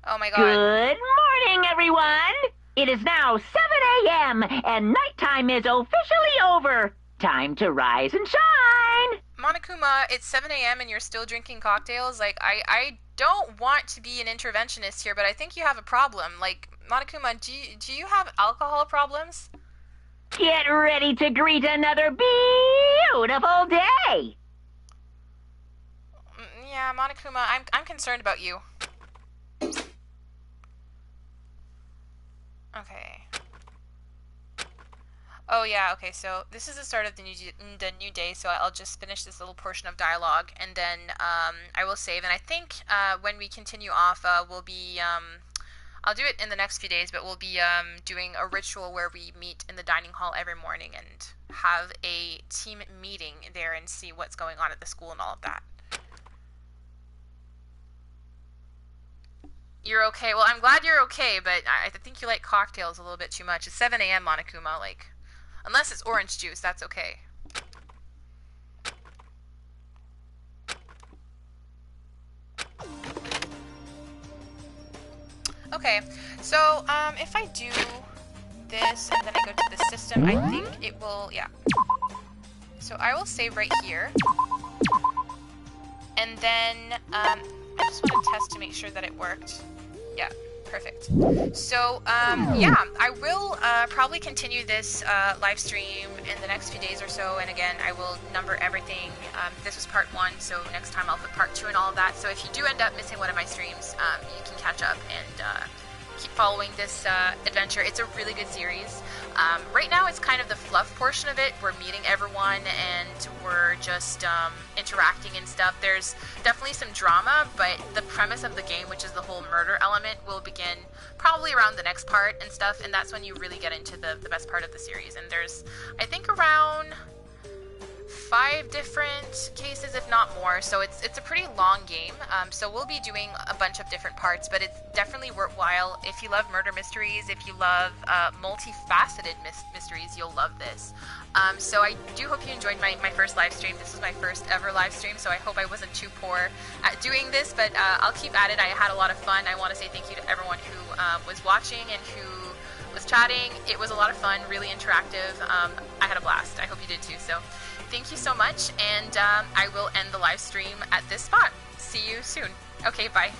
Oh my god. Good morning, everyone! It is now 7 a.m. and nighttime is officially over. Time to rise and shine! Monokuma, it's 7 a.m. and you're still drinking cocktails? Like, I don't want to be an interventionist here, but I think you have a problem. Like, Monokuma, do you have alcohol problems? Get ready to greet another beautiful day! Yeah, Monokuma, I'm concerned about you. Okay. Oh yeah, okay, so this is the start of the new day, so I'll just finish this little portion of dialogue, and then I will save, and I think when we continue off, we'll be, I'll do it in the next few days, but we'll be doing a ritual where we meet in the dining hall every morning and have a team meeting there and see what's going on at the school and all of that. You're okay. Well, I'm glad you're okay, but I think you like cocktails a little bit too much. It's 7 a.m., Monokuma, like, unless it's orange juice, that's okay. Okay, so, if I do this, and then I go to the system, I think it will, yeah. So I will save right here. And then, I just want to test to make sure that it worked. Yeah, perfect. So, yeah, I will probably continue this live stream in the next few days or so, and again, I will number everything. This was part 1, so next time I'll put part 2 and all of that. So if you do end up missing one of my streams, you can catch up and keep following this adventure. It's a really good series. Right now it's kind of the fluff portion of it. We're meeting everyone and we're just interacting and stuff. There's definitely some drama, but the premise of the game, which is the whole murder element, will begin probably around the next part and stuff, and that's when you really get into the best part of the series. And there's, I think, around 5 different cases, if not more, so it's a pretty long game. So we'll be doing a bunch of different parts, but it's definitely worthwhile. If you love murder mysteries, if you love multifaceted mysteries, you'll love this. So I do hope you enjoyed my first live stream. This was my first ever live stream, so I hope I wasn't too poor at doing this, but I'll keep at it. I had a lot of fun. I want to say thank you to everyone who was watching and who was chatting. It was a lot of fun, really interactive. I had a blast. I hope you did too. So thank you so much, and I will end the live stream at this spot. See you soon. Okay, bye.